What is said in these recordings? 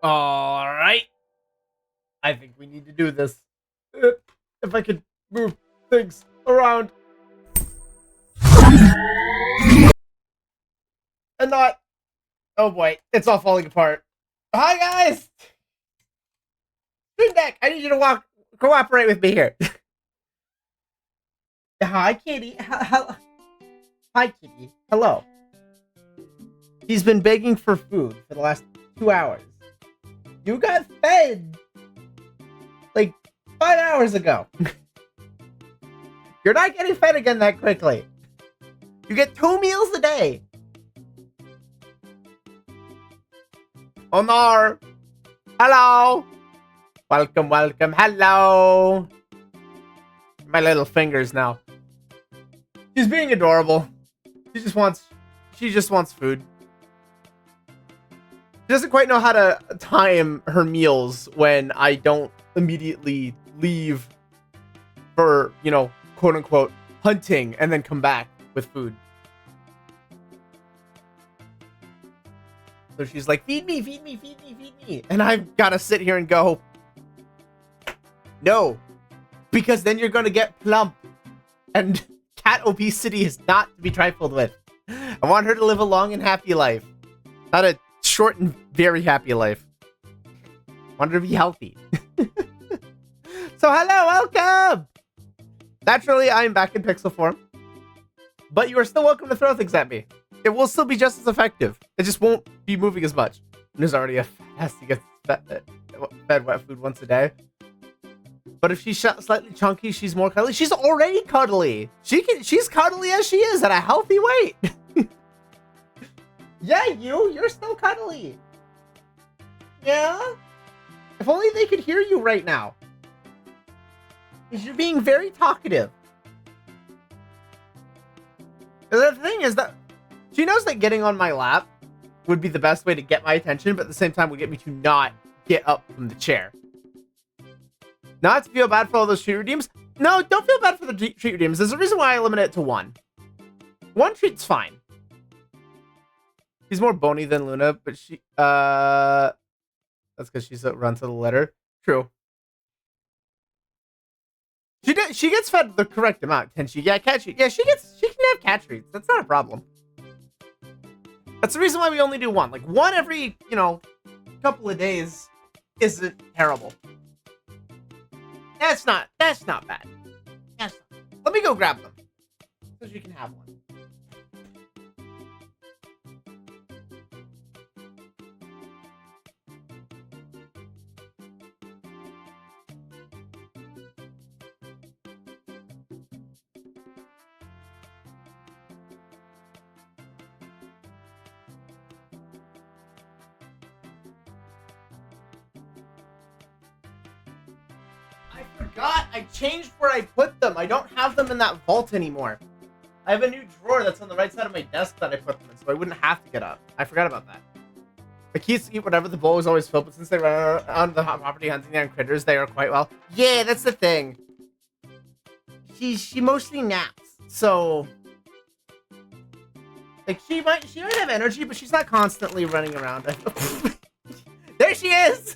All right. I think we need to do this. Uh, If I could move things around and not. Oh boy, it's all falling apart. Hi guys, Stream Deck. I need you to cooperate with me here. Hi, Kitty. Hi, Kitty. Hello. He's been begging for food for the last 2 hours. You got fed like 5 hours ago. You're not getting fed again that quickly. You get 2 meals a day. Honor. Hello. Welcome, welcome. Hello. My little fingers now. She's being adorable. She just wants food. She doesn't quite know how to time her meals when I don't immediately leave for, quote unquote, hunting and then come back with food. So she's like, feed me, feed me, feed me, feed me. And I've got to sit here and go, no, because then you're going to get plump. And cat obesity is not to be trifled with. I want her to live a long and happy life. Not a short and very happy life. I want her to be healthy. So hello, welcome! Naturally, I am back in pixel form. But you are still welcome to throw things at me. It will still be just as effective. It just won't be moving as much. And there's already has to get fed wet food once a day. But if she's slightly chunky, she's more cuddly. She's already cuddly. She's cuddly as she is at a healthy weight. Yeah, you're still cuddly. Yeah? If only they could hear you right now. Because you're being very talkative. The thing is that she knows that getting on my lap would be the best way to get my attention, but at the same time would get me to not get up from the chair. Not to feel bad for all those treat redeems. No, don't feel bad for the treat redeems. There's a reason why I limit it to one. One treat's fine. She's more bony than Luna, but that's because she's a run to the litter. True. She gets fed the correct amount, can she? Yeah, cat treat. Yeah, she can have cat treats. That's not a problem. That's the reason why we only do one. Like one every, couple of days isn't terrible. That's not bad. Let me go grab them. So she can have one. I forgot I changed where I put them. I don't have them in that vault anymore. I have a new drawer that's on the right side of my desk that I put them in, so I wouldn't have to get up. I forgot about that. The keys eat whatever the bowl is always filled, but since they run on the hot property hunting their critters, they are quite well. Yeah, that's the thing. She mostly naps, so like she might have energy, but she's not constantly running around. There she is.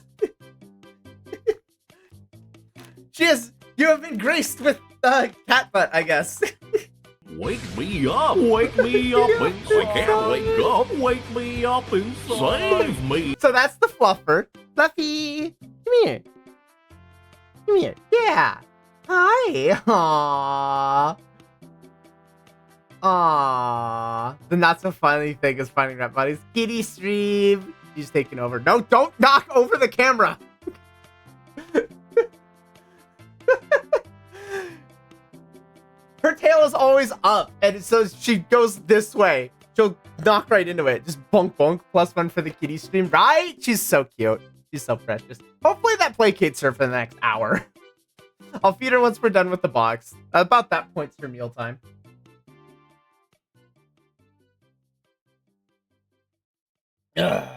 You have been graced with cat butt, I guess. Wake me up and I can't wake up. Wake me up and save me. So that's the fluffer. Fluffy, come here. Come here. Yeah. Hi. Aww. Aww. The not so funny thing is finding rat buddies. Kitty stream. She's taking over. No, don't knock over the camera. Her tail is always up, and so she goes this way. She'll knock right into it. Just bonk bonk. +1 for the kitty stream, right? She's so cute. She's so precious. Hopefully that placates her for the next hour. I'll feed her once we're done with the box. About that point's her meal time. Ugh.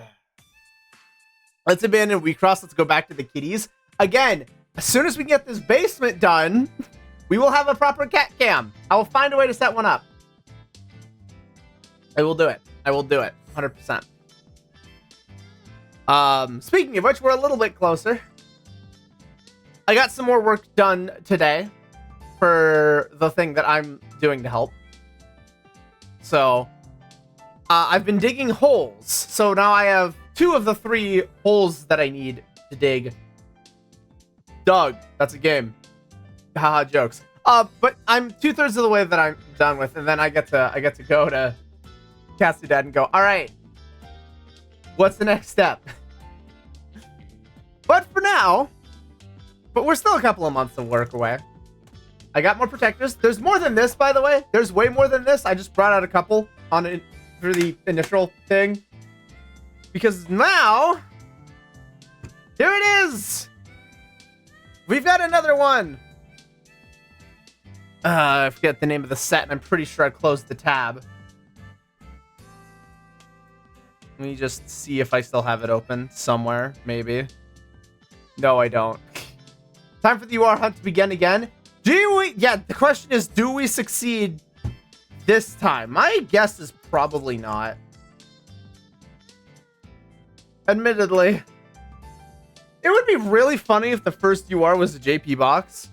Let's abandon Wheatcross. Let's go back to the kitties. Again, as soon as we get this basement done, we will have a proper cat cam. I will find a way to set one up. I will do it. I will do it. 100%. Speaking of which, we're a little bit closer. I got some more work done today for the thing that I'm doing to help. So, I've been digging holes. So now I have 2 of the 3 holes that I need to dig. Doug, that's a game. Haha, jokes. But I'm 2/3 of the way that I'm done with, and then I get to go to Cassie Dad and go, all right, what's the next step? But for now, we're still a couple of months of work away. I got more protectors. There's more than this, by the way. There's way more than this. I just brought out a couple on it for the initial thing. Because now, here it is. We've got another one. I forget the name of the set, and I'm pretty sure I closed the tab. Let me just see if I still have it open somewhere, maybe. No, I don't. Time for the UR hunt to begin again. Yeah, the question is, do we succeed this time? My guess is probably not. Admittedly. It would be really funny if the first UR was a JP box.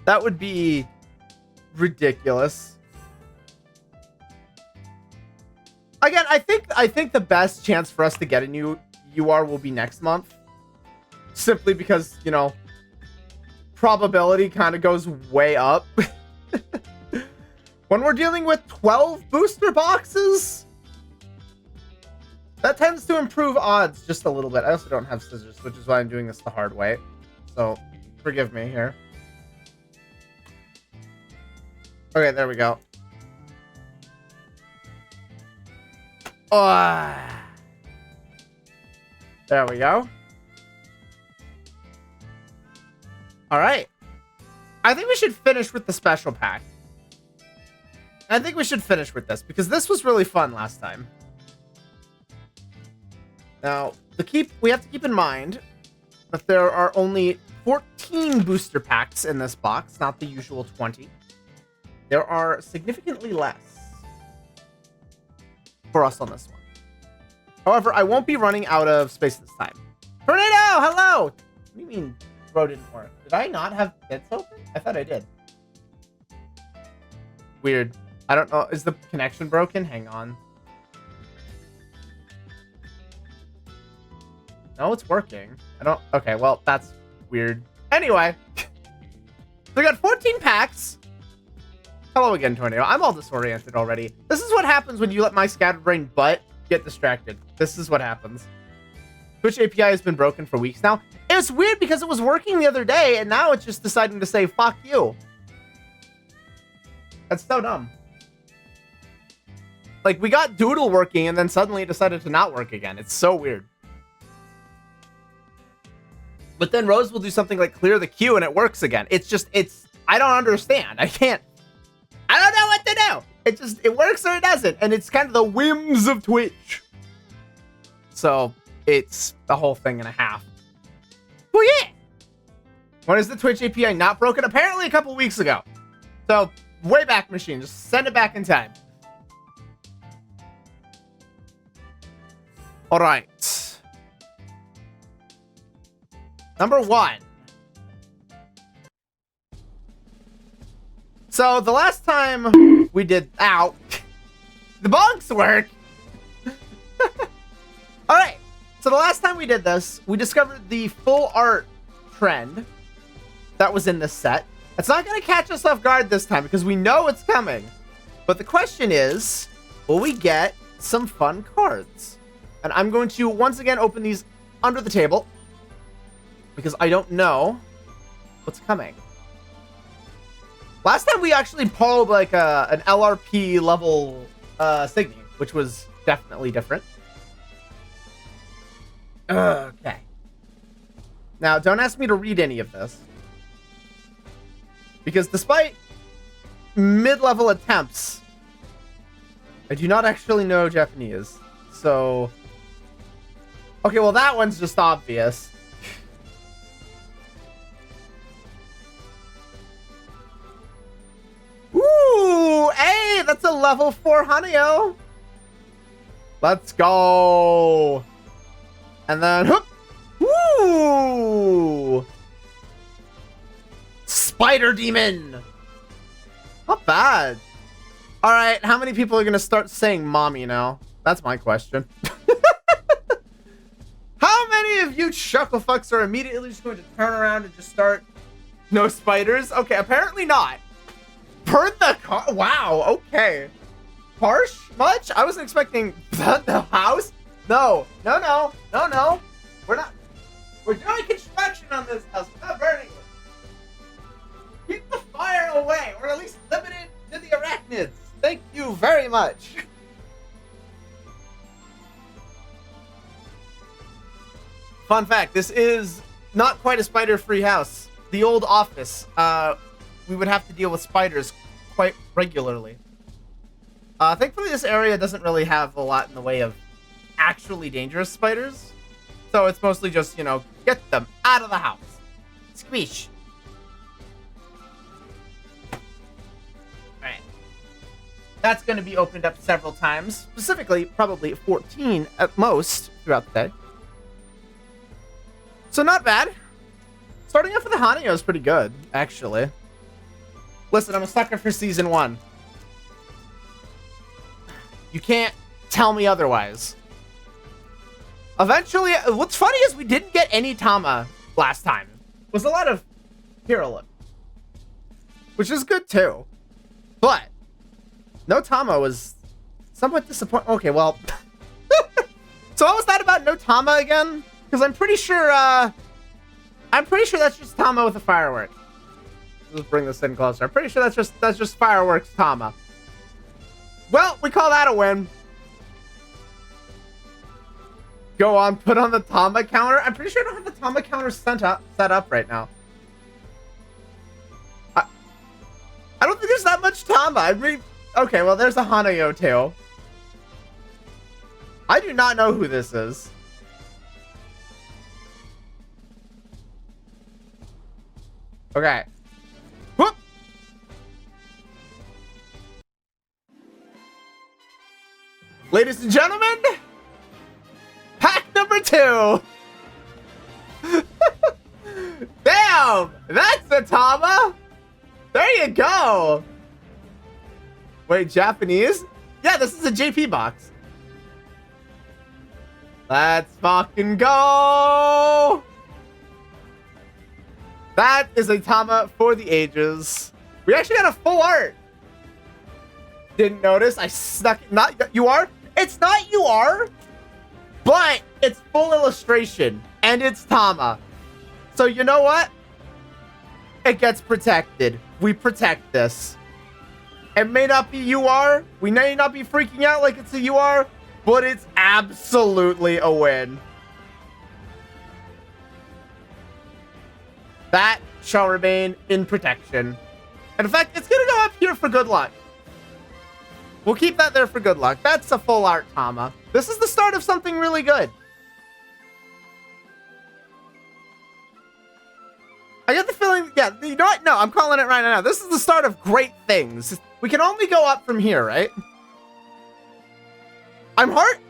That would be ridiculous. Again, I think the best chance for us to get a new UR will be next month. Simply because, you know, probability kind of goes way up. When we're dealing with 12 booster boxes, that tends to improve odds just a little bit. I also don't have scissors, which is why I'm doing this the hard way. So, forgive me here. Okay, there we go. Oh, there we go. All right. I think we should finish with the special pack. I think we should finish with this because this was really fun last time. Now, we have to keep in mind that there are only 14 booster packs in this box, not the usual 20. There are significantly less for us on this one. However, I won't be running out of space this time. Tornado, hello! What do you mean row didn't work? Did I not have bits open? I thought I did. Weird. I don't know. Is the connection broken? Hang on. No, it's working. Okay, well, that's weird. Anyway. We got 14 packs. Hello again, Tornado. I'm all disoriented already. This is what happens when you let my scatterbrain butt get distracted. This is what happens. Twitch API has been broken for weeks now. It's weird because it was working the other day, and now it's just deciding to say, fuck you. That's so dumb. Like, we got Doodle working, and then suddenly it decided to not work again. It's so weird. But then Rose will do something like clear the queue, and it works again. I don't understand. I don't know what to do. It works or it doesn't. And it's kind of the whims of Twitch. So it's a whole thing and a half. Well, yeah. When is the Twitch API not broken? Apparently a couple weeks ago. So way back machine. Just send it back in time. All right. Number 1. So the last time we did, ow, the bonks work. All right. So the last time we did this, we discovered the full art trend that was in this set. It's not going to catch us off guard this time because we know it's coming. But the question is, will we get some fun cards? And I'm going to once again open these under the table because I don't know what's coming. Last time we actually pulled like an LRP level Signy, which was definitely different. Okay. Now, don't ask me to read any of this. Because despite mid-level attempts, I do not actually know Japanese. So... Okay, well that one's just obvious. Ooh, hey, that's a level 4 Hanyo. Let's go. And then, whoop! Woo! Spider Demon! Not bad. Alright, how many people are gonna start saying mommy now? That's my question. How many of you chucklefucks are immediately just going to turn around and just start... No spiders? Okay, apparently not. Burn the car? Wow, okay. Harsh? Much? I wasn't expecting the house. No. We're not. We're doing construction on this house. We're not burning it. Keep the fire away, or at least limit it to the arachnids. Thank you very much. Fun fact, this is not quite a spider-free house. The old office, we would have to deal with spiders quite regularly. Thankfully, this area doesn't really have a lot in the way of actually dangerous spiders. So it's mostly just, you know, get them out of the house. Squeeze. Alright. That's going to be opened up several times. Specifically, probably 14 at most throughout the day. So not bad. Starting off with the Hanyo is pretty good, actually. Listen, I'm a sucker for Season 1. You can't tell me otherwise. Eventually, what's funny is we didn't get any Tama last time. It was a lot of Hirulin, which is good too. But no Tama was somewhat disappointing. Okay, well. So what was that about no Tama again? Because I'm pretty sure that's just Tama with a firework. Let's bring this in closer. I'm pretty sure that's just fireworks Tama. Well, we call that a win. Go on, put on the Tama counter. I'm pretty sure I don't have the Tama counter set up right now. I don't think there's that much Tama. I mean, okay, well, there's a Hanayo too. I do not know who this is. Okay. Whoop. Ladies and gentlemen, pack number 2. Damn, that's a Tama. There you go. Wait, Japanese? Yeah, this is a JP box. Let's fucking go. That is a Tama for the ages. We actually got a full art. Didn't notice. I snuck it. Not you are? It's not you are, but it's full illustration and it's Tama. So you know what? It gets protected. We protect this. It may not be you are. We may not be freaking out like it's a you are, but it's absolutely a win. That shall remain in protection. And in fact, it's gonna go up here for good luck. We'll keep that there for good luck. That's a full art Tama. This is the start of something really good. I get the feeling, yeah, you know what? No, I'm calling it right now. This is the start of great things. We can only go up from here, right?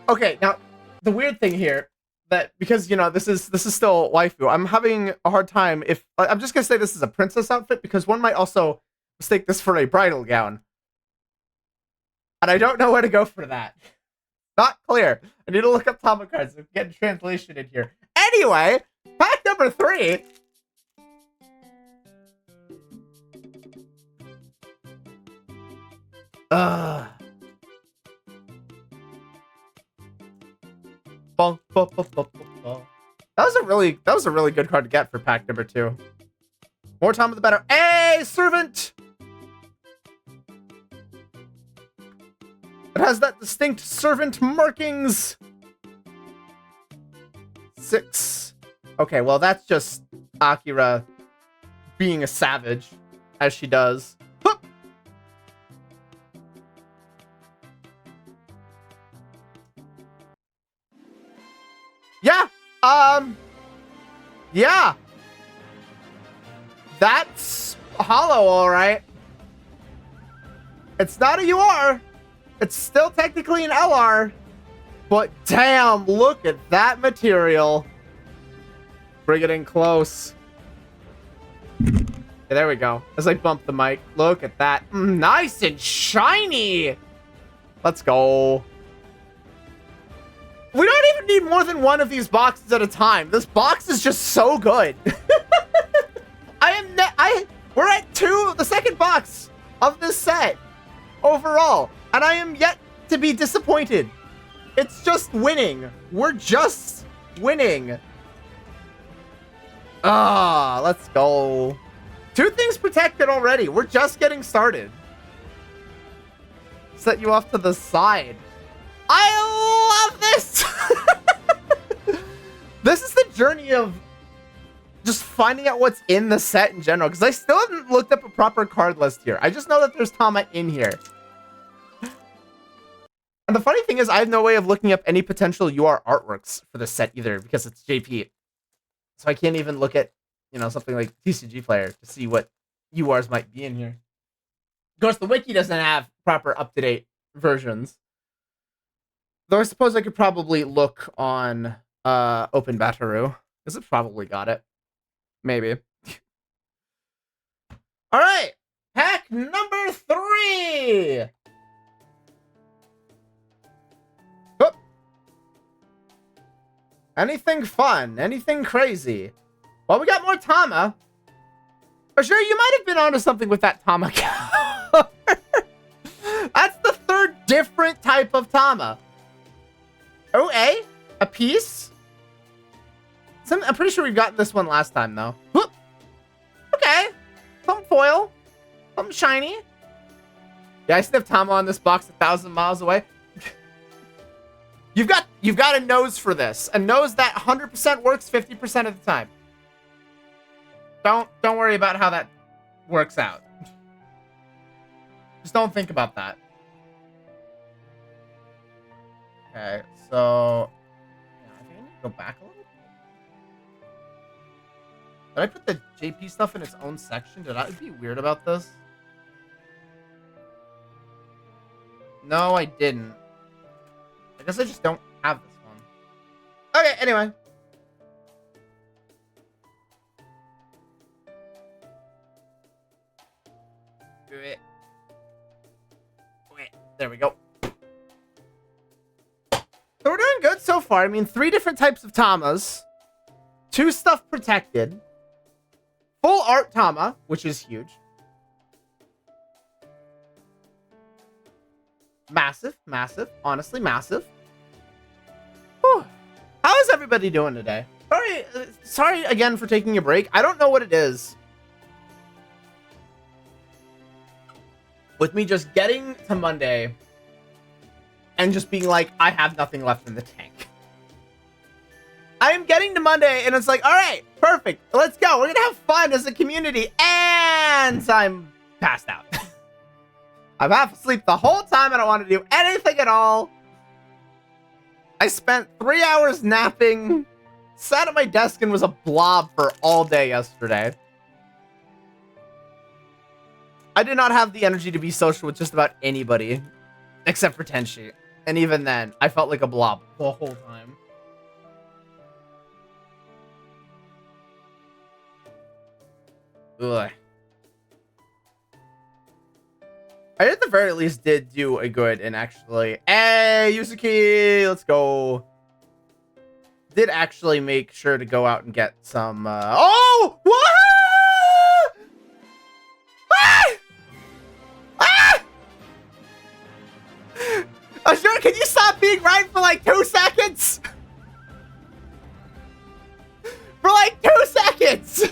Okay, now, the weird thing here, that because, you know, this is still waifu, I'm having a hard time if... I'm just gonna say this is a princess outfit, because one might also mistake this for a bridal gown. And I don't know where to go for that. Not clear. I need to look up Tama cards and get a translation in here. Anyway, pack number 3... That was a really good card to get for pack number 2. More Tama the better. Hey, servant! It has that distinct servant markings. 6. Okay, well that's just Akira being a savage, as she does. Hup! Yeah, yeah. That's hollow, alright. It's not a UR. It's still technically an LR. But damn, look at that material. Bring it in close. Yeah, there we go. As I bump the mic, look at that. Nice and shiny. Let's go. We don't even need more than one of these boxes at a time. This box is just so good. We're at the second box of this set overall, and I am yet to be disappointed. It's just winning. We're just winning. Let's go. 2 things protected already. We're just getting started. Set you off to the side. I love this. This is the journey of just finding out what's in the set in general, because I still haven't looked up a proper card list here. I just know that there's Tama in here. And the funny thing is, I have no way of looking up any potential UR artworks for this set either, because it's JP. So I can't even look at, something like TCG Player to see what URs might be in here. Of course, the wiki doesn't have proper up-to-date versions. Though I suppose I could probably look on Open Bataru, because it probably got it. Maybe. All right, pack number 3. Oh. Anything fun? Anything crazy? Well, we got more Tama. For sure, you might have been onto something with that Tama cover. That's the 3rd different type of Tama. OA, a piece. I'm pretty sure we've gotten this one last time, though. Whoop. Okay. Something foil. Something shiny. Yeah, I sniffed Tama on this box 1,000 miles away. You've got a nose for this. A nose that 100% works 50% of the time. Don't worry about how that works out. Just don't think about that. Okay, so I think I need to go back a little. Did I put the JP stuff in its own section? Did I be weird about this? No, I didn't. I guess I just don't have this one. Okay, anyway. There we go. So we're doing good so far. I mean, 3 different types of Tamas. 2 stuff protected. Full art Tama, which is huge. Massive, massive. Honestly, massive. Whew. How is everybody doing today? Sorry again for taking a break. I don't know what it is with me just getting to Monday and just being like, I have nothing left in the tank. I am getting to Monday and it's like, all right, perfect. Let's go. We're going to have fun as a community. And I'm passed out. I'm half asleep the whole time. I don't want to do anything at all. I spent 3 hours napping, sat at my desk and was a blob for all day yesterday. I did not have the energy to be social with just about anybody, except for Tenshi. And even then, I felt like a blob the whole time. Ugh. I at the very least did do a good and actually... Hey, Yuzuki! Let's go. Did actually make sure to go out and get some... Oh! What? Ashura, can you stop being right for like 2 seconds? For like 2 seconds!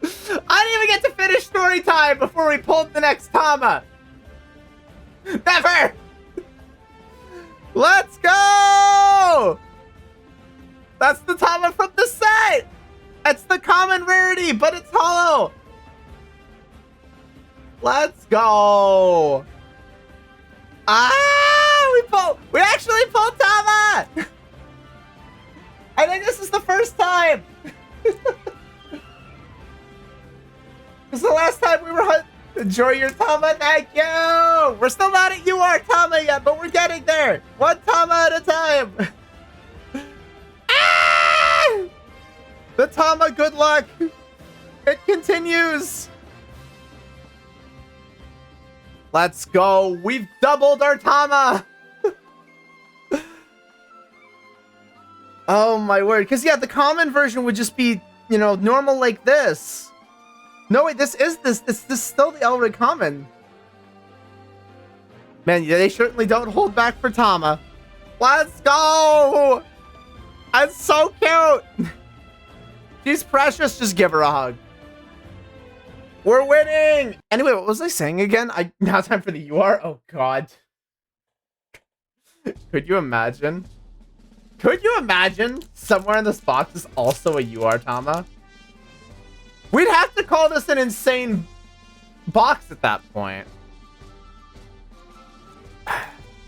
I didn't even get to finish story time before we pulled the next Tama. Never! Let's go! That's the Tama from the set! That's the common rarity, but it's hollow! Let's go! We actually pulled Tama! I think this is the first time! Because the last time we were Enjoy your Tama, thank you! We're still not at UR Tama yet, but we're getting there! One Tama at a time! Ah! The Tama, good luck! It continues! Let's go! We've doubled our Tama! Oh my word. Because yeah, the common version would just be, you know, normal like this. No, wait, this is still the Elric common. Man, yeah, they certainly don't hold back for Tama. Let's go! That's so cute! She's precious, just give her a hug. We're winning! Anyway, what was I saying again? Now time for the UR? Oh god. Could you imagine? Could you imagine somewhere in this box is also a UR Tama? We'd have to call this an insane box at that point.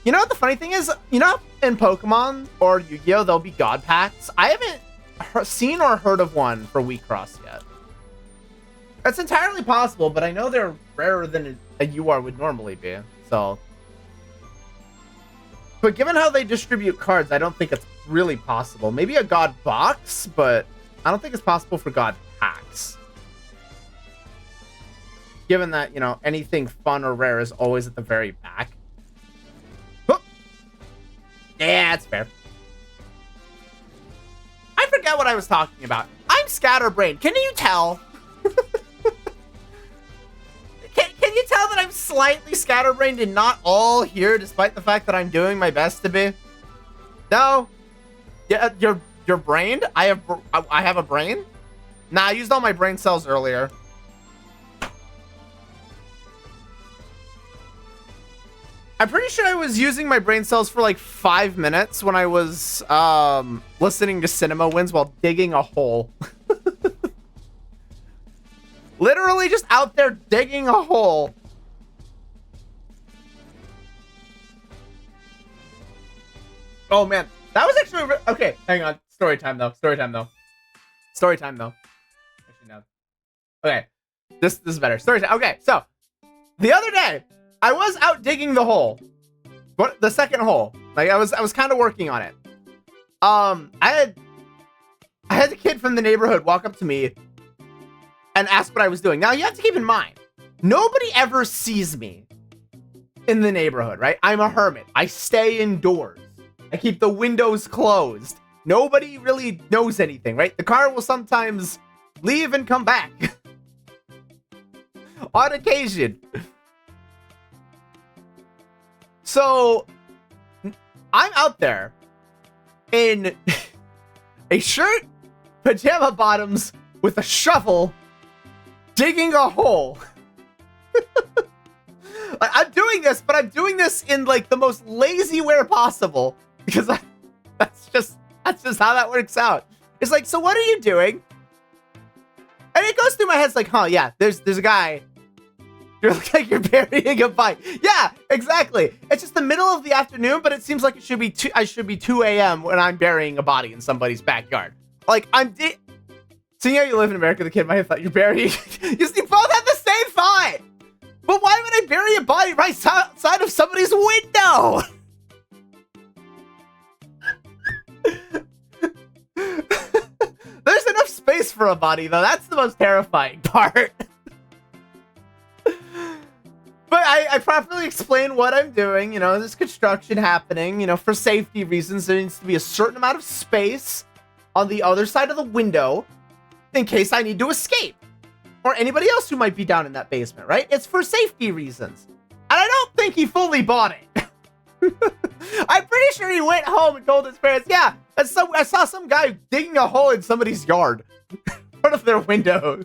You know what the funny thing is? You know in Pokemon or Yu-Gi-Oh! There'll be God packs? I haven't seen or heard of one for Wheatcross yet. That's entirely possible, but I know they're rarer than a UR would normally be, so... But given how they distribute cards, I don't think it's really possible. Maybe a God box, but I don't think it's possible for God packs. Given that, you know, anything fun or rare is always at the very back. Oh. Yeah, that's fair. I forget what I was talking about. I'm scatterbrained. Can you tell? Can you tell that I'm slightly scatterbrained and not all here, despite the fact that I'm doing my best to be? No? Yeah, you're brained? I have a brain? Nah, I used all my brain cells earlier. I'm pretty sure I was using my brain cells for like 5 minutes when I was listening to Cinema Wins while digging a hole. Literally just out there digging a hole. Oh man, that was actually okay. Hang on, story time though. Story time though. Actually no. Okay, this is better. Story time. Okay, so the other day I was out digging the hole, but the second hole. Like I was kind of working on it. I had a kid from the neighborhood walk up to me and ask what I was doing. Now, you have to keep in mind, nobody ever sees me in the neighborhood, right? I'm a hermit. I stay indoors. I keep the windows closed. Nobody really knows anything, right? The car will sometimes leave and come back. On occasion. So, I'm out there in a shirt, pajama bottoms, with a shovel, digging a hole. Like, I'm doing this, but I'm doing this in like the most lazy way possible because that's just how that works out. It's like, so what are you doing? And it goes through my head, it's like, huh, yeah, there's a guy. You're like you're burying a body. Yeah, exactly. It's just the middle of the afternoon, but it seems like it should be I should be 2 a.m. when I'm burying a body in somebody's backyard. Like seeing how you live in America, the kid might have thought you're burying. You see, both have the same thought. But why would I bury a body right outside of somebody's window? There's enough space for a body, though. That's the most terrifying part. But I properly explain what I'm doing. You know, there's construction happening. You know, for safety reasons, there needs to be a certain amount of space on the other side of the window in case I need to escape. Or anybody else who might be down in that basement, right? It's for safety reasons. And I don't think he fully bought it. I'm pretty sure he went home and told his parents, yeah, I saw some guy digging a hole in somebody's yard in front of their windows.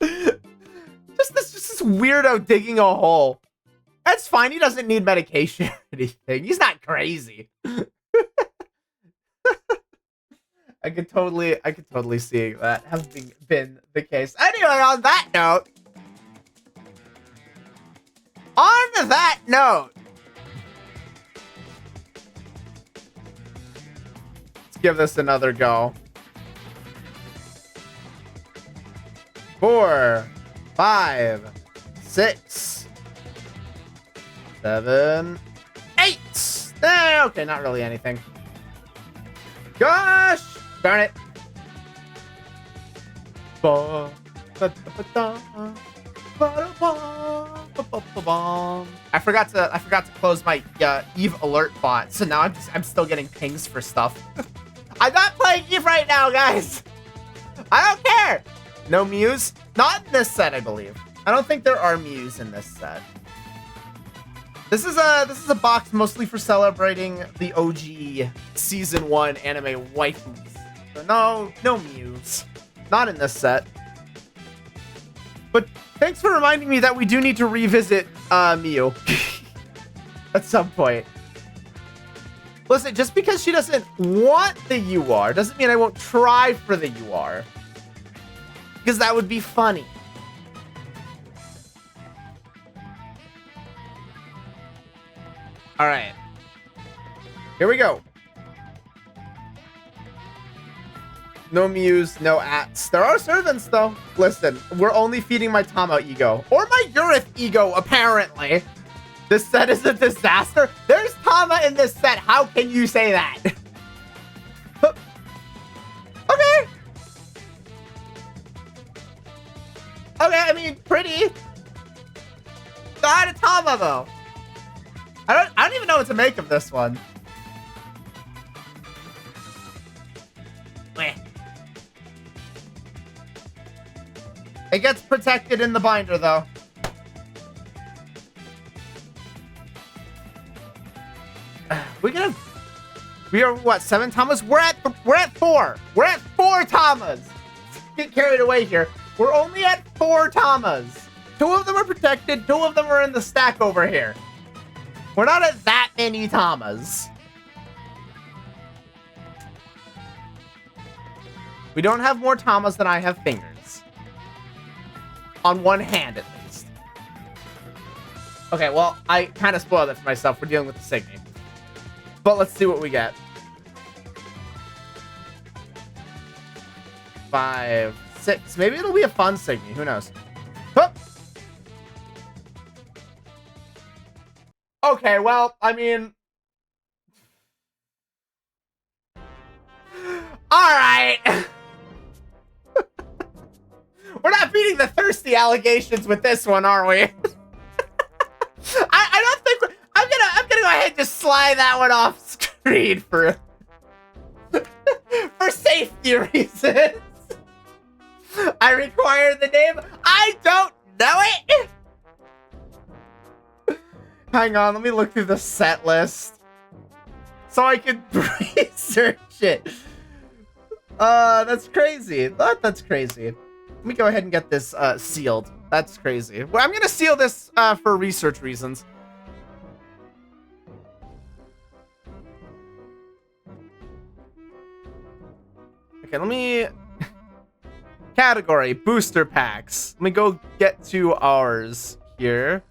Just this weirdo digging a hole. That's fine. He doesn't need medication or anything. He's not crazy. I could totally see that having been the case. Anyway, on that note, let's give this another go. For 5, 6, 7, 8. Okay, not really anything. Gosh! Darn it. I forgot to close my Eve alert bot, so now I'm still getting pings for stuff. I'm not playing Eve right now, guys. I don't care. No Mews? Not in this set, I believe. I don't think there are Mews in this set. This is a box mostly for celebrating the OG season 1 anime waifus. So no Mews. Not in this set. But thanks for reminding me that we do need to revisit Miu at some point. Listen, just because she doesn't want the UR doesn't mean I won't try for the UR. Because that would be funny. All right. Here we go. No Mews, no Ats. There are servants, though. Listen, we're only feeding my Tama ego. Or my Urith ego, apparently. This set is a disaster. There's Tama in this set. How can you say that? Okay. Okay, I mean, pretty. Got a Tama, though. I don't even know what to make of this one. Meh. It gets protected in the binder, though. We are what, 7 Tamas? We're at 4. We're at 4 Tamas. Get carried away here. We're only at 4 Tamas. 2 of them are protected. 2 of them are in the stack over here. We're not at that many Tamas. We don't have more Tamas than I have fingers. On one hand, at least. Okay, well, I kind of spoiled it for myself. We're dealing with the Signy. But let's see what we get. 5, 6. Maybe it'll be a fun Signy. Who knows? Hup. Okay, well, I mean... Alright! We're not beating the thirsty allegations with this one, are we? I don't think I'm gonna go ahead and just slide that one off screen for safety reasons. I require the name. I don't know it. Hang on, let me look through the set list so I can research it. That's crazy. That's crazy. Let me go ahead and get this sealed. That's crazy. Well, I'm gonna seal this for research reasons. Okay, let me... Category, booster packs. Let me go get to ours here.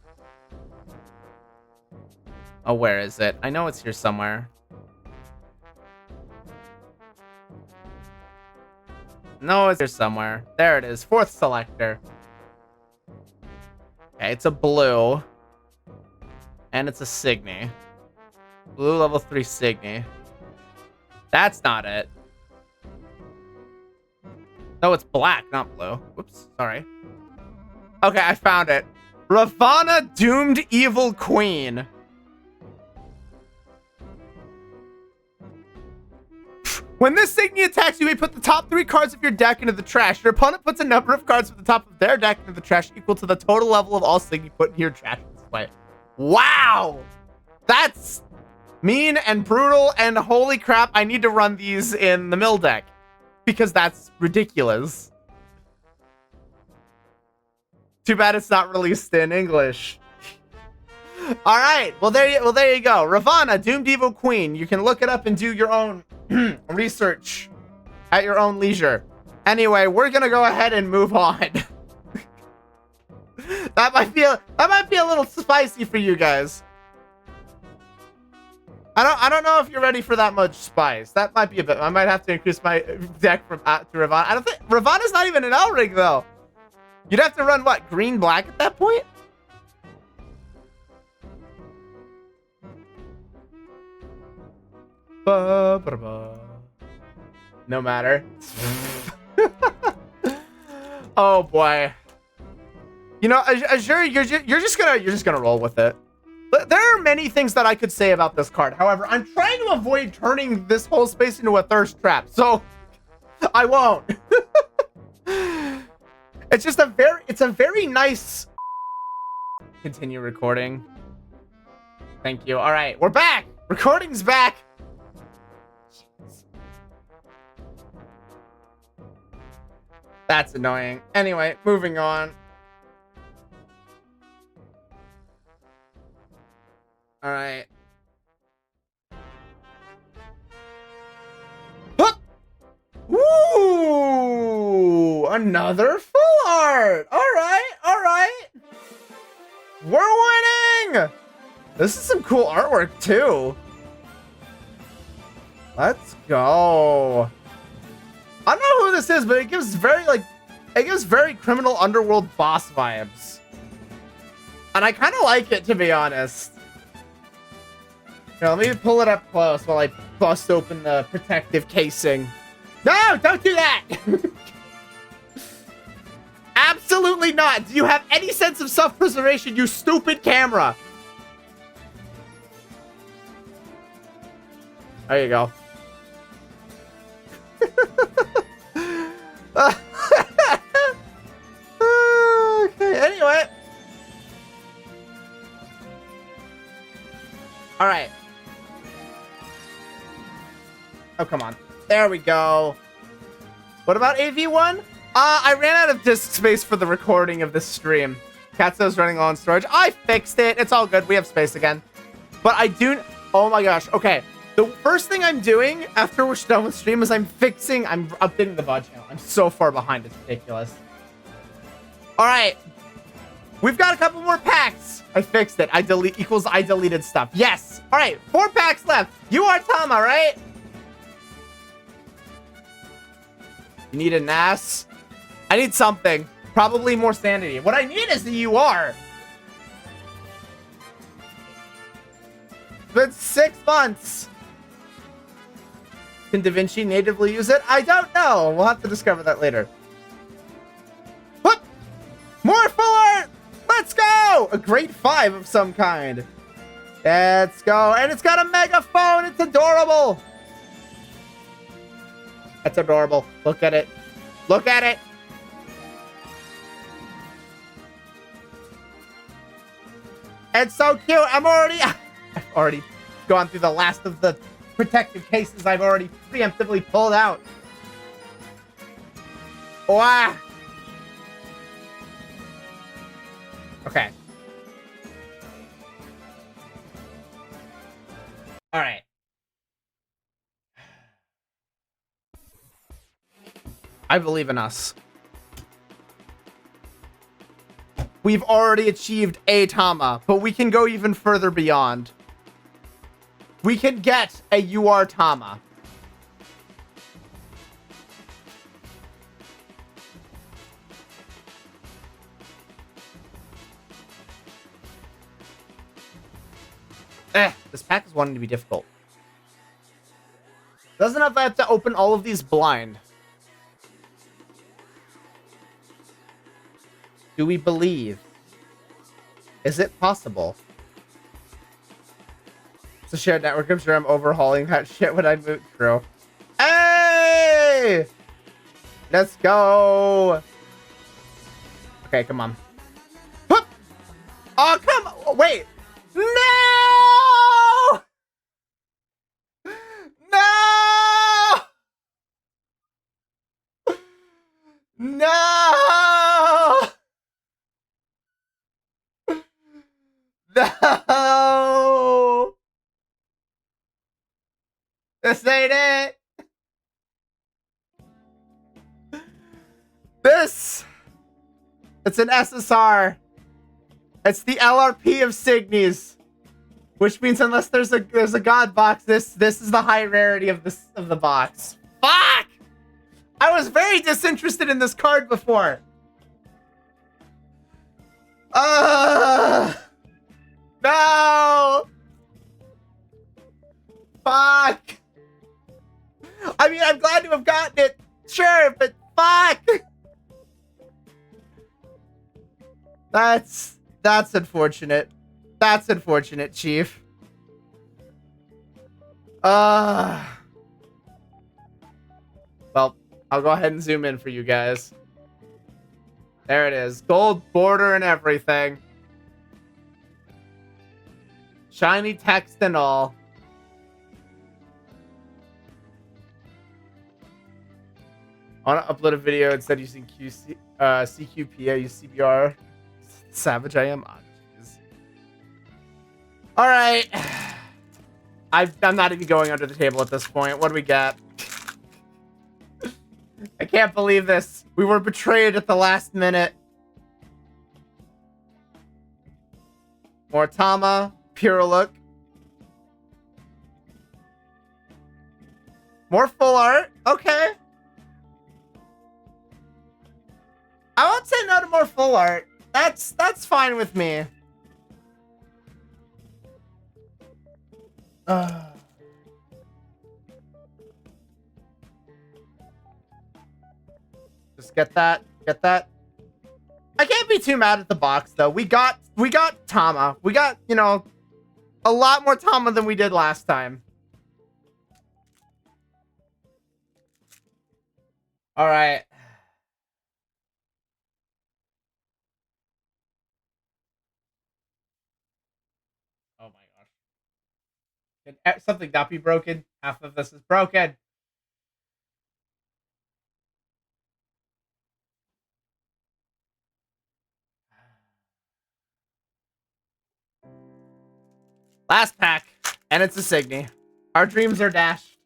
Oh, where is it? I know it's here somewhere. No, it's here somewhere. There it is. 4th selector. Okay, it's a blue. And it's a Signy. Blue level 3 Signy. That's not it. No, it's black, not blue. Whoops, sorry. Okay, I found it. Ravana Doomed Evil Queen. When this Signy attacks, you may put the top 3 cards of your deck into the trash. Your opponent puts a number of cards from the top of their deck into the trash equal to the total level of all Signy put in your trash display. Wow! That's mean and brutal, and holy crap, I need to run these in the mill deck. Because that's ridiculous. Too bad it's not released in English. All right, well there you go. Ravana, Doomed Evil Queen. You can look it up and do your own research at your own leisure. Anyway, we're gonna go ahead and move on. that might be a little spicy for you guys. I don't know if you're ready for that much spice. That might be a bit. I might have to increase my deck from to Ravana. I don't think Ravana's not even an L ring though. You'd have to run what? Green, black at that point? No matter. Oh boy. You know, Azure, you're just gonna roll with it. There are many things that I could say about this card. However, I'm trying to avoid turning this whole space into a thirst trap, so I won't. It's just it's a very nice. Continue recording. Thank you. All right, we're back. Recording's back. That's annoying. Anyway, moving on. All right. Ooh, another full art. All right, all right. We're winning. This is some cool artwork too. Let's go. I don't know who this is, but it gives very criminal underworld boss vibes. And I kind of like it, to be honest. Here, let me pull it up close while I bust open the protective casing. No, don't do that! Absolutely not! Do you have any sense of self-preservation, you stupid camera? There you go. Okay, anyway. All right. Oh, come on. There we go. What about AV1? I ran out of disk space for the recording of this stream. Katsu's running low on storage. I fixed it. It's all good. We have space again. But I do... Oh my gosh. Okay. The first thing I'm doing after we're done with stream is I'm updating the VOD channel. I'm so far behind. It's ridiculous. All right. We've got a couple more packs. I fixed it. I deleted stuff. Yes. All right. 4 packs left. You are Tama, right? You need a NAS? I need something. Probably more sanity. What I need is the UR. It's been 6 months. Can Da Vinci natively use it? I don't know. We'll have to discover that later. Whoop! More full art! Let's go! A grade 5 of some kind. Let's go. And it's got a megaphone. It's adorable. That's adorable. Look at it. Look at it. It's so cute. I've already gone through the last of the protective cases I've already preemptively pulled out. Wow. Okay. All right. I believe in us. We've already achieved a Tama, but we can go even further beyond. We can get a UR Tama. This pack is wanting to be difficult. Doesn't have to open all of these blind. Do we believe? Is it possible? It's a shared network. I'm sure I'm overhauling that shit when I move through. Hey! Let's go! Okay, come on. Whoop! Oh, come on! Wait! No! No! No! No! This ain't it! It's an SSR. It's the LRP of Signies. Which means unless there's a god box, this is the high rarity of the box. Fuck! I was very disinterested in this card before. No! Fuck! I mean, I'm glad to have gotten it, sure, but fuck! That's unfortunate. That's unfortunate, Chief. Well, I'll go ahead and zoom in for you guys. There it is. Gold border and everything. Shiny text and all. I want to upload a video instead using CQP. I use CBR. Savage I am. Oh, jeez. All right. I'm not even going under the table at this point. What do we got? I can't believe this. We were betrayed at the last minute. More Tama. Pure look. More full art. Okay. I won't say no to more full art. That's fine with me. Just get that. Get that. I can't be too mad at the box though. We got Tama. We got, you know, a lot more Tama than we did last time. All right. Oh my gosh. Can something not be broken? Half of this is broken. Last pack. And it's a Signy. Our dreams are dashed.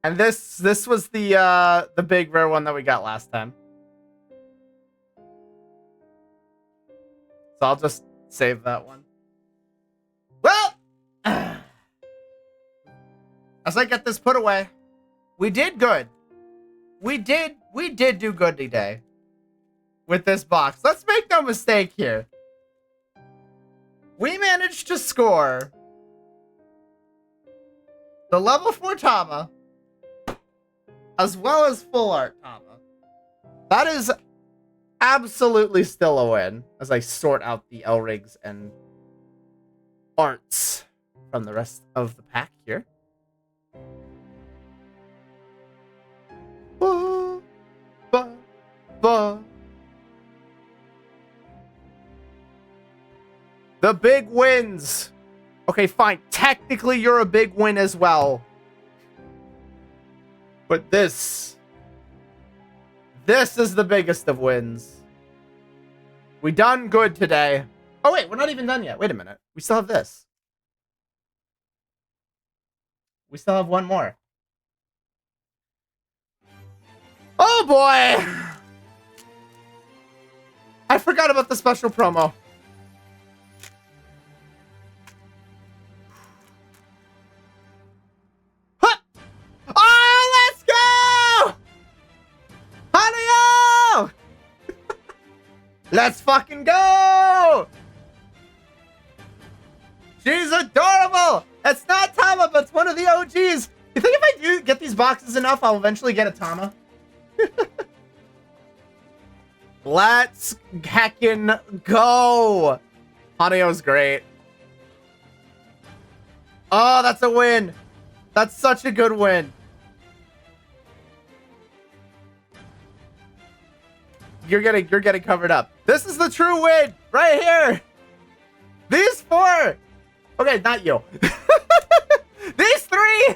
And this was the big rare one that we got last time. So I'll just save that one. Well, as I get this put away, we did good. We did do good today with this box. Let's make no mistake here. We managed to score the level 4 Tama as well as full art Tama. That is absolutely still a win as I sort out the L-rigs and arts from the rest of the pack here. The big wins. Okay, fine. Technically, you're a big win as well. But this is the biggest of wins. We done good today. Oh, wait. We're not even done yet. Wait a minute. We still have this. We still have one more. Oh, boy. I forgot about the special promo. Let's fucking go! She's adorable! It's not Tama, but it's one of the OGs. You think if I do get these boxes enough, I'll eventually get a Tama? Let's heckin' go! Hanayo's great. Oh, that's a win. That's such a good win. You're getting covered up. This is the true win right here. These four. Okay, not you. These three.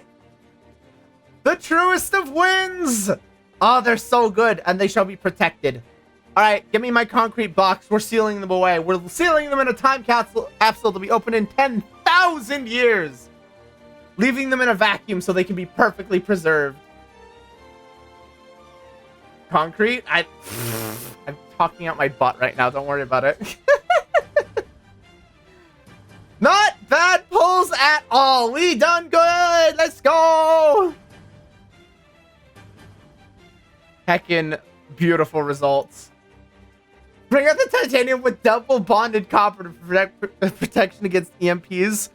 The truest of wins. Oh, they're so good, and they shall be protected. All right, give me my concrete box. We're sealing them away. We're sealing them in a time capsule to be open in 10,000 years, leaving them in a vacuum so they can be perfectly preserved. Concrete? I'm talking out my butt right now. Don't worry about it. Not at all. We done good. Let's go. Heckin' beautiful results. Bring out the titanium with double bonded copper to protection against EMPs.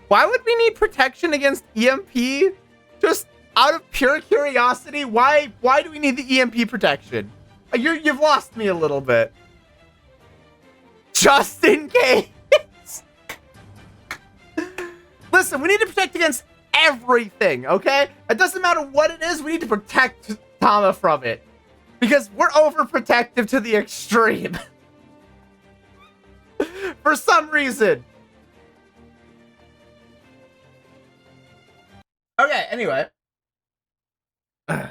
Why would we need protection against EMP? Just out of pure curiosity, why do we need the EMP protection? You've lost me a little bit. Just in case. Listen, we need to protect against everything, okay? It doesn't matter what it is, we need to protect Tama from it. Because we're overprotective to the extreme. For some reason. Okay, anyway. But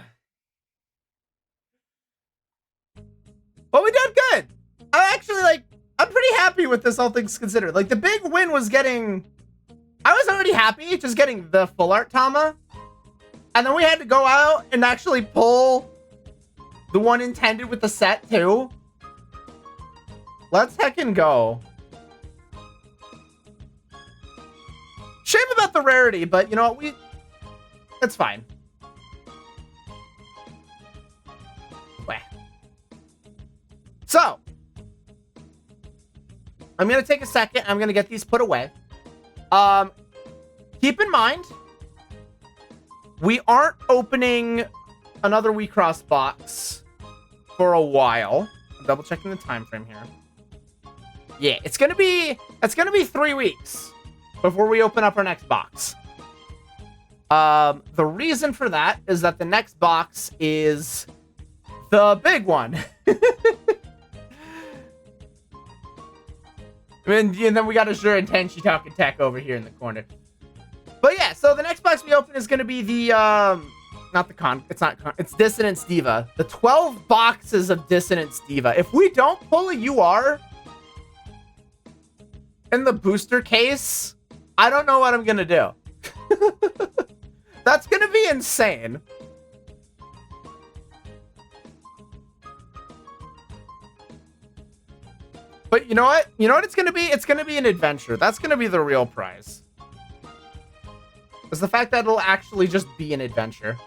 we did good. I'm pretty happy with this, all things considered. Like, the big win was getting... I was already happy just getting the full art Tama. And then we had to go out and actually pull the one intended with the set, too. Let's heckin' go. Shame about the rarity, but you know what? It's fine. Wah. So, I'm going to take a second. I'm going to get these put away. Keep in mind, we aren't opening another WeCross box for a while. I'm double checking the time frame here. Yeah, it's gonna be 3 weeks before we open up our next box. The reason for that is that the next box is the big one. And then we got Azure and Tenchi talking tech over here in the corner. But yeah, so the next box we open is going to be the, it's Dissonance Diva. The 12 boxes of Dissonance Diva. If we don't pull a UR in the booster case, I don't know what I'm going to do. That's going to be insane. But you know what? You know what it's going to be? It's going to be an adventure. That's going to be the real prize. It's the fact that it'll actually just be an adventure.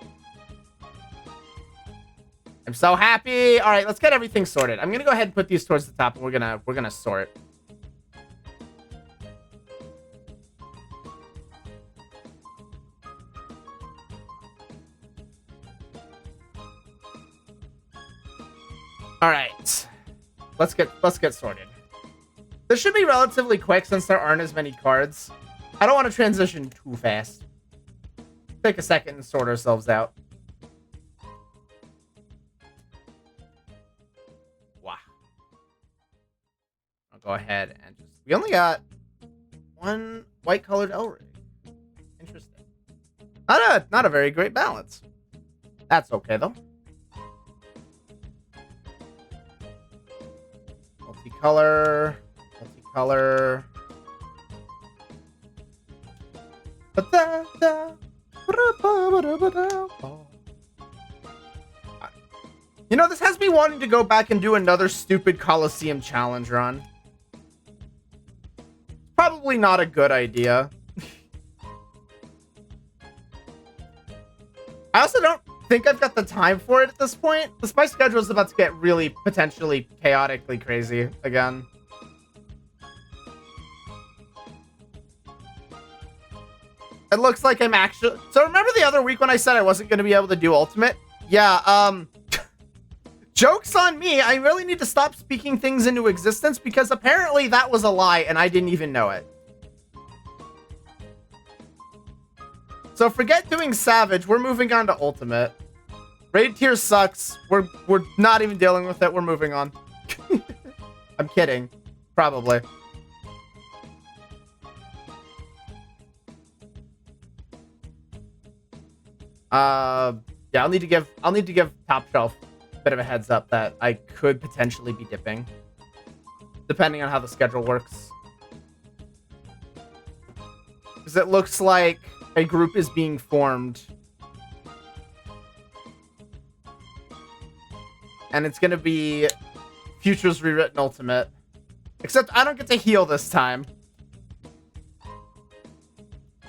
I'm so happy. All right, let's get everything sorted. I'm going to go ahead and put these towards the top, and we're going to sort. All right. Let's get sorted. This should be relatively quick since there aren't as many cards. I don't want to transition too fast. Take a second and sort ourselves out. Wow. I'll go ahead and just... We only got one white-colored Elric. Interesting. Not a very great balance. That's okay, though. Multicolor. You know, this has me wanting to go back and do another stupid Coliseum challenge run. Probably not a good idea. I also don't think I've got the time for it at this point. My schedule is about to get really potentially chaotically crazy again. It looks like I'm actually... So remember the other week when I said I wasn't going to be able to do Ultimate? Yeah, joke's on me. I really need to stop speaking things into existence because apparently that was a lie and I didn't even know it. So forget doing Savage. We're moving on to Ultimate. Raid tier sucks. We're not even dealing with it. We're moving on. I'm kidding. Probably. Yeah, I'll need to give Top Shelf a bit of a heads up that I could potentially be dipping, depending on how the schedule works. Because it looks like a group is being formed, and it's gonna be Futures Rewritten Ultimate. Except I don't get to heal this time.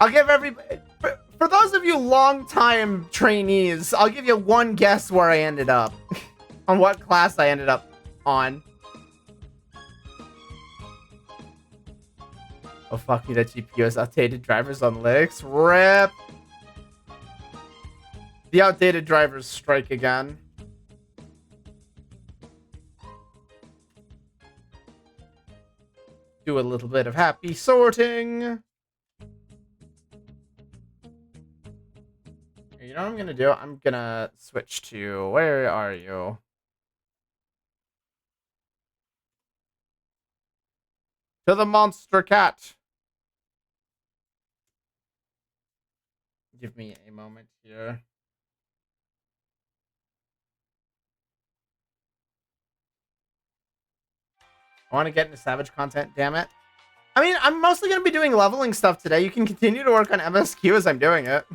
I'll give everybody... For those of you long-time trainees, I'll give you one guess where I ended up. On what class I ended up on. Oh, fuck you, that GPU has outdated drivers on Linux. RIP! The outdated drivers strike again. Do a little bit of happy sorting. You know what I'm gonna do? I'm gonna switch to... Where are you? To the monster cat. Give me a moment here. I want to get into Savage content, damn it. I mean, I'm mostly going to be doing leveling stuff today. You can continue to work on MSQ as I'm doing it.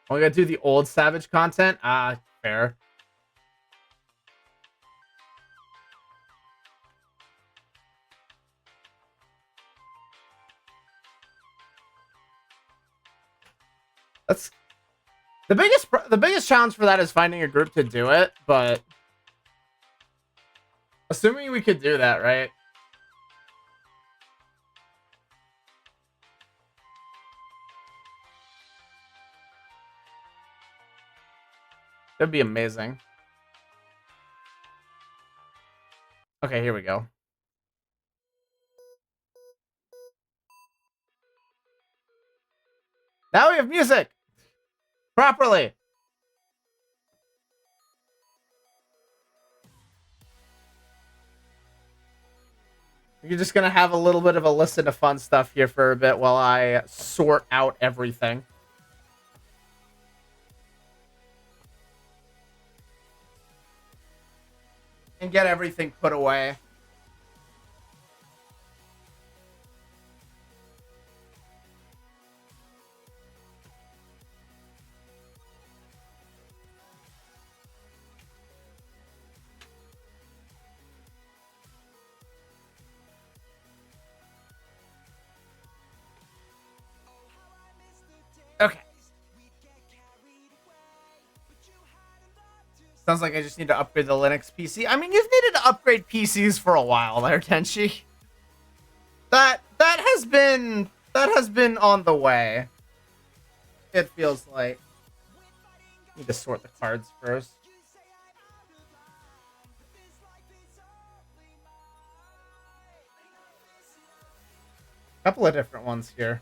Oh, we gotta do the old Savage content? Ah, fair. That's the biggest challenge for that is finding a group to do it, but assuming we could do that, right? That'd be amazing. Okay, here we go. Now we have music! Properly! You're just gonna have a little bit of a listen to fun stuff here for a bit while I sort out everything. And get everything put away. Okay. Sounds like I just need to upgrade the Linux PC. I mean, you've needed to upgrade PCs for a while there, Tenchi. That has been on the way. It feels like. Need to sort the cards first. Couple of different ones here.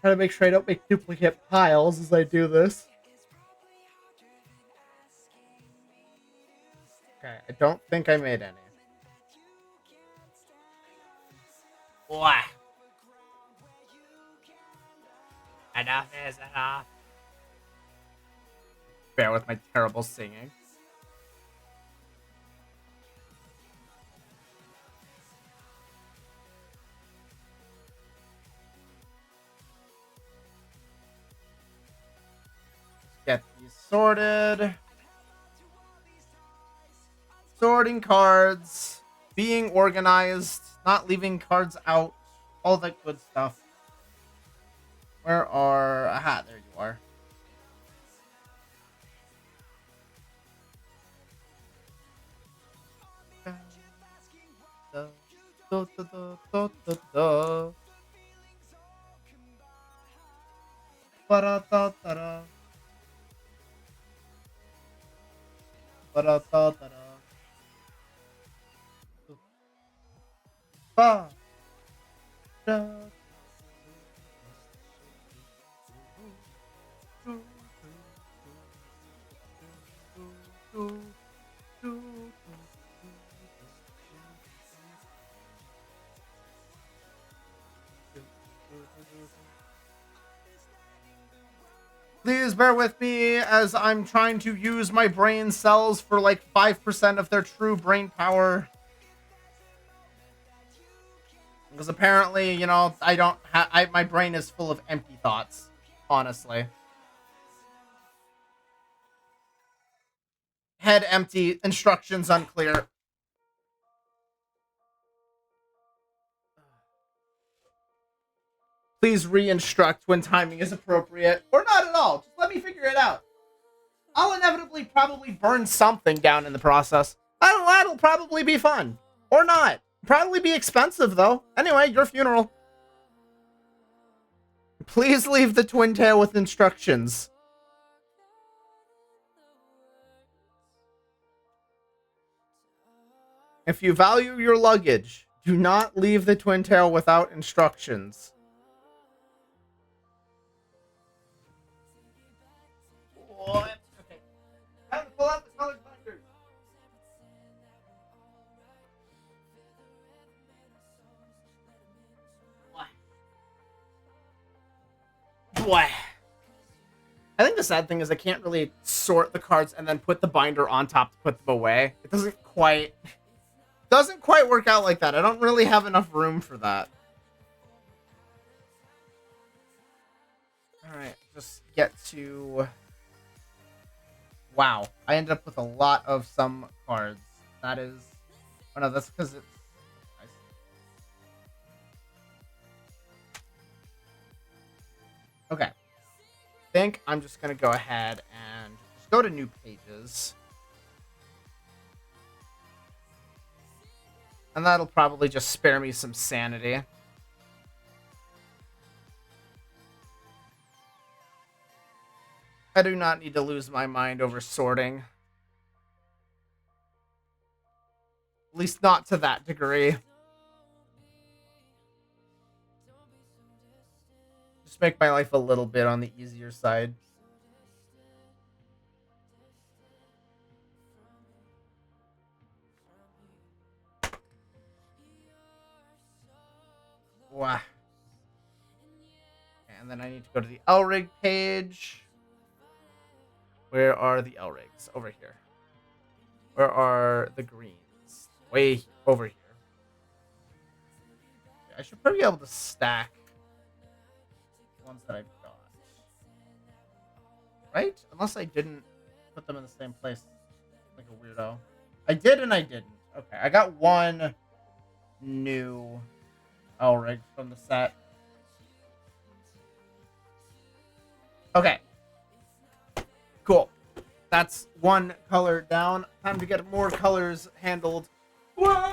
Try to make sure I don't make duplicate piles as I do this. Okay, I don't think I made any. Why? Enough is enough. Bear with my terrible singing. Get these sorted. Sorting cards. Being organized. Not leaving cards out. All that good stuff. Where are... Aha, there you are. Ba-da-da-da-da. Ba-da-da-da-da. Ba-da. Please bear with me as I'm trying to use my brain cells for like 5% of their true brain power. Because apparently, you know, I don't have... my brain is full of empty thoughts. Honestly. Head empty. Instructions unclear. Please re-instruct when timing is appropriate. Or not at all. Just let me figure it out. I'll inevitably probably burn something down in the process. That'll probably be fun. Or not. Probably be expensive, though. Anyway, your funeral. Please leave the twin tail with instructions. If you value your luggage, do not leave the twin tail without instructions. What? Okay. Time to pull out the colored binders. Boy. I think the sad thing is I can't really sort the cards and then put the binder on top to put them away. It doesn't quite work out like that. I don't really have enough room for that. Alright, just get to... Wow, I ended up with a lot of some cards. That is... Oh no, that's because it's... Okay. I think I'm just going to go ahead and just go to new pages. And that'll probably just spare me some sanity. I do not need to lose my mind over sorting. At least not to that degree. Just make my life a little bit on the easier side. Wow. And then I need to go to the Elrig page. Where are the Elrigs? Over here. Where are the greens? Way over here. I should probably be able to stack the ones that I've got. Right? Unless I didn't put them in the same place like a weirdo. I did and I didn't. Okay, I got one new Elrig from the set. Okay. Cool. That's one color down. Time to get more colors handled. Whoa!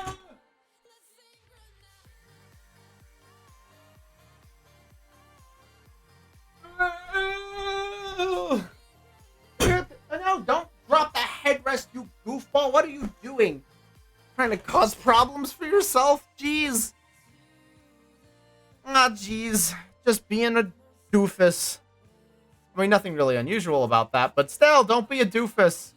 No, don't drop the headrest, you goofball. What are you doing? Trying to cause problems for yourself? Jeez. Ah, jeez. Just being a doofus. I mean, nothing really unusual about that, but still, don't be a doofus.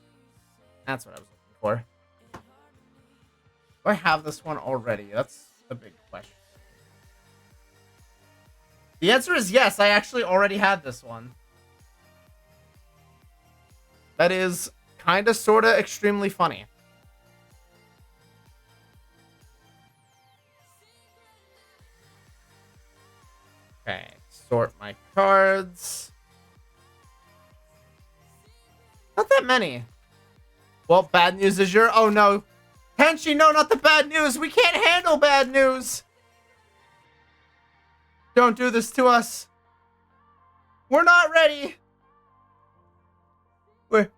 That's what I was looking for. Do I have this one already? That's the big question. The answer is yes, I actually already had this one. That is kinda, sorta, extremely funny. Okay, sort my cards. Not that many. Well, bad news is your... Oh, no. Tenchi, no, not the bad news. We can't handle bad news. Don't do this to us. We're not ready. We're...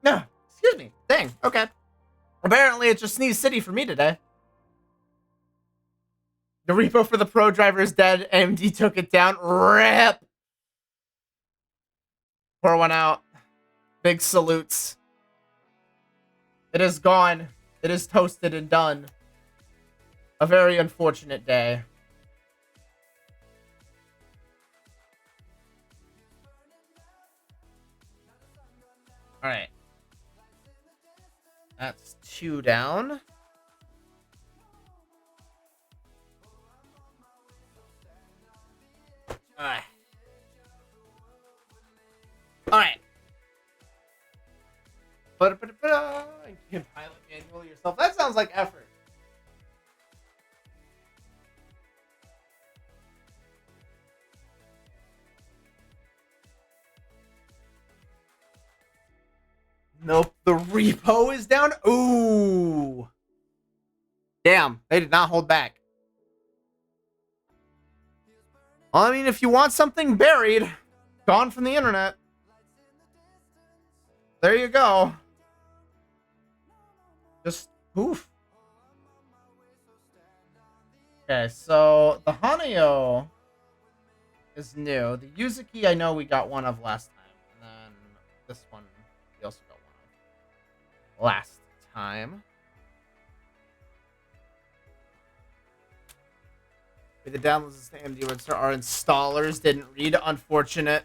No, excuse me. Dang, okay. Apparently, it's just Sneeze City for me today. The repo for the Pro Driver is dead. AMD took it down. RIP. Pour one out. Big salutes. It is gone. It is toasted and done. A very unfortunate day. Alright. That's 2 down. Alright. Alright. You can pilot manually yourself. That sounds like effort. Nope. The repo is down. Ooh. Damn. They did not hold back. Well, I mean, if you want something buried, gone from the internet, there you go. Just poof. Okay, so the Hanyo is new. The Yuzuki, I know we got one of last time. And then this one, we also got one of last time. The downloads to AMD when our installers didn't read. Unfortunate.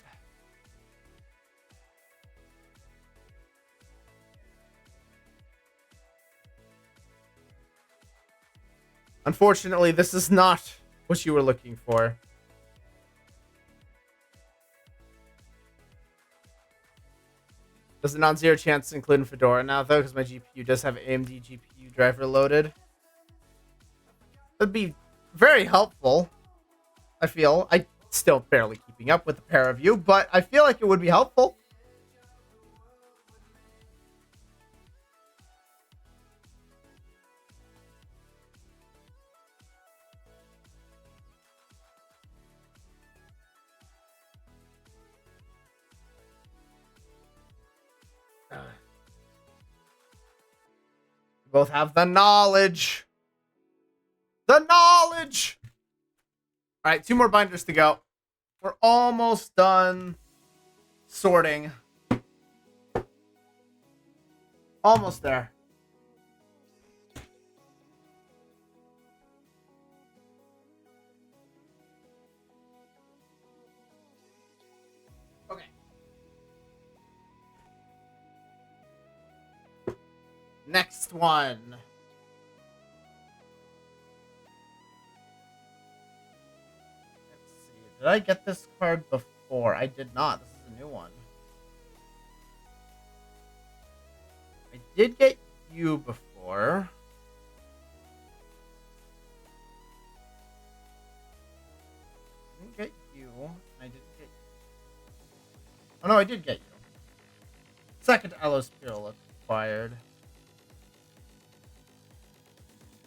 Unfortunately, this is not what you were looking for. There's a non-zero chance to include in Fedora now, though, because my GPU does have AMD GPU driver loaded. That'd be very helpful, I feel. I'm still barely keeping up with the pair of you, but I feel like it would be helpful. We both have the knowledge. The knowledge! Alright, 2 more binders to go. We're almost done sorting. Almost there. Okay. Next one. Did I get this card before? I did not. This is a new one. I did get you before. I didn't get you. I didn't get you. Oh no, I did get you. Second Allospirilla acquired.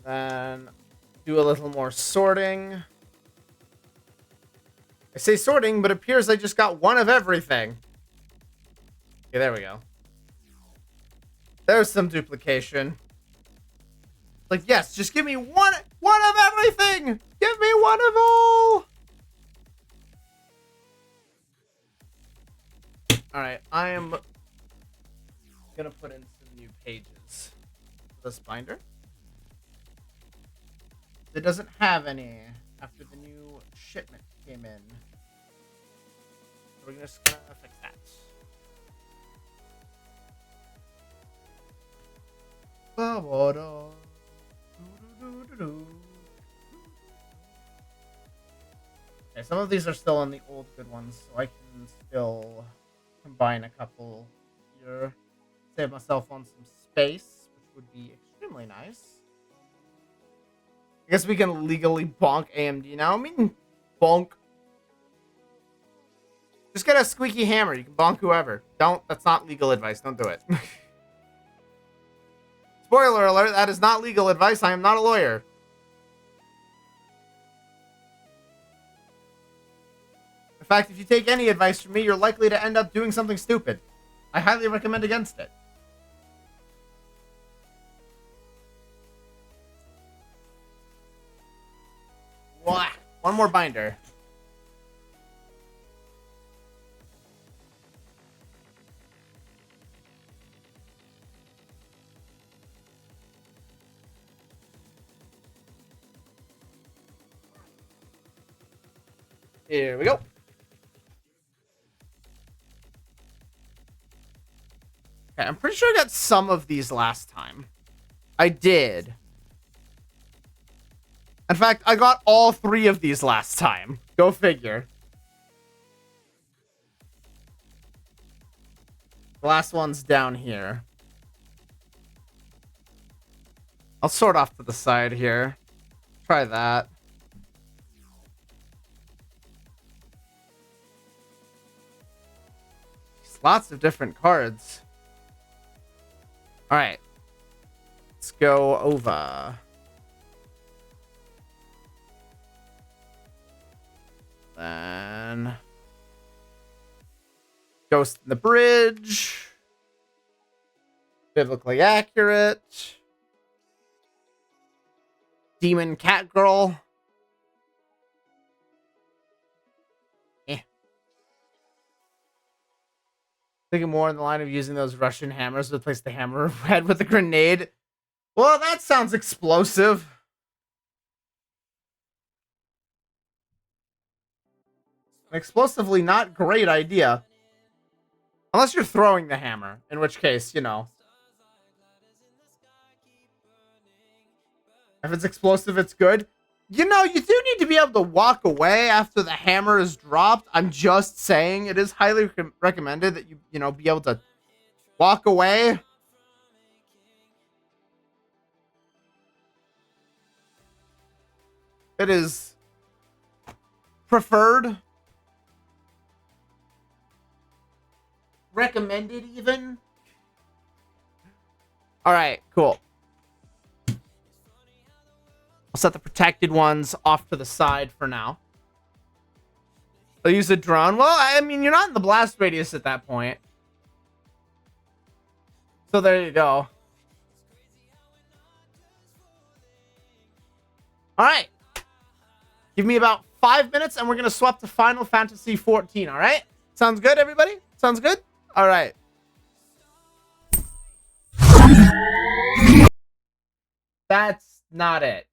Then do a little more sorting. I say sorting, but it appears I just got one of everything. Okay, there we go. There's some duplication. Like, yes, just give me one of everything! Give me one of all! Alright, I am gonna put in some new pages for this binder. It doesn't have any after the new shipment came in. We're just gonna fix that. Okay, some of these are still on the old good ones, so I can still combine a couple here. Save myself on some space, which would be extremely nice. I guess we can legally bonk AMD now. I mean, bonk. Just get a squeaky hammer. You can bonk whoever. Don't. That's not legal advice. Don't do it. Spoiler alert. That is not legal advice. I am not a lawyer. In fact, if you take any advice from me, you're likely to end up doing something stupid. I highly recommend against it. Wah. One more binder. Here we go. Okay, I'm pretty sure I got some of these last time. I did. In fact, I got all 3 of these last time. Go figure. The last one's down here. I'll sort off to the side here. Try that. Lots of different cards. All right. Let's go over. Then Ghost in the Bridge. Biblically Accurate. Demon Cat Girl. Thinking more in the line of using those Russian hammers to replace the hammerhead with a grenade. Well, that sounds explosive. An explosively not great idea. Unless you're throwing the hammer, in which case, you know. If it's explosive, it's good. You know, you do need to be able to walk away after the hammer is dropped. I'm just saying, it is highly recommended that you know, be able to walk away. It is preferred. Recommended, even. All right, cool. I'll set the protected ones off to the side for now. I'll use a drone. Well, I mean, you're not in the blast radius at that point. So there you go. All right. Give me about 5 minutes and we're going to swap to Final Fantasy 14, all right? Sounds good, everybody? Sounds good? All right. That's not it.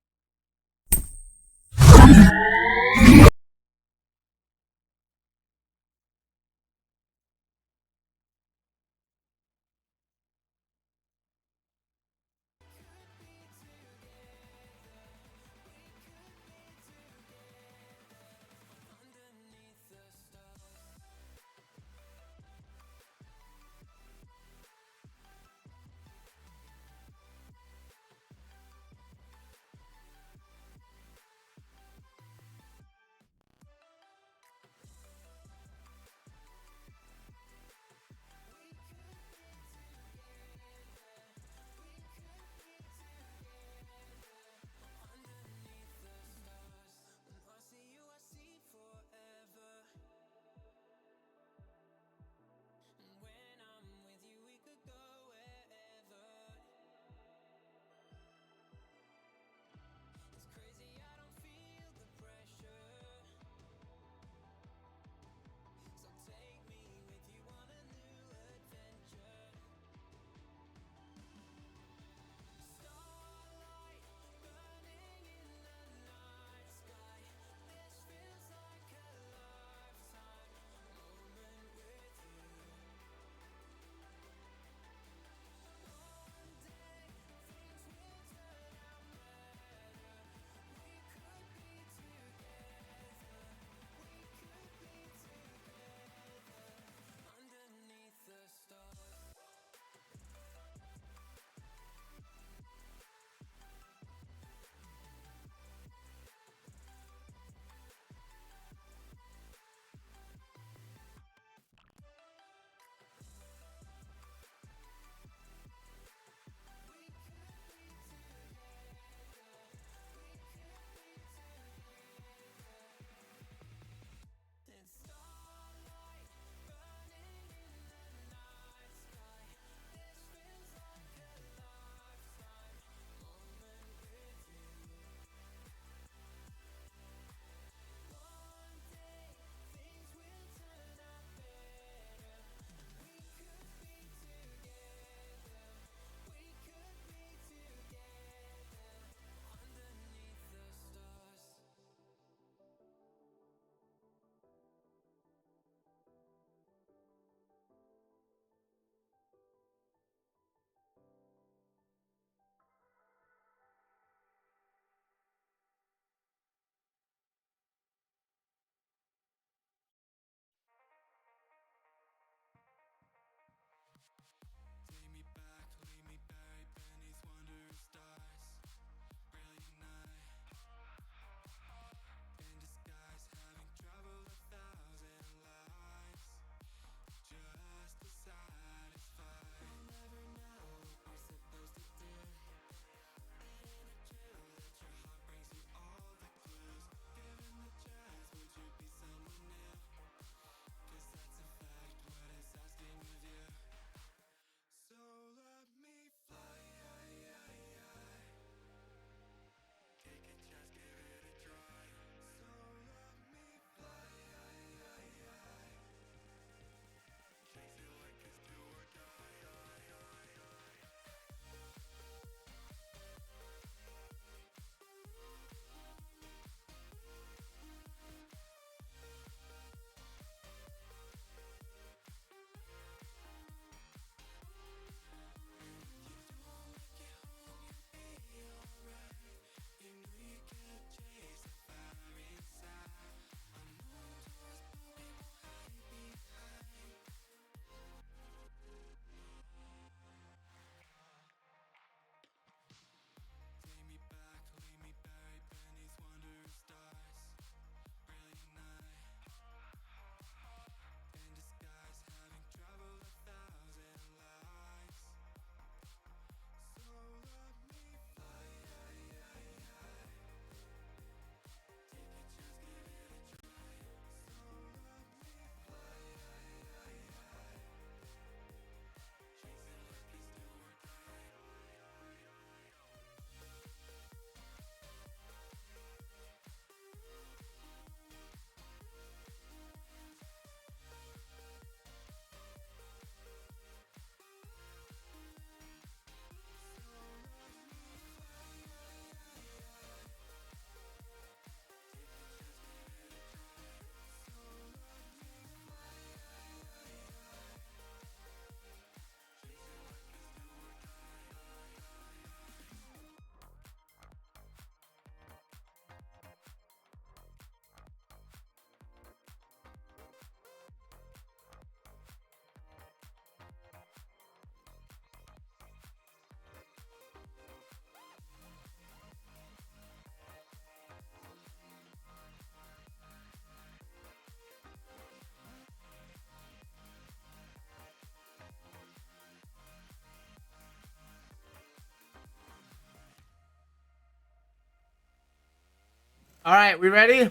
All right, we ready?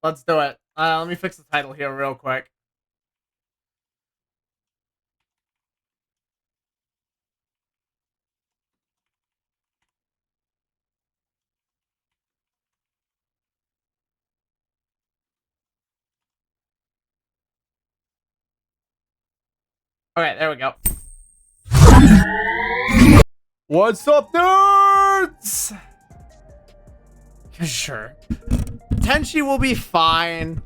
Let's do it. Let me fix the title here real quick. Okay, there we go. What's up, nerds? Sure. Tenchi will be fine.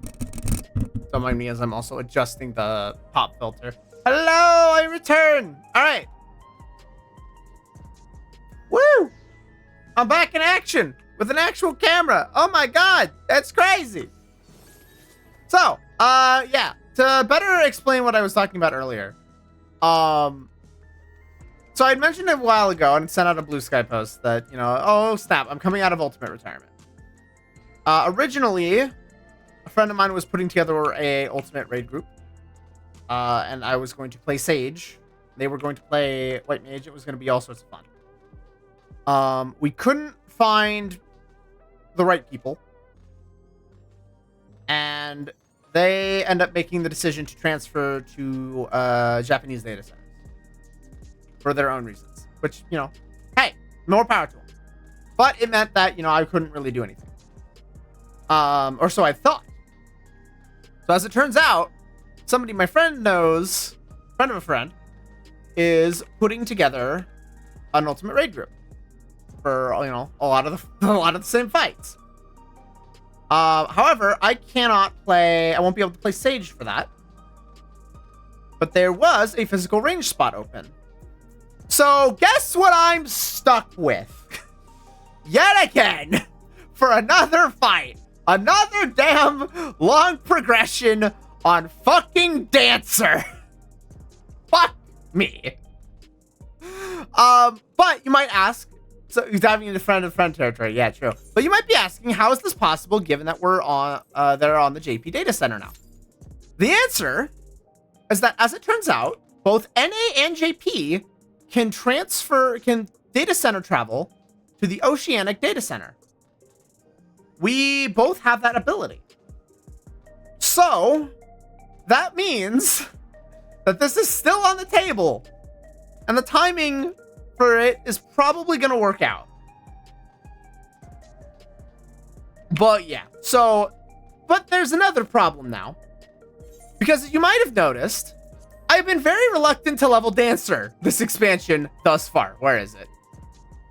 Don't mind me as I'm also adjusting the pop filter. Hello, I return. All right. Woo! I'm back in action with an actual camera. Oh my god, that's crazy. So, yeah, to better explain what I was talking about earlier. So I'd mentioned it a while ago and sent out a Blue Sky post that, you know, oh snap, I'm coming out of Ultimate retirement. Originally, a friend of mine was putting together a Ultimate raid group, and I was going to play Sage. They were going to play White Mage. It was going to be all sorts of fun. We couldn't find the right people, and they end up making the decision to transfer to Japanese data centers for their own reasons, which, you know, hey, more power to them. But it meant that, you know, I couldn't really do anything. Or so I thought. So as it turns out, somebody my friend knows, friend of a friend, is putting together an Ultimate raid group for, you know, a lot of the same fights. However, I won't be able to play Sage for that. But there was a physical range spot open. So guess what I'm stuck with? Yet again, for another fight. Another damn long progression on fucking Dancer. Fuck me. But you might ask, so you're diving into friend of friend territory. Yeah, true. But you might be asking, how is this possible given that we're on they're on the JP data center now? The answer is that, as it turns out, both NA and JP can data center travel to the Oceanic data center. We both have that ability. So that means that this is still on the table, and the timing for it is probably going to work out. But yeah, but there's another problem now, because you might have noticed, I've been very reluctant to level Dancer this expansion thus far. Where is it?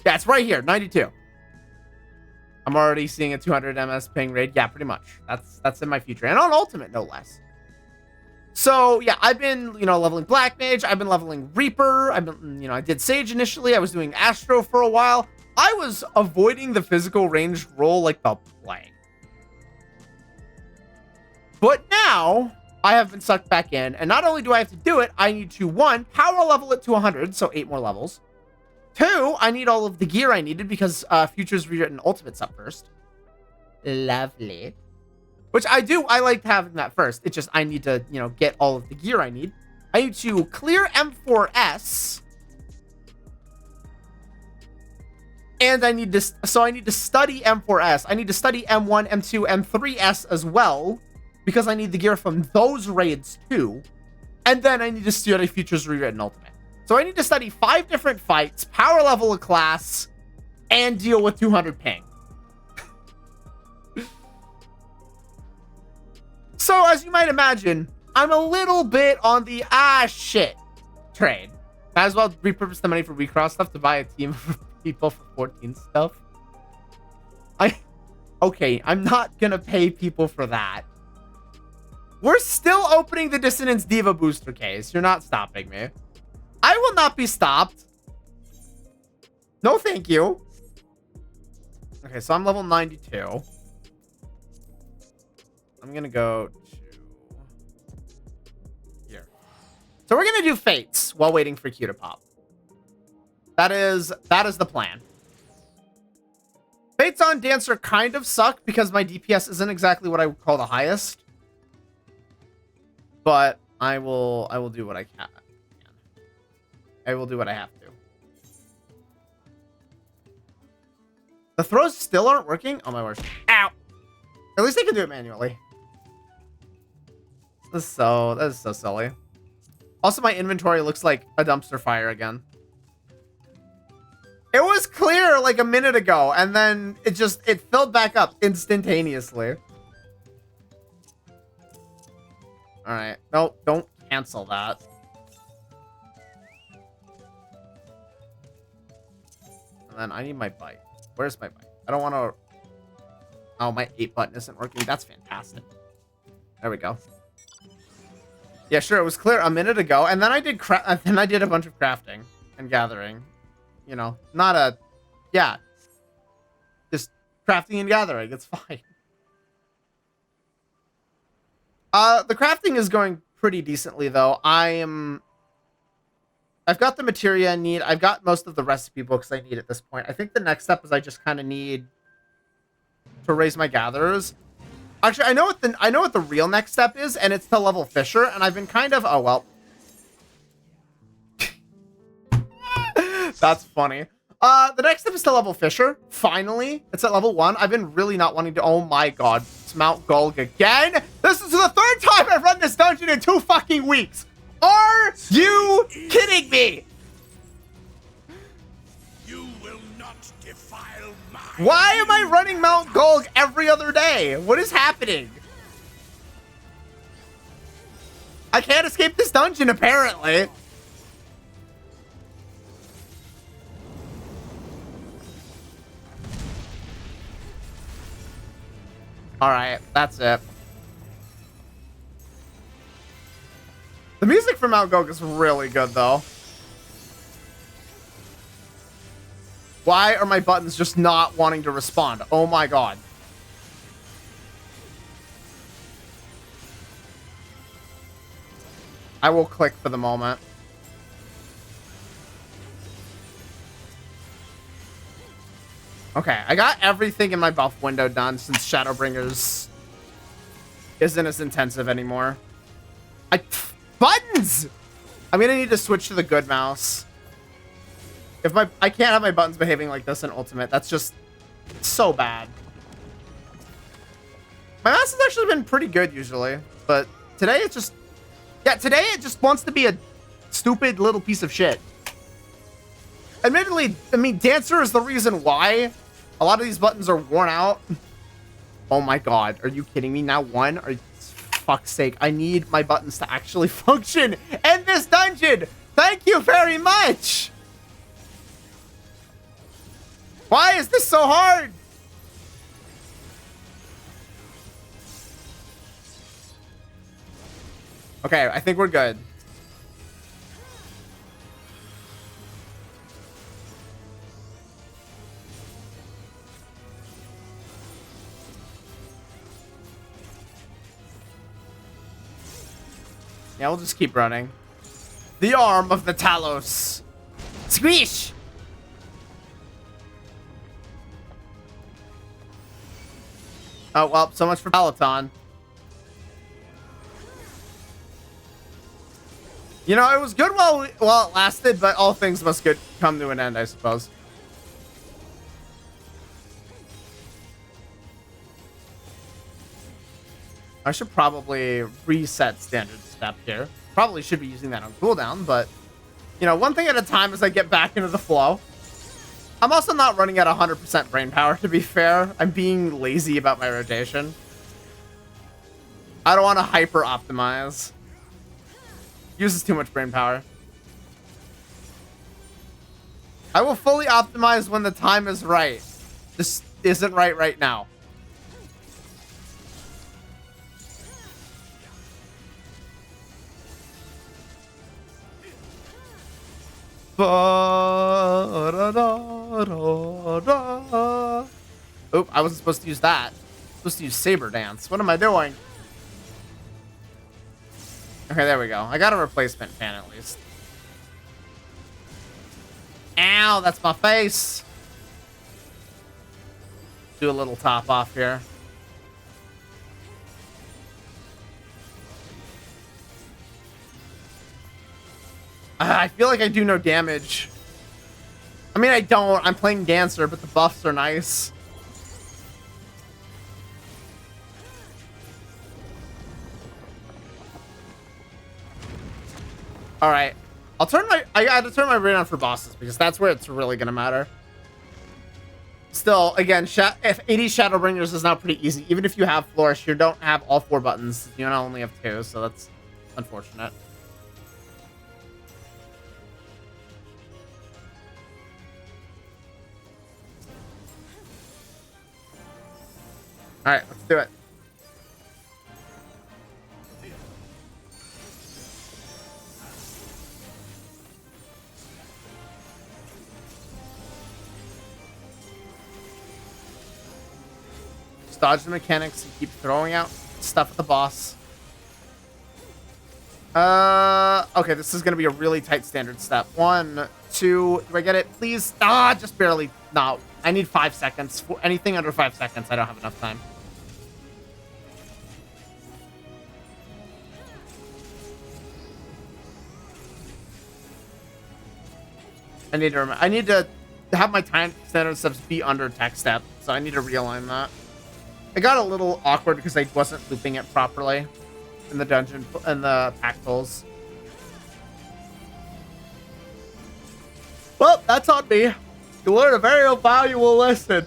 Yeah, it's right here, 92. I'm already seeing a 200 MS ping raid. Yeah, pretty much. That's in my future. And on Ultimate, no less. So, yeah, I've been, you know, leveling Black Mage. I've been leveling Reaper. I did Sage initially. I was doing Astro for a while. I was avoiding the physical range role like the plague. But now, I have been sucked back in. And not only do I have to do it, I need to, 1, power level it to 100. So 8 more levels. 2, I need all of the gear I needed because Futures Rewritten Ultimate's up first. Lovely. Which I do. I like having that first. It's just I need to, you know, get all of the gear I need. I need to clear M4S. And I need to study M4S. I need to study M1, M2, M3S as well, because I need the gear from those raids too. And then I need to study Futures Rewritten Ultimate. So I need to study 5 different fights, power level a class, and deal with 200 ping. So as you might imagine, I'm a little bit on the shit train. Might as well repurpose the money for Recross stuff to buy a team of people for 14 stuff. Okay, I'm not gonna pay people for that. We're still opening the Dissonance Diva booster case. You're not stopping me. I will not be stopped. No, thank you. Okay, so I'm level 92. I'm gonna go to here. So we're gonna do Fates while waiting for Q to pop. That is the plan. Fates on Dancer kind of suck because my DPS isn't exactly what I would call the highest. But I will do what I can. I will do what I have to. The throws still aren't working? Oh my word. Ow! At least I can do it manually. That is so silly. Also, my inventory looks like a dumpster fire again. It was clear like a minute ago, and then it filled back up instantaneously. Alright. No, don't cancel that. And then I need my bike. Where's my bike? I don't want to... Oh, my 8 button isn't working. That's fantastic. There we go. Yeah, sure, it was clear a minute ago, and then I did a bunch of crafting and gathering. You know, not a... Yeah. Just crafting and gathering. It's fine. The crafting is going pretty decently, though. I've got the materia I need. I've got most of the recipe books I need at this point. I think the next step is I just kind of need to raise my gatherers. Actually, I know what the real next step is, and it's to level Fisher, and I've been kind of... Oh, well. That's funny. The next step is to level Fisher. Finally. It's at level 1. I've been really not wanting to... Oh my god. It's Mount Gulg again? This is the 3rd time I've run this dungeon in 2 fucking weeks. Are you kidding me? You will not defile my... Why am I running Mount Gulg every other day? What is happening? I can't escape this dungeon, apparently. Alright, that's it. The music from Mount Gulg is really good, though. Why are my buttons just not wanting to respond? Oh my god. I will click for the moment. Okay, I got everything in my buff window done since Shadowbringers isn't as intensive anymore. Buttons! I'm gonna need to switch to the good mouse. I can't have my buttons behaving like this in Ultimate. That's just so bad. My mouse has actually been pretty good usually, but today it just... Yeah, today it just wants to be a stupid little piece of shit. Admittedly, I mean, Dancer is the reason why a lot of these buttons are worn out. Oh my god, are you kidding me? Now one? Fuck's sake, I need my buttons to actually function in this dungeon! Thank you very much! Why is this so hard? Okay, I think we're good. Yeah, we'll just keep running. The arm of the Talos. Squish! Oh, well, so much for Peloton. You know, it was good while it lasted, but all things must come to an end, I suppose. I should probably reset standard step here. Probably should be using that on cooldown, but, you know, one thing at a time as I get back into the flow. I'm also not running at 100% brain power, to be fair. I'm being lazy about my rotation. I don't want to hyper optimize. Uses too much brain power. I will fully optimize when the time is right. This isn't right now. Oop, I wasn't supposed to use that. I'm supposed to use Saber Dance. What am I doing? Okay, there we go. I got a replacement fan at least. Ow, that's my face. Do a little top off here. I feel like I do no damage I mean, I don't. I'm playing Dancer, but the buffs are nice. All right. I got to turn my brain on for bosses because that's where it's really going to matter. Still, again, if 80 Shadowbringers is now pretty easy. Even if you have Flourish, you don't have all 4 buttons. You only have 2, so that's unfortunate. All right, let's do it. Just dodge the mechanics and keep throwing out stuff at the boss. Okay, this is gonna be a really tight standard step. 1, 2, do I get it? Please. Ah, just barely. No, I need 5 seconds. For anything under 5 seconds, I don't have enough time. I need to have my time standard steps be under tech step, so I need to realign that. I got a little awkward because I wasn't looping it properly in the dungeon and the pack tools. Well, that's on me. You learned a very valuable lesson.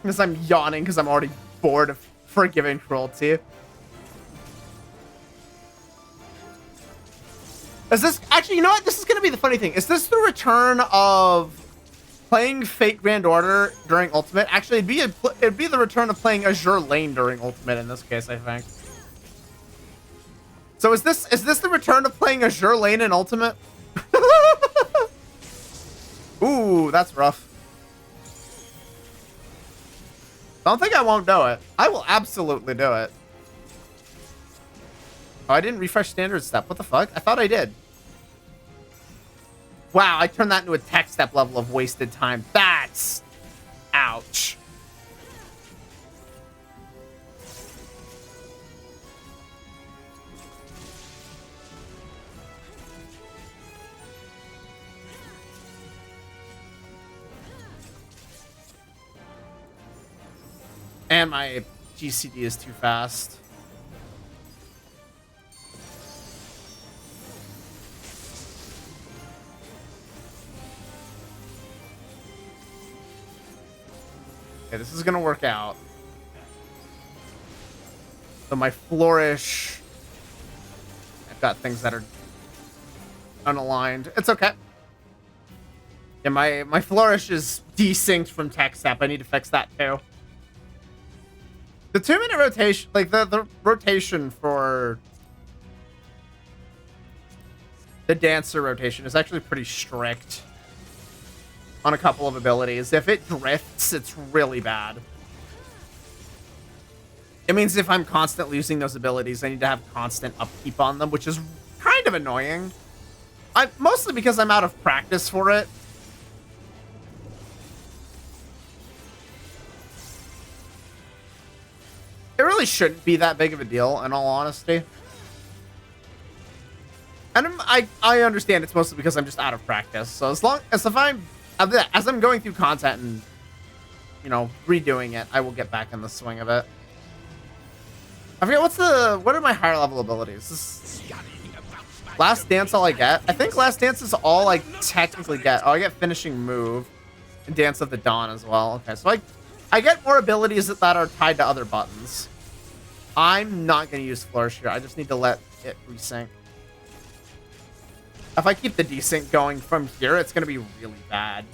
Because I'm yawning because I'm already bored of forgiving cruelty. Is this actually? You know what? This is gonna be the funny thing. Is this the return of playing Fate Grand Order during Ultimate? Actually, it'd be the return of playing Azure Lane during Ultimate in this case, I think. So is this the return of playing Azure Lane in Ultimate? Ooh, that's rough. Don't think I won't do it. I will absolutely do it. Oh, I didn't refresh standard step. What the fuck? I thought I did. Wow, I turned that into a tech step level of wasted time. That's... ouch. And my GCD is too fast. Okay, this is gonna work out. So my Flourish... I've got things that are unaligned. It's okay. Yeah, my Flourish is desynced from tech step. I need to fix that too. The 2-minute rotation, like the rotation for the Dancer rotation is actually pretty strict on a couple of abilities. If it drifts, it's really bad. It means if I'm constantly using those abilities, I need to have constant upkeep on them, which is kind of annoying. Mostly because I'm out of practice for it. It really shouldn't be that big of a deal, in all honesty. And I understand it's mostly because I'm just out of practice. So as I'm going through content and, you know, redoing it, I will get back in the swing of it. I forget what are my higher level abilities? Last Dance all I get? I think Last Dance is all I technically get. Oh, I get Finishing Move and Dance of the Dawn as well. Okay, so I get more abilities that are tied to other buttons. I'm not going to use Flourish here. I just need to let it resync. If I keep the desync going from here, it's going to be really bad.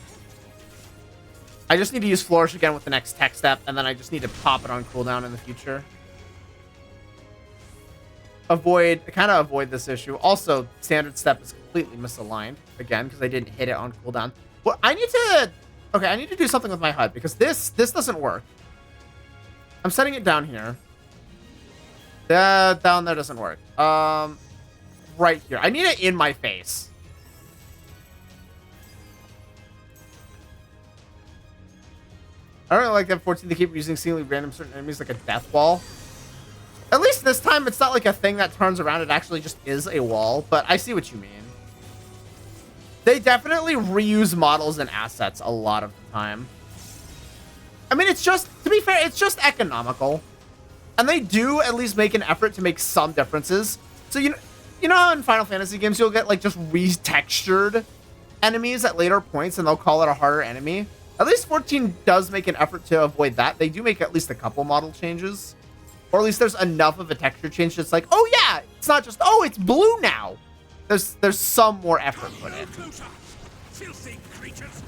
I just need to use Flourish again with the next tech step, and then I just need to pop it on cooldown in the future. Kind of avoid this issue. Also, standard step is completely misaligned, again, because I didn't hit it on cooldown. Well, I need to do something with my HUD, because this doesn't work. I'm setting it down here. Down there doesn't work. Right here. I need it in my face. I don't really like that 14 to keep using seemingly random certain enemies like a death wall. At least this time, it's not like a thing that turns around. It actually just is a wall, but I see what you mean. They definitely reuse models and assets a lot of the time. I mean, it's just, to be fair, it's just economical. And they do at least make an effort to make some differences. So, you know how in Final Fantasy games you'll get, like, just retextured enemies at later points and they'll call it a harder enemy? At least 14 does make an effort to avoid that. They do make at least a couple model changes. Or at least there's enough of a texture change that's like, oh yeah, it's not just, oh, it's blue now. There's some more effort put in. Closer, filthy creatures.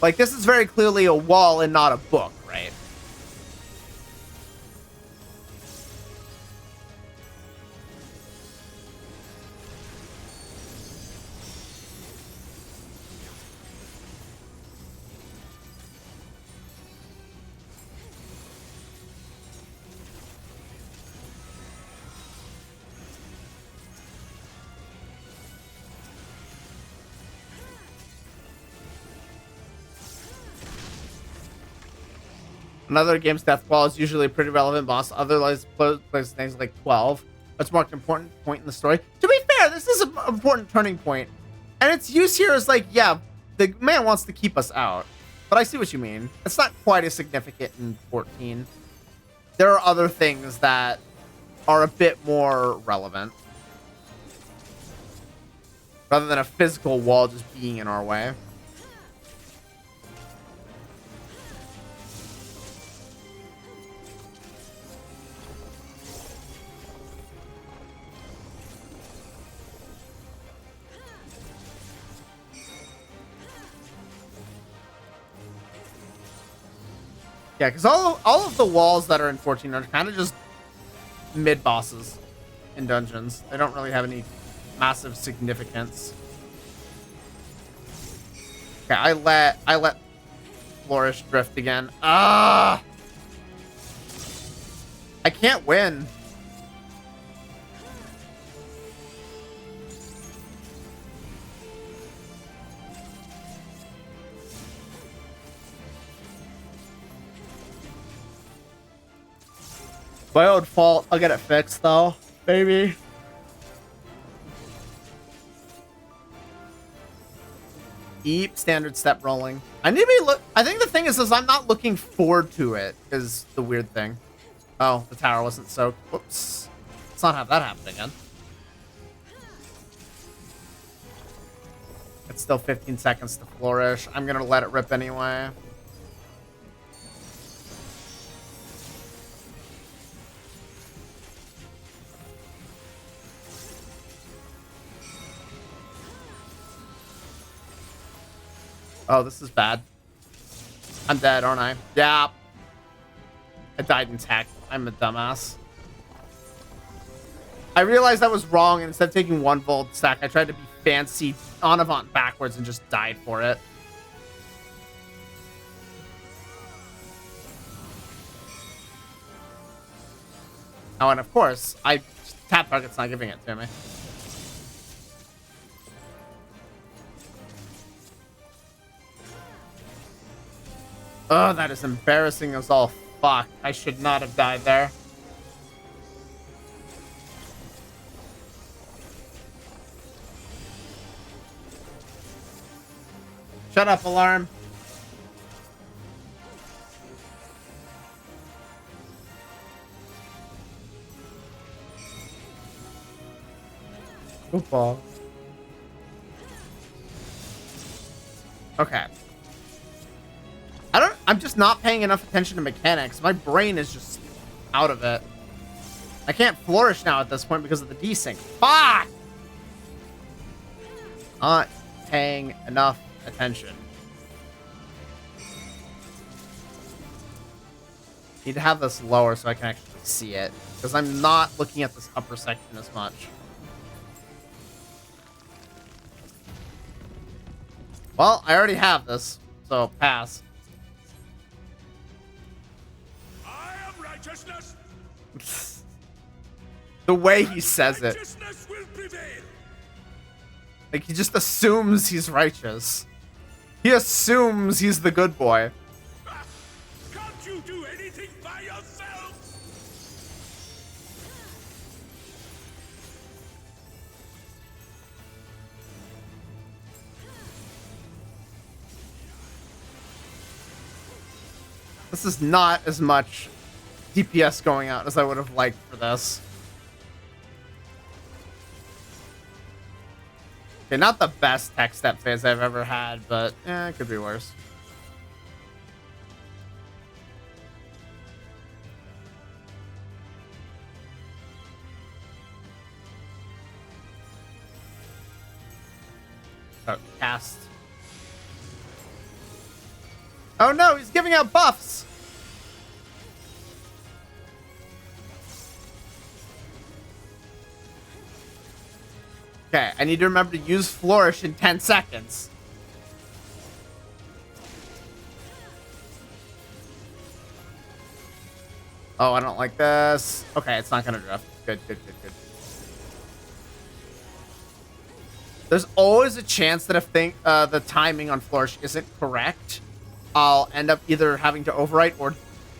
Like, this is very clearly a wall and not a book, right? Another game's death ball is usually a pretty relevant boss. Otherwise, plays things like 12. What's marked an important point in the story? To be fair, this is an important turning point. And its use here is like, yeah, the man wants to keep us out. But I see what you mean. It's not quite as significant in 14. There are other things that are a bit more relevant. Rather than a physical wall just being in our way. Yeah, because all of the walls that are in 14 are kind of just mid-bosses in dungeons. They don't really have any massive significance. Okay, I let Flourish drift again. Ah! I can't win. My own fault. I'll get it fixed though, baby. Keep standard step rolling. I need to be I think the thing is I'm not looking forward to it is the weird thing. Oh, the tower wasn't soaked. Whoops. Let's not have that happen again. It's still 15 seconds to Flourish. I'm gonna let it rip anyway. Oh, this is bad. I'm dead, aren't I? Yeah. I died in tech. I'm a dumbass. I realized I was wrong, and instead of taking 1 volt stack, I tried to be fancy on Avant backwards and just died for it. Oh, and of course, tap target's not giving it to me. Oh, that is embarrassing as all fuck. I should not have died there. Shut up, alarm. Football. Okay. I'm just not paying enough attention to mechanics. My brain is just out of it. I can't Flourish now at this point because of the desync. Fuck! Not paying enough attention. Need to have this lower so I can actually see it. Because I'm not looking at this upper section as much. Well, I already have this, so pass. The way he says it. Like, he just assumes he's righteous. He assumes he's the good boy. Can't you do anything by yourself? This is not as much DPS going out as I would have liked for this. Okay, not the best tech step phase I've ever had, but it could be worse. Oh, cast. Oh no, he's giving out buffs! Okay, I need to remember to use Flourish in 10 seconds. Oh, I don't like this. Okay, it's not gonna drift. Good, good, good, good. There's always a chance that if the timing on Flourish isn't correct, I'll end up either having to overwrite or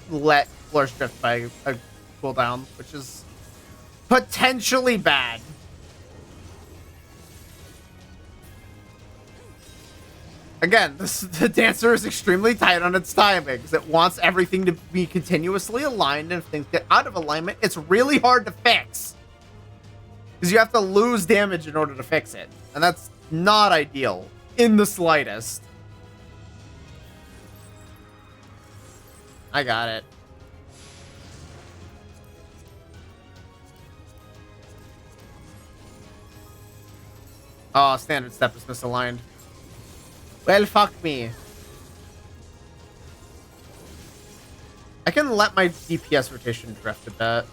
let Flourish drift by a cooldown, which is potentially bad. Again, the Dancer is extremely tight on its timings. It wants everything to be continuously aligned, and if things get out of alignment, it's really hard to fix. Because you have to lose damage in order to fix it. And that's not ideal in the slightest. I got it. Oh, standard step is misaligned. Well, fuck me. I can let my DPS rotation drift a bit.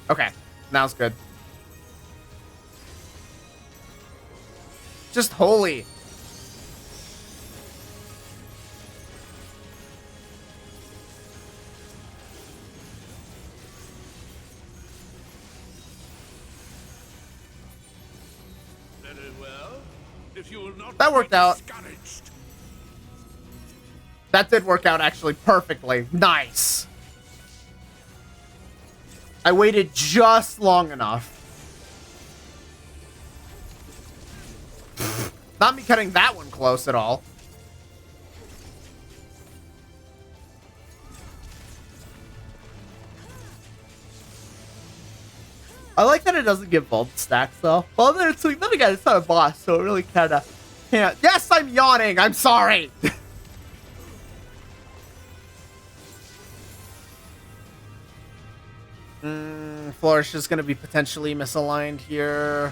Okay, now it's good. Just holy. Very well. If you will not That worked out. discouraged. That did work out actually perfectly. Nice. I waited just long enough. Not me cutting that one close at all. I like that it doesn't give vault stacks though. Well, then again, it's not a boss, so it really kind of can't. Yes, I'm yawning. I'm sorry. Flourish is going to be potentially misaligned here.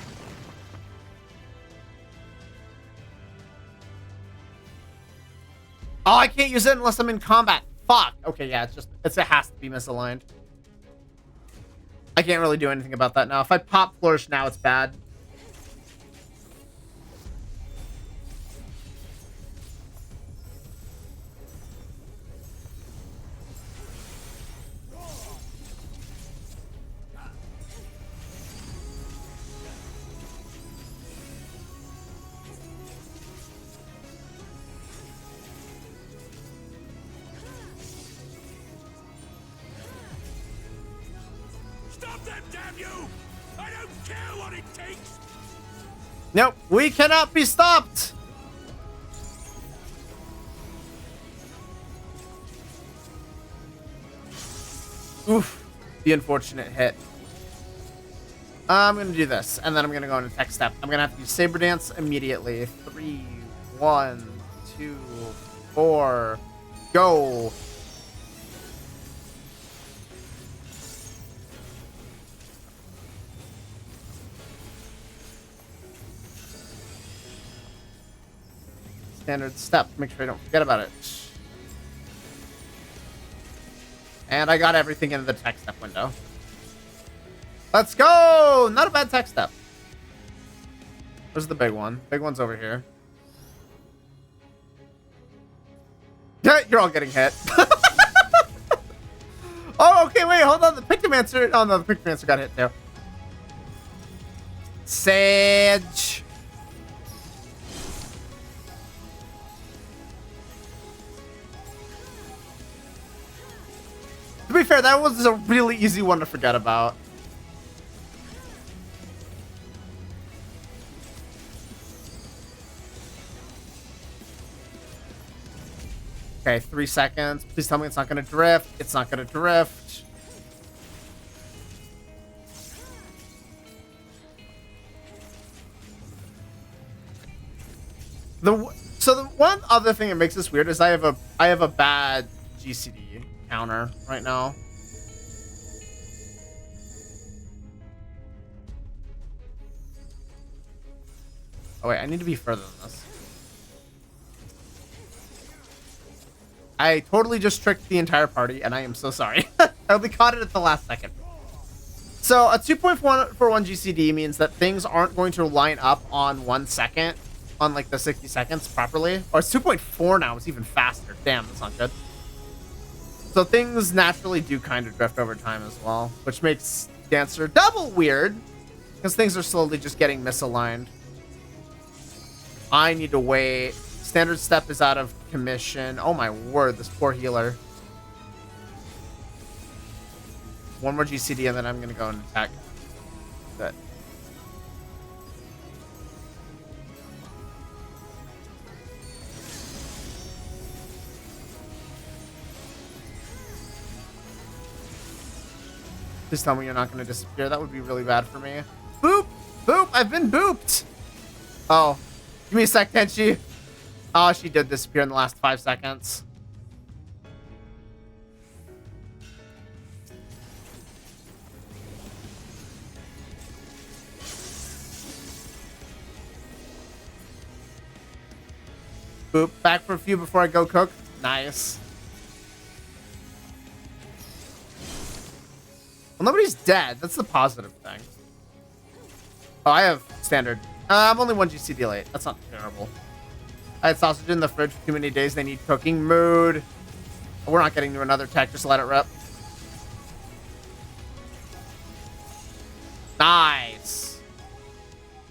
Oh, I can't use it unless I'm in combat. Fuck. Okay, yeah, it has to be misaligned. I can't really do anything about that now. If I pop Flourish now, it's bad. Stop them, damn you! I don't care what it takes! Nope, we cannot be stopped. Oof, the unfortunate hit. I'm gonna do this, and then I'm gonna go into tech step. I'm gonna have to use Saber Dance immediately. 3, 1, 2, 4, go. Standard step. Make sure I don't forget about it. And I got everything into the tech step window. Let's go! Not a bad tech step. Where's the big one? Big one's over here. Yeah, you're all getting hit. Oh, okay, wait, hold on. The Pictomancer. Oh, no, the Pictomancer got hit too. Sage. To be fair, that was a really easy one to forget about. Okay, 3 seconds. Please tell me it's not gonna drift. It's not gonna drift. So the one other thing that makes this weird is I have a bad GCD counter right now. Oh wait, I need to be further than this. I totally just tricked the entire party, and I am so sorry. I only caught it at the last second. So a 2.41 GCD means that things aren't going to line up on 1 second on like the 60 seconds properly. Or it's 2.4 now, it's even faster. Damn, that's not good. So things naturally do kind of drift over time as well, which makes Dancer double weird because things are slowly just getting misaligned. I need to wait. Standard step is out of commission. Oh my word, this poor healer. One more GCD and then I'm gonna go and attack. Good. Please tell me you're not gonna disappear. That would be really bad for me. Boop! Boop! I've been booped! Oh. Give me a sec, Tenchi. Oh, she did disappear in the last 5 seconds. Boop. Back for a few before I go cook. Nice. Well, nobody's dead. That's the positive thing. Oh, I have standard. I'm only 1 GCD late. That's not terrible. I had sausage in the fridge for too many days. They need cooking. Mood. We're not getting to another tech. Just let it rip. Nice.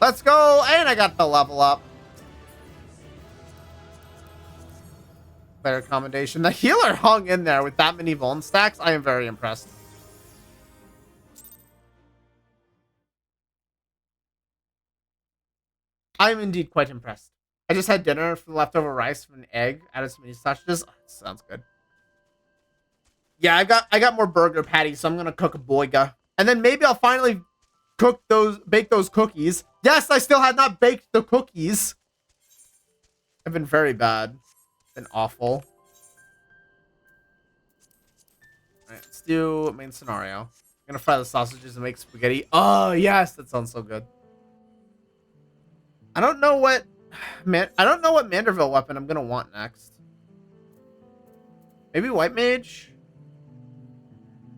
Let's go. And I got the level up. Better accommodation. The healer hung in there with that many vuln stacks. I am very impressed. I am indeed quite impressed. I just had dinner for leftover rice with an egg, added some mini sausages. Oh, sounds good. Yeah, I got more burger patties, so I'm gonna cook a boiga. And then maybe I'll finally bake those cookies. Yes, I still had not baked the cookies. I've been very bad. Been awful. Alright, let's do main scenario. I'm gonna fry the sausages and make spaghetti. Oh yes, that sounds so good. I don't know what Manderville weapon I'm gonna want next. Maybe White Mage.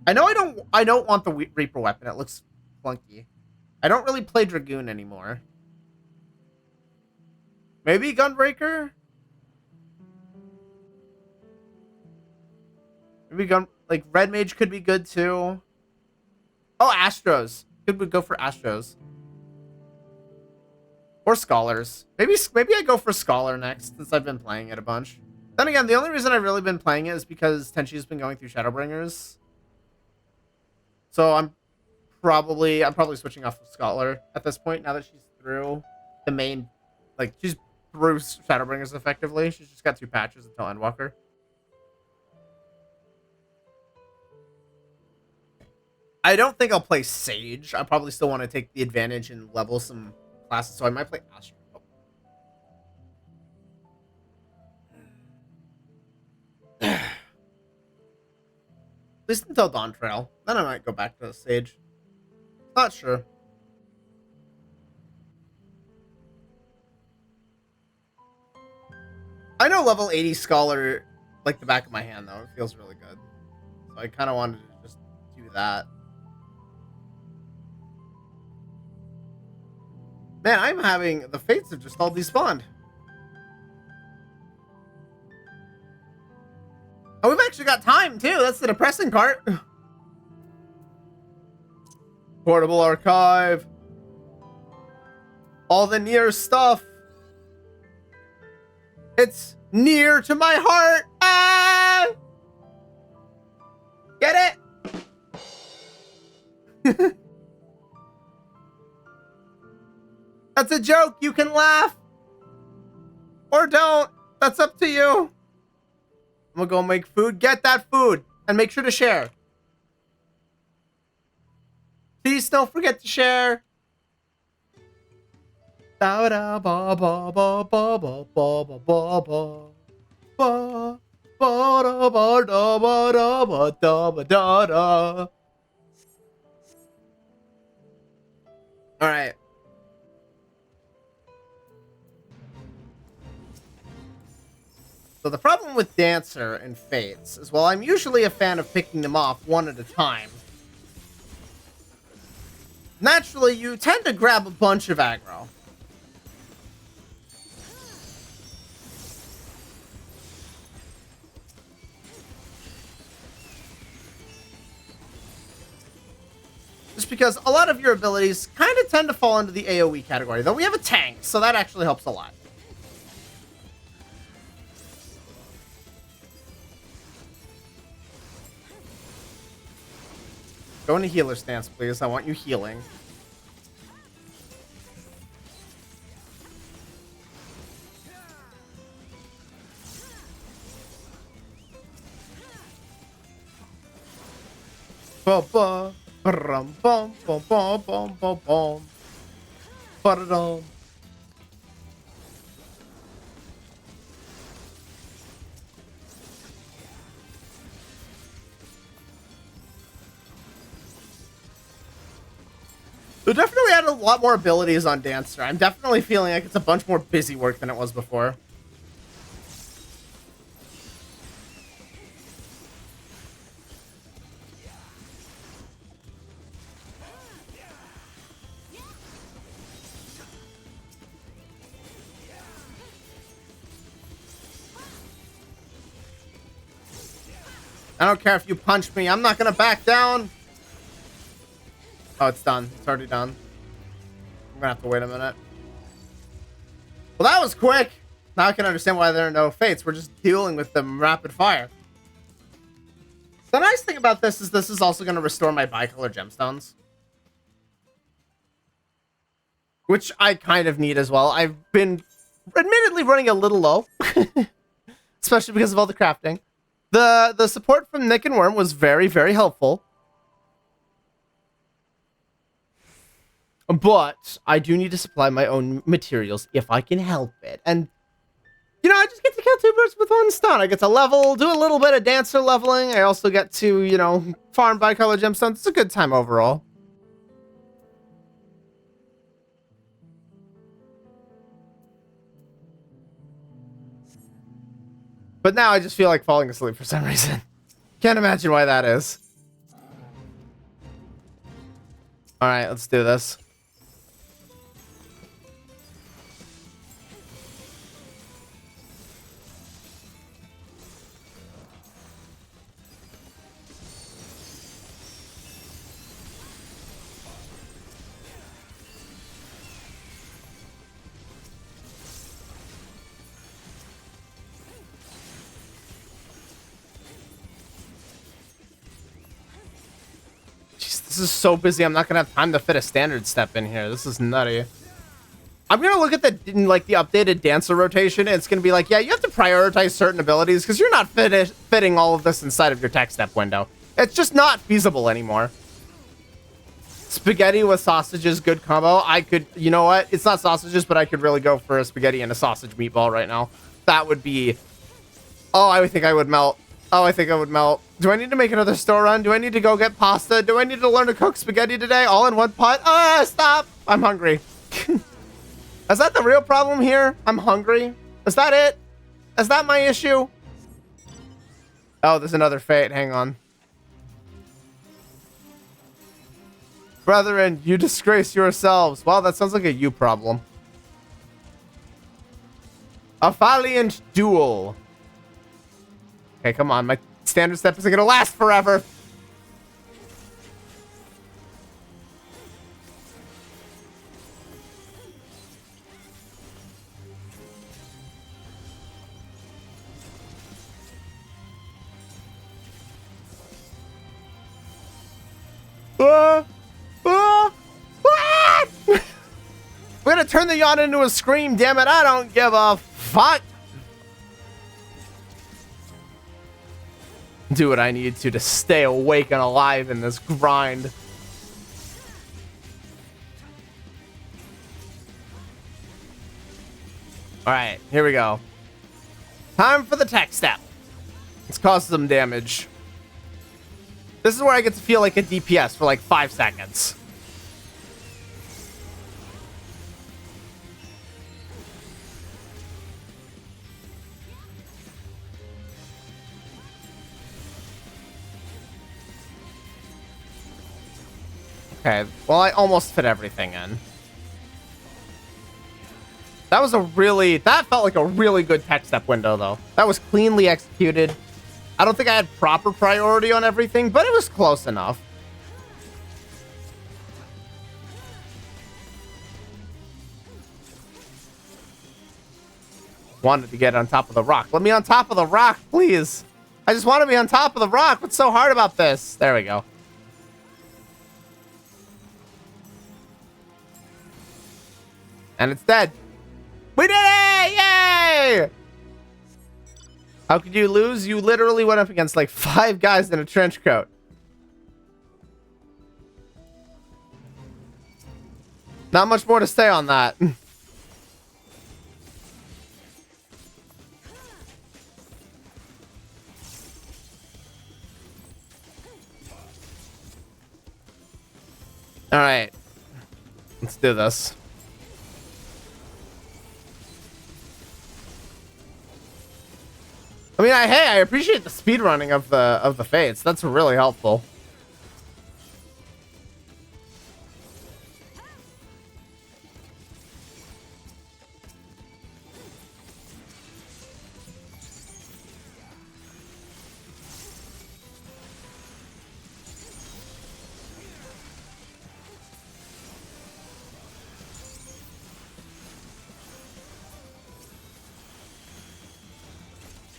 I know I don't want the Reaper weapon. It looks clunky. I don't really play Dragoon anymore. Maybe Gunbreaker. Maybe like Red Mage could be good too. Oh, Astros. Could we go for Astros? Or Scholars. Maybe I go for Scholar next, since I've been playing it a bunch. Then again, the only reason I've really been playing it is because Tenchi's been going through Shadowbringers. So I'm probably switching off of Scholar at this point, now that she's through the main, like, she's through Shadowbringers effectively. She's just got 2 patches until Endwalker. I don't think I'll play Sage. I probably still want to take the advantage and level some classes, so I might play Astro. At least until Dawn Trail. Then I might go back to Sage. Not sure. I know level 80 Scholar like the back of my hand, though. It feels really good. So I kind of wanted to just do that. Man, I'm having... The Fates have just all despawned. Oh, we've actually got time, too. That's the depressing part. Portable Archive. All the near stuff. It's near to my heart. Ah! Get it? That's a joke. You can laugh. Or don't. That's up to you. I'm gonna go make food. Get that food and make sure to share. Please don't forget to share. Da da ba ba ba ba ba ba ba ba ba ba ba da ba da ba da ba da ba da da. All right. So the problem with Dancer and Fates is, while I'm usually a fan of picking them off one at a time, naturally you tend to grab a bunch of aggro. Just because a lot of your abilities kind of tend to fall into the AoE category, though we have a tank, so that actually helps a lot. Go into healer stance, please. I want you healing. Ba-ba. Bum bum bum bum bum bum bum. Ba-da-dum. They definitely added a lot more abilities on Dancer. I'm definitely feeling like it's a bunch more busy work than it was before. I don't care if you punch me. I'm not gonna back down. Oh, it's done. It's already done. I'm gonna have to wait a minute. Well, that was quick. Now I can understand why there are no fates. We're just dealing with them rapid fire. The nice thing about this is also going to restore my bicolor gemstones, which I kind of need as well. I've been admittedly running a little low, especially because of all the crafting. The support from Nick and Worm was very, very helpful. But I do need to supply my own materials if I can help it. And, you know, I just get to kill two birds with one stone. I get to level, do a little bit of Dancer leveling. I also get to, you know, farm bicolor gemstones. It's a good time overall. But now I just feel like falling asleep for some reason. Can't imagine why that is. Alright, let's do this. This is so busy. I'm not gonna have time to fit a standard step in here. This is nutty. I'm gonna look at the updated Dancer rotation, and it's gonna be like, yeah, you have to prioritize certain abilities because you're not fitting all of this inside of your tech step window. It's just not feasible anymore. Spaghetti with sausages, good combo. I could, you know what? It's not sausages, but I could really go for a spaghetti and a sausage meatball right now. That would be. Oh, I would think I would melt. Oh, I think I would melt. Do I need to make another store run? Do I need to go get pasta? Do I need to learn to cook spaghetti today? All in one pot? Ah, stop! I'm hungry. Is that the real problem here? I'm hungry. Is that it? Is that my issue? Oh, there's another fate. Hang on. Brethren, you disgrace yourselves. Wow, that sounds like a you problem. A valiant duel. Okay, come on. My standard step isn't gonna last forever. We're gonna turn the yawn into a scream, damn it. I don't give a fuck. do what I need to stay awake and alive in this grind. Alright, here we go. Time for the tech step. Let's cause some damage. This is where I get to feel like a DPS for like 5 seconds. Okay, well, I almost fit everything in. That was that felt like a really good tech step window, though. That was cleanly executed. I don't think I had proper priority on everything, but it was close enough. Wanted to get on top of the rock. Let me on top of the rock, please. I just want to be on top of the rock. What's so hard about this? There we go. And it's dead. We did it! Yay! How could you lose? You literally went up against like 5 guys in a trench coat. Not much more to say on that. All right. Let's do this. I mean, hey, I appreciate the speedrunning of the Fates. That's really helpful.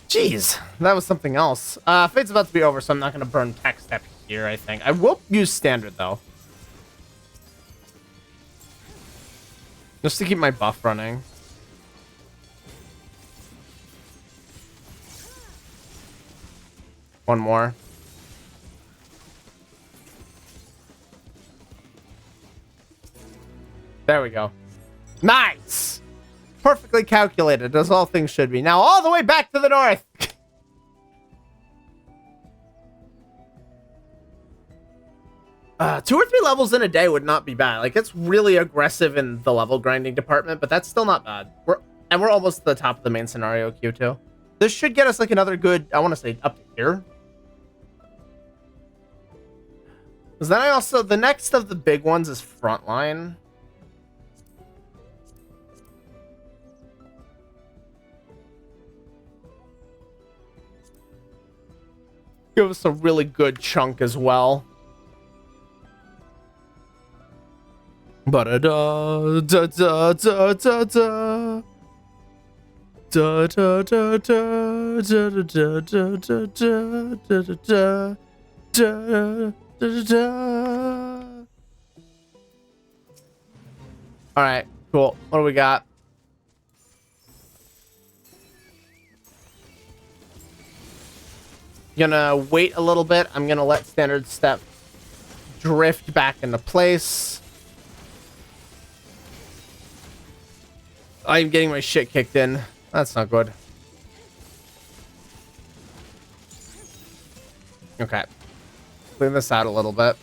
Jeez, that was something else. Fate's about to be over, so I'm not going to burn tech step here, I think. I will use standard, though. Just to keep my buff running. One more. There we go. Nice! Perfectly calculated, as all things should be. Now all the way back to the north! 2 or 3 levels in a day would not be bad. Like, it's really aggressive in the level grinding department, but that's still not bad. We're almost at the top of the main scenario queue, too. This should get us, like, another good, I want to say, up to here. Because then I also, the next of the big ones is Frontline. Give us a really good chunk as well. Ba-da-da, da-da-da-da-da. Da-da-da-da-da-da-da-da-da-da-da-da. All right, cool. What do we got? Gonna wait a little bit. I'm gonna let standard step drift back into place. I'm getting my shit kicked in. That's not good. Okay. Clean this out a little bit.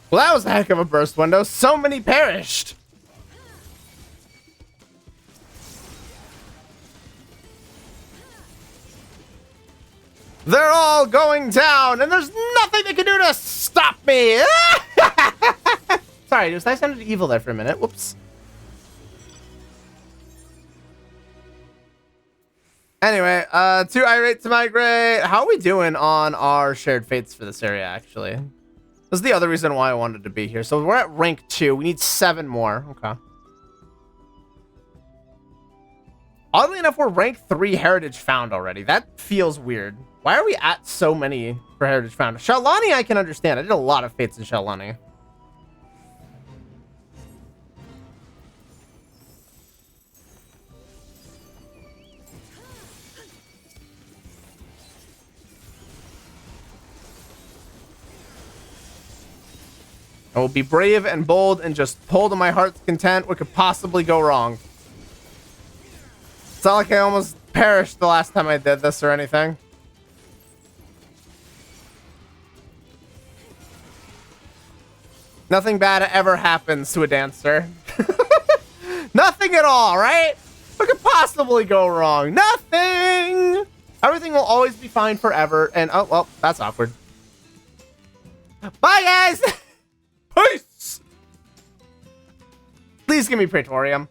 Well, that was a heck of a burst window. So many perished. They're all going down, and there's nothing they can do to stop me. Sorry, it was nice to evil there for a minute. Whoops. Anyway, too irate to migrate. How are we doing on our shared fates for this area, actually? This is the other reason why I wanted to be here. So we're at rank 2. We need 7 more. Okay. Oddly enough, we're rank 3 heritage found already. That feels weird. Why are we at so many for heritage found? Shalani, I can understand. I did a lot of fates in Shalani. I will be brave and bold and just pull to my heart's content. What could possibly go wrong? It's not like I almost perished the last time I did this or anything. Nothing bad ever happens to a dancer. Nothing at all, right? What could possibly go wrong? Nothing! Everything will always be fine forever. And, oh, well, that's awkward. Bye, guys! Peace! Please give me Praetorium.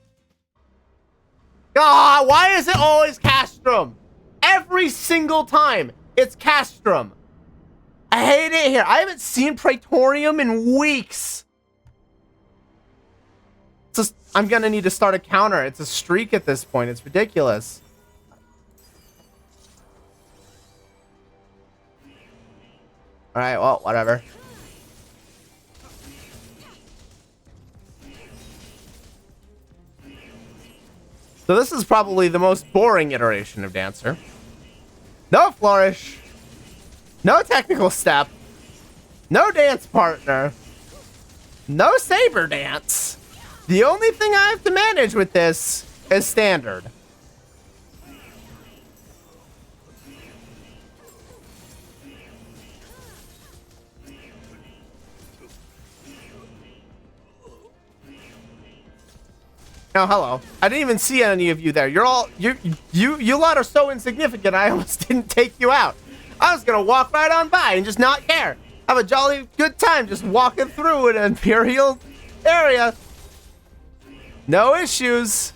Ah, why is it always Castrum? Every single time, it's Castrum. I hate it here. I haven't seen Praetorium in weeks. It's just, I'm gonna need to start a counter. It's a streak at this point. It's ridiculous. Alright, well, whatever. So this is probably the most boring iteration of Dancer. No flourish. No technical step. No dance partner. No saber dance. The only thing I have to manage with this is standard. Oh, hello. I didn't even see any of you there. You're all you lot are so insignificant. I almost didn't take you out. I was gonna walk right on by and just not care. Have a jolly good time just walking through an Imperial area. No issues.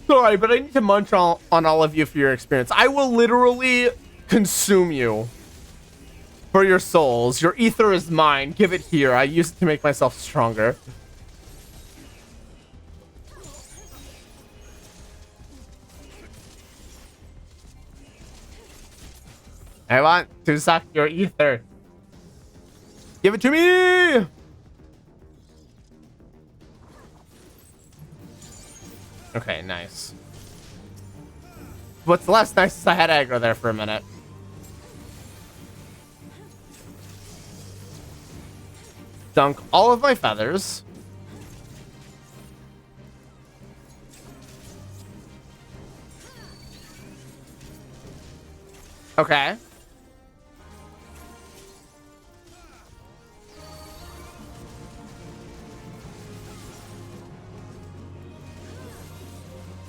Sorry, but I need to munch on all of you for your experience. I will literally consume you for your souls. Your ether is mine. Give it here. I use it to make myself stronger. I want to suck your ether. Give it to me! Okay, nice. What's less nice is I had aggro there for a minute. Dunk all of my feathers. Okay.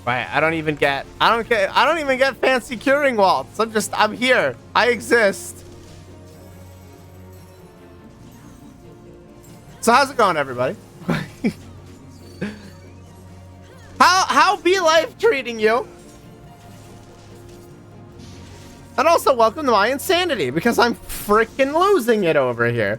Right, I don't even get fancy curing waltz. I'm here. I exist. So how's it going, everybody? How be life treating you? And also welcome to my insanity because I'm freaking losing it over here.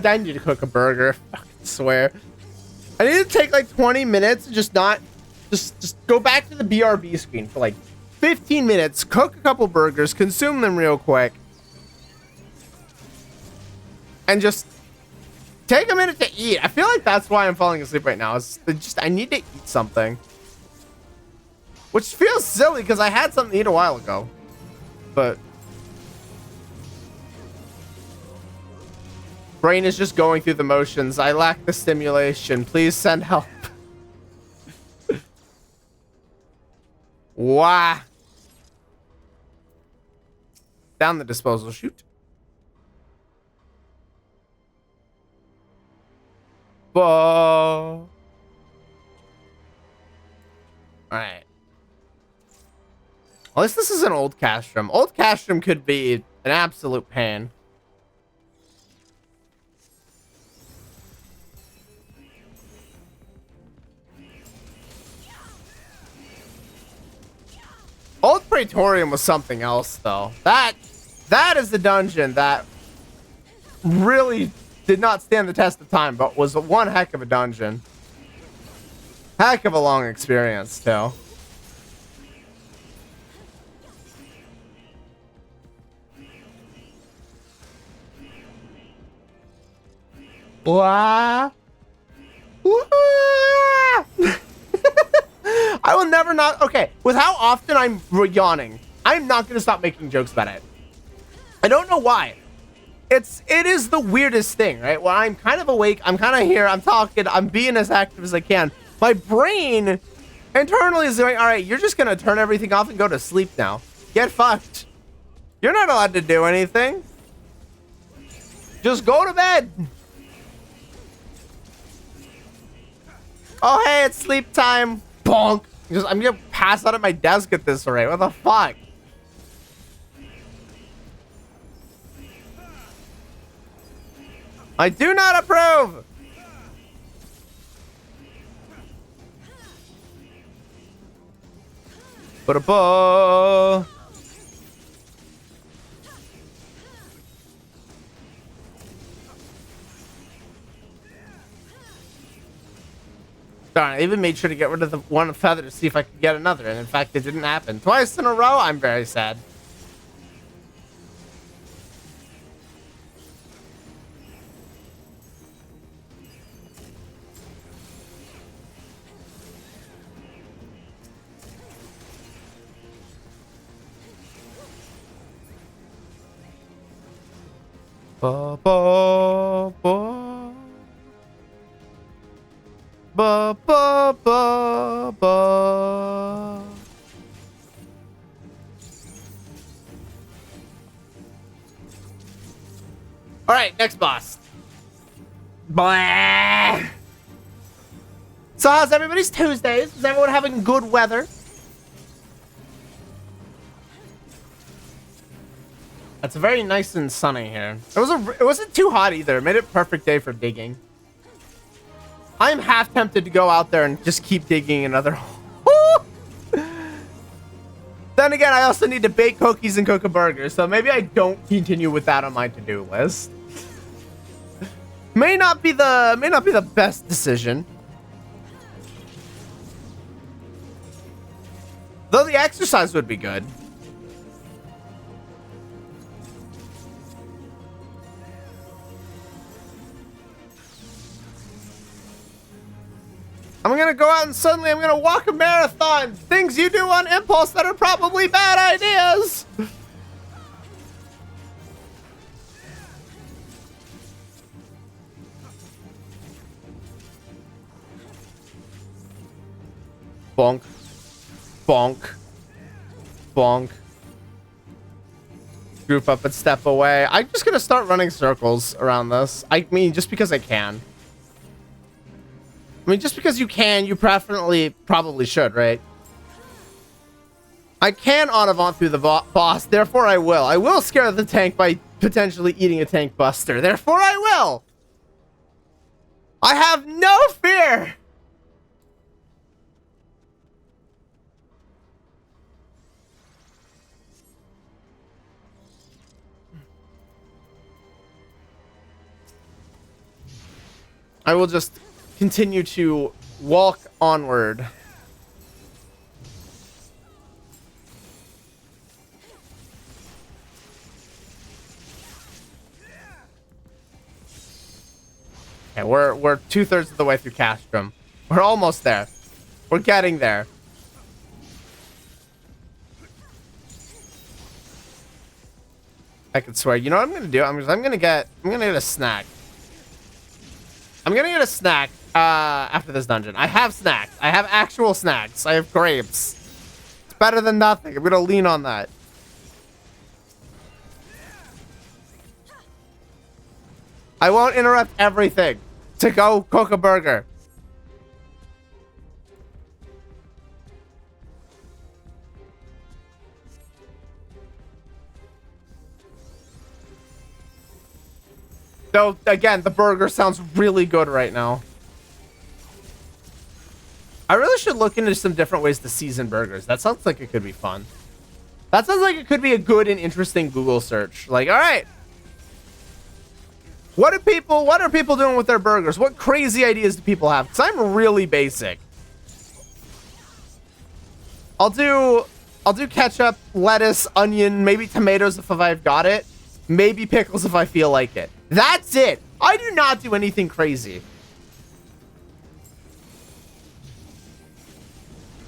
I need to cook a burger. I fucking swear. I need to take like 20 minutes and just go back to the BRB screen for like 15 minutes, cook a couple burgers, consume them real quick, and just take a minute to eat. I feel like that's why I'm falling asleep right now. I need to eat something. Which feels silly because I had something to eat a while ago. But brain is just going through the motions. I lack the stimulation. Please send help. Wow. Down the disposal chute. All right. At least this is an old castrum. Old castrum could be an absolute pain. Old Praetorium was something else, though. That is the dungeon that really did not stand the test of time, but was one heck of a dungeon. Heck of a long experience, too. Wah. I will never not. Okay, with how often I'm yawning, I'm not going to stop making jokes about it. I don't know why. It is the weirdest thing, right? When I'm kind of awake, I'm kind of here, I'm talking, I'm being as active as I can. My brain internally is going, all right, you're just going to turn everything off and go to sleep now. Get fucked. You're not allowed to do anything. Just go to bed. Oh, hey, it's sleep time. Bonk. I'm gonna pass out at my desk at this rate. What the fuck? I do not approve. Ba-da-ba. Darn, I even made sure to get rid of the one feather to see if I could get another, and in fact, it didn't happen. Twice in a row, I'm very sad. Ba ba ba. Ba ba ba ba. All right, next boss. Blah. So how's everybody's Tuesdays? Is everyone having good weather? It's very nice and sunny here. It wasn't too hot either. It made it a perfect day for digging. I'm half tempted to go out there and just keep digging another hole. Then again, I also need to bake cookies and cook a burger, so maybe I don't continue with that on my to-do list. May not be the best decision. Though the exercise would be good. I'm gonna go out and suddenly I'm gonna walk a marathon. Things you do on impulse that are probably bad ideas. Bonk. Bonk. Bonk. Group up and step away. I'm just gonna start running circles around this. I mean, just because I can. I mean, just because you can, you probably should, right? I can Autobahn through the boss, therefore I will. I will scare the tank by potentially eating a tank buster, therefore I will. I have no fear. I will just continue to walk onward. Okay, we're 2/3 of the way through Castrum. We're almost there. We're getting there. I could swear. You know what I'm gonna do? I'm gonna get a snack. I'm gonna get a snack after this dungeon. I have snacks. I have actual snacks. I have grapes. It's better than nothing. I'm gonna lean on that. I won't interrupt everything. to go cook a burger. So again, the burger sounds really good right now. I really should look into some different ways to season burgers. That sounds like it could be fun. That sounds like it could be a good and interesting Google search. Like, all right, what are people doing with their burgers? What crazy ideas do people have? Because I'm really basic. I'll do ketchup, lettuce, onion, maybe tomatoes if I've got it. Maybe pickles if I feel like it. That's it. I do not do anything crazy.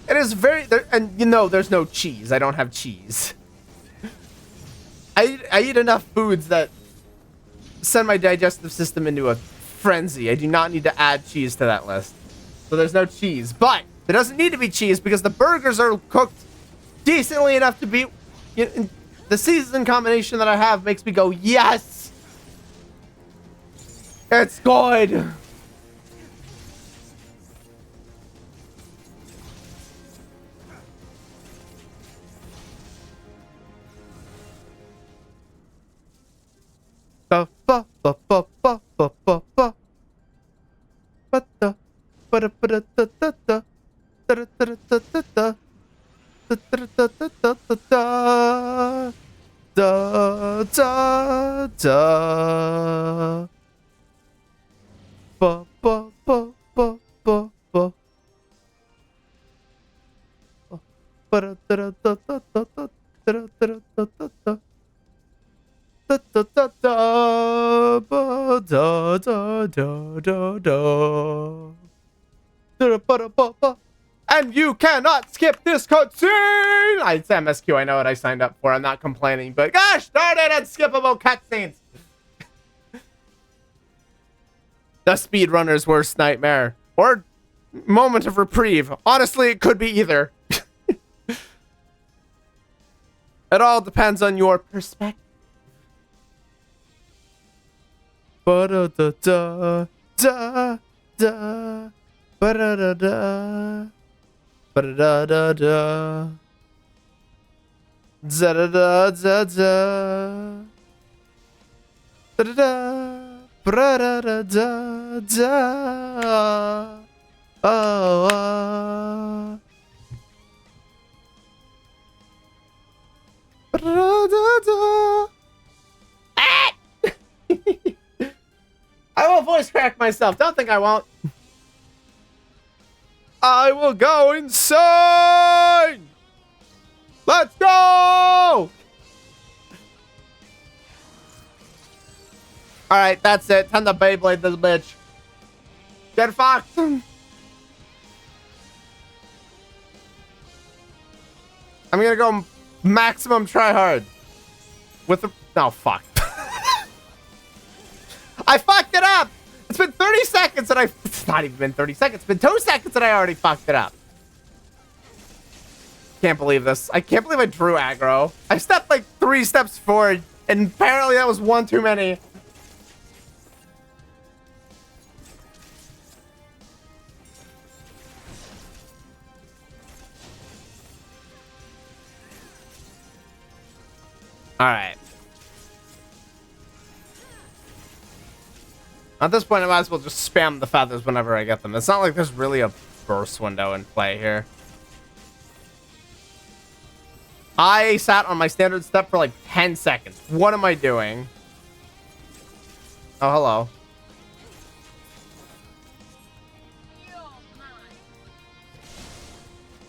It is very, and you know, there's no cheese. I don't have cheese. I eat enough foods that send my digestive system into a frenzy. I do not need to add cheese to that list. So there's no cheese. But there doesn't need to be cheese because the burgers are cooked decently enough to be... the season combination that I have makes me go, yes! It's good! Ba ba ba ba ba ba ba ba ba da ba da ba da da da da da da da da da da da da da da da da da ba ba ba ba ba ba ba da da da da da da da da da da da. Da da da da ba da da da da da da ba ba ba. And you cannot skip this cutscene! It's MSQ, I know what I signed up for. I'm not complaining, but gosh darn it, unskippable cutscenes! The speedrunner's worst nightmare. Or moment of reprieve. Honestly, it could be either. It all depends on your perspective. Ba da da da da da ba da da da ba da da da da da da da da da da da ba da da da da oh ba da da da. I will voice crack myself. Don't think I won't. I will go insane. Let's go. All right, that's it. Time to Beyblade this bitch. Get fucked. I'm gonna go maximum try hard with the. No, fuck. I fucked it up! It's been 30 seconds and it's not even been 30 seconds. It's been 2 seconds and I already fucked it up. Can't believe this. I can't believe I drew aggro. I stepped like 3 steps forward and apparently that was one too many. Alright. At this point, I might as well just spam the feathers whenever I get them. It's not like there's really a burst window in play here. I sat on my standard step for like 10 seconds. What am I doing? Oh, hello.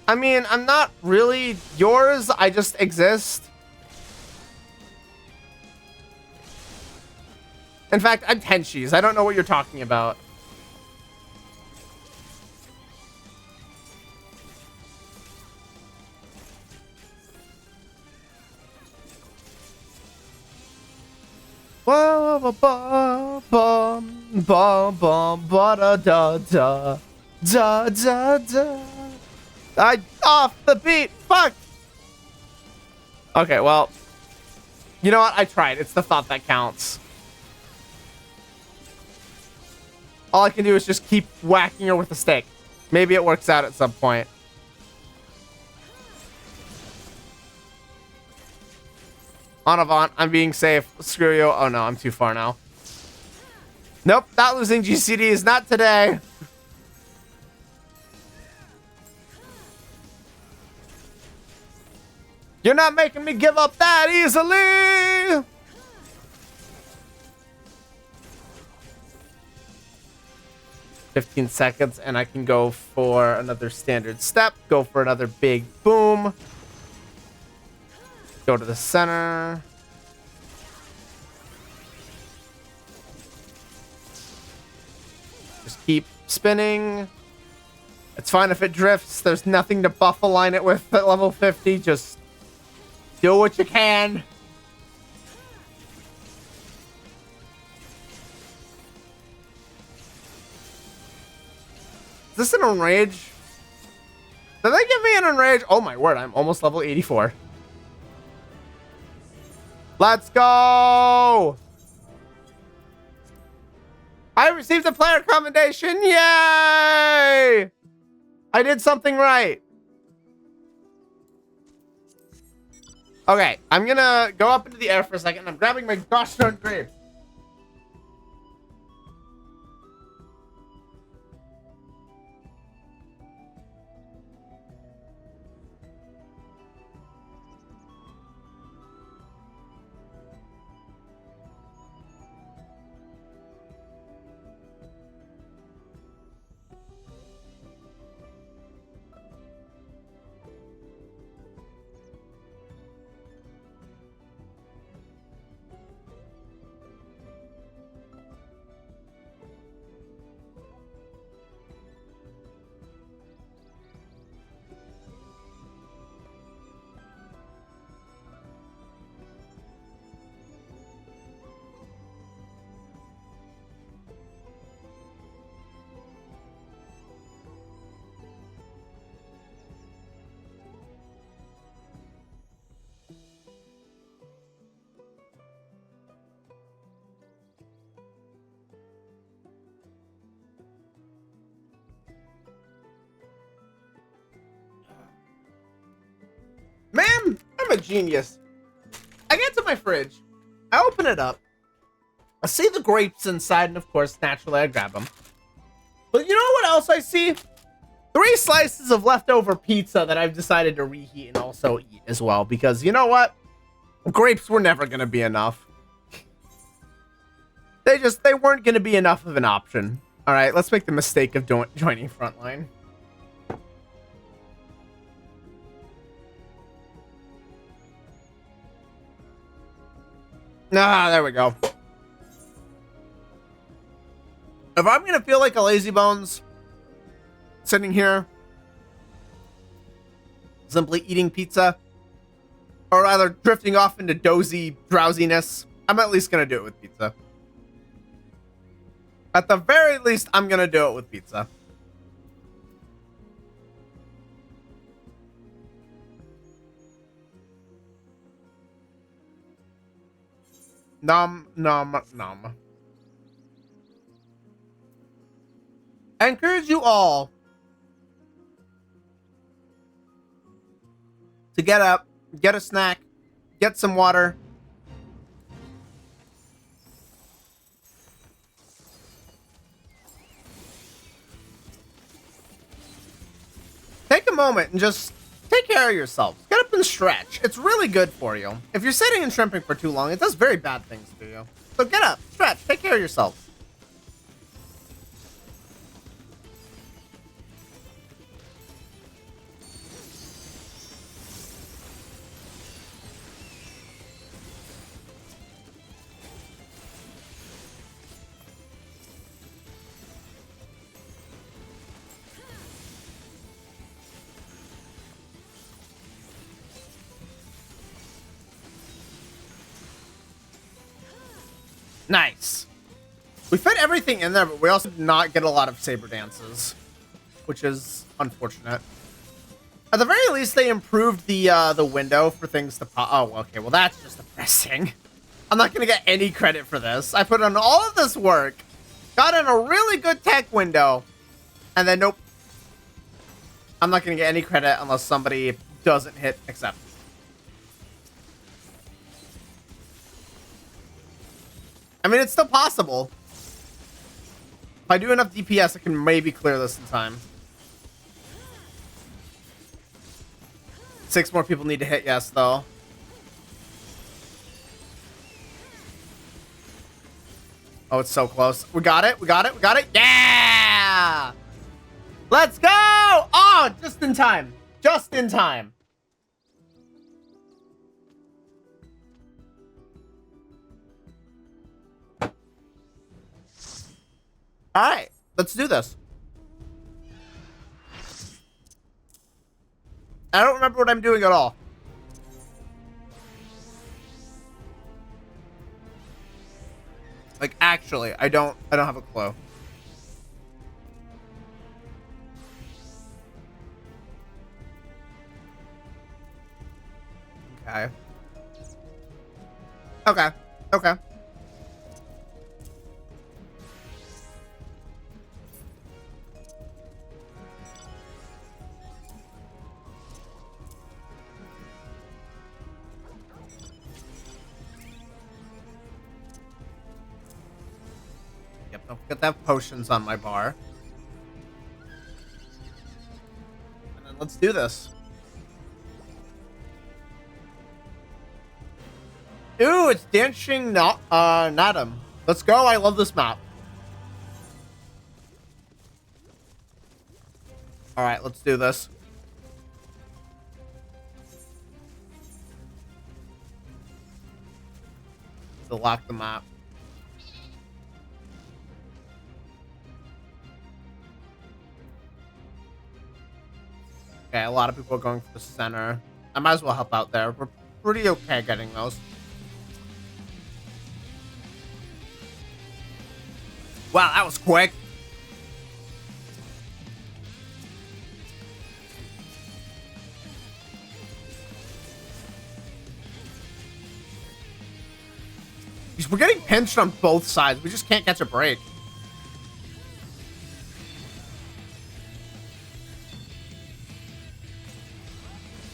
I mean, I'm not really yours. I just exist. In fact, I'm Tenshi's. I don't know what you're talking about. Ba ba ba ba ba ba ba da da da da da da. I off the beat. Fuck. Okay, well, you know what? I tried. It's the thought that counts. All I can do is just keep whacking her with a stick. Maybe it works out at some point. On Avant, I'm being safe. Screw you. Oh no, I'm too far now. Nope, not losing GCDs. Not today. You're not making me give up that easily. 15 seconds, and I can go for another standard step. Go for another big boom. Go to the center. Just keep spinning. It's fine if it drifts. There's nothing to buff align it with at level 50. Just do what you can. Is this an enrage? Did they give me an enrage? Oh my word, I'm almost level 84. Let's go! I received a player commendation. Yay! I did something right. Okay, I'm gonna go up into the air for a second. I'm grabbing my gosh darn grave. Man, I'm a genius. I get to my fridge. I open it up. I see the grapes inside, and of course, naturally, I grab them. But you know what else I see? 3 slices of leftover pizza that I've decided to reheat and also eat as well. Because you know what? Grapes were never going to be enough. They weren't going to be enough of an option. All right, let's make the mistake of joining Frontline. Ah, there we go. If I'm gonna feel like a lazy bones sitting here simply eating pizza, or rather drifting off into dozy drowsiness, I'm at least gonna do it with pizza. At the very least, I'm gonna do it with pizza. Nom, nom, nom. I encourage you all to get up, get a snack, get some water. Take a moment and just take care of yourself. Get up and stretch. It's really good for you. If you're sitting and shrimping for too long, it does very bad things to you. So get up, stretch, take care of yourself. Nice. We fit everything in there, but we also did not get a lot of saber dances, which is unfortunate. At the very least, they improved the window for things to pop. Oh, okay. Well, that's just depressing. I'm not gonna get any credit for this. I put in all of this work, got in a really good tech window. And then, nope. I'm not going to get any credit unless somebody doesn't hit accept. I mean, it's still possible. If I do enough DPS, I can maybe clear this in time. 6 more people need to hit yes, though. Oh, it's so close. We got it. We got it. We got it. Yeah! Let's go! Oh, just in time. Just in time. All right, let's do this. I don't remember what I'm doing at all. Like, actually, I don't have a clue. Okay. Okay. Okay. Yep, don't forget to have potions on my bar. And then let's do this. Ooh, it's Dancing Nadim. Let's go. I love this map. All right, let's do this. To lock the map. Okay, a lot of people are going for the center. I might as well help out there. We're pretty okay getting those. Wow, that was quick. We're getting pinched on both sides. We just can't catch a break.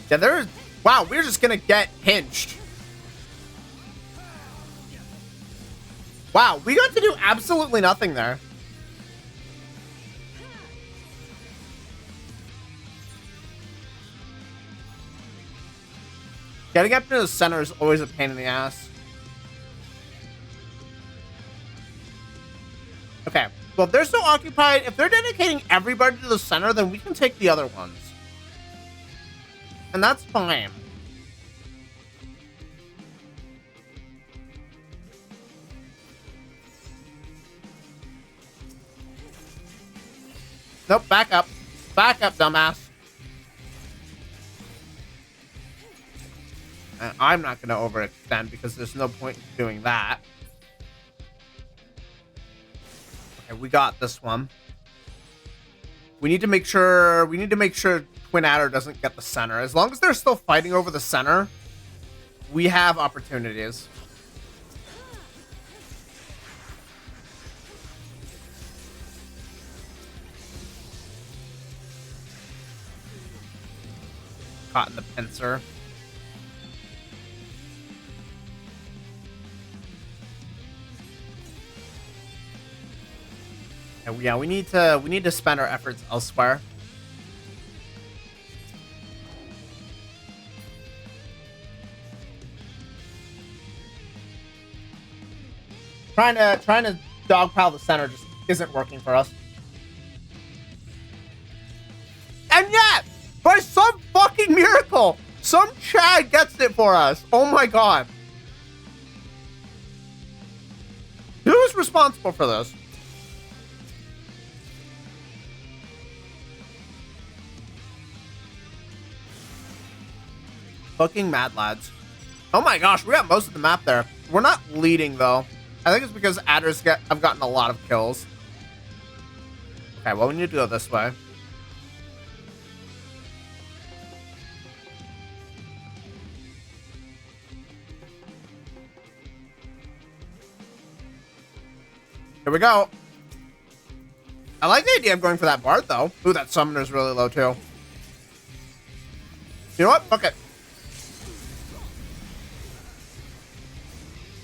Yeah, there's... Wow, we're just gonna get pinched. Wow, we got to do absolutely nothing there. Getting up to the center is always a pain in the ass. Okay, well, if they're so occupied, if they're dedicating everybody to the center, then we can take the other ones. And that's fine. Nope, back up. Back up, dumbass. And I'm not going to overextend because there's no point in doing that. Okay, we got this one. We need to make sure Twin Adder doesn't get the center. As long as they're still fighting over the center, we have opportunities. Caught in the pincer. Yeah, we need to spend our efforts elsewhere. Trying to dogpile the center just isn't working for us. And yet, by some fucking miracle, some Chad gets it for us. Oh my god. Who's responsible for this? Fucking mad lads. Oh my gosh, we got most of the map there. We're not leading though. I think it's because adders have gotten a lot of kills. Okay, well, we need to go this way. Here we go. I like the idea of going for that Bard, though. Ooh, that Summoner's really low, too. You know what? Fuck it.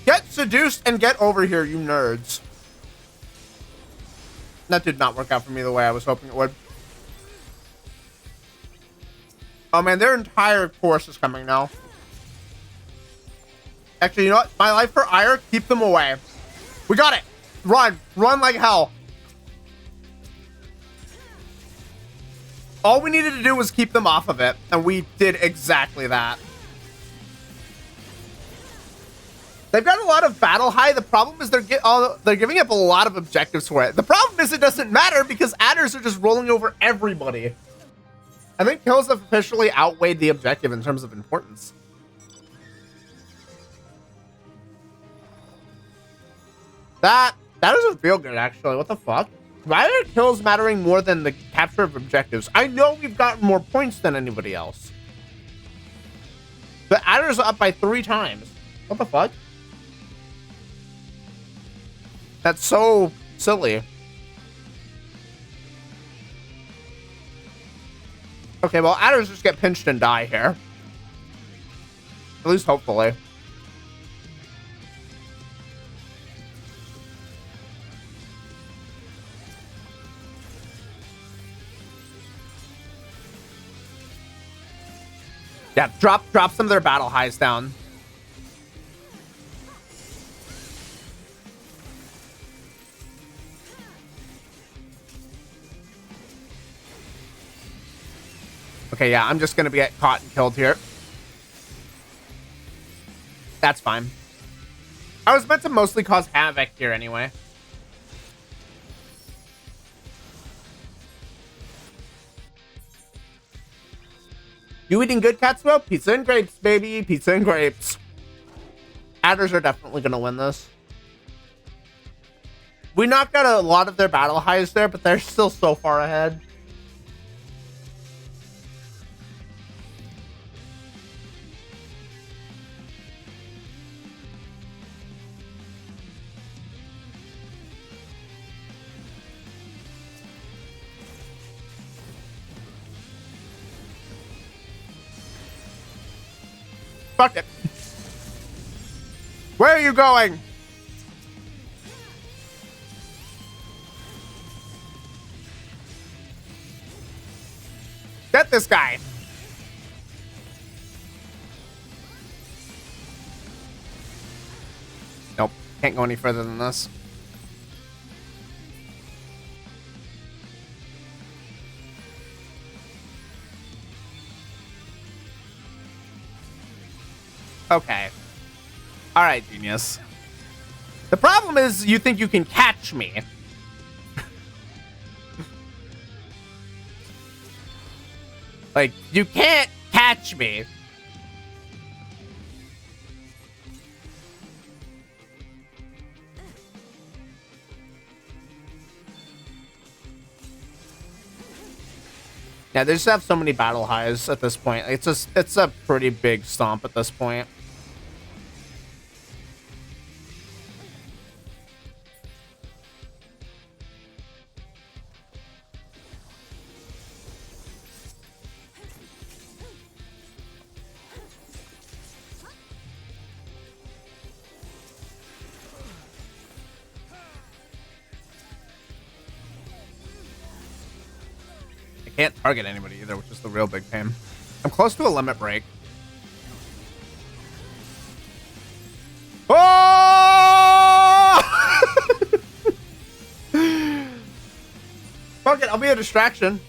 Get seduced and get over here, you nerds. That did not work out for me the way I was hoping it would. Oh, man, their entire course is coming now. Actually, you know what? My life for Ire, keep them away. We got it. Run. Run like hell. All we needed to do was keep them off of it, and we did exactly that. They've got a lot of battle high. The problem is they're giving up a lot of objectives for it. The problem is it doesn't matter because adders are just rolling over everybody. I think kills have officially outweighed the objective in terms of importance. That doesn't feel good, actually. What the fuck? Why are kills mattering more than the capture of objectives? I know we've gotten more points than anybody else. The adders are up by 3 times. What the fuck? That's so silly. Okay, well, adders just get pinched and die here. At least hopefully. Yeah, drop some of their battle highs down. Okay, yeah, I'm just gonna get caught and killed here. That's fine. I was meant to mostly cause havoc here anyway. You eating good, Katsuo? Pizza and grapes, baby. Pizza and grapes. Adders are definitely gonna win this. We knocked out a lot of their battle highs there, but they're still so far ahead. Fuck it. Where are you going? Get this guy. Nope. Can't go any further than this. Okay. All right, genius. The problem is you think you can catch me. Like, you can't catch me. Yeah, they just have so many battle highs at this point. It's a pretty big stomp at this point. Can't target anybody either, which is the real big pain. I'm close to a limit break. Oh! Fuck it, I'll be a distraction.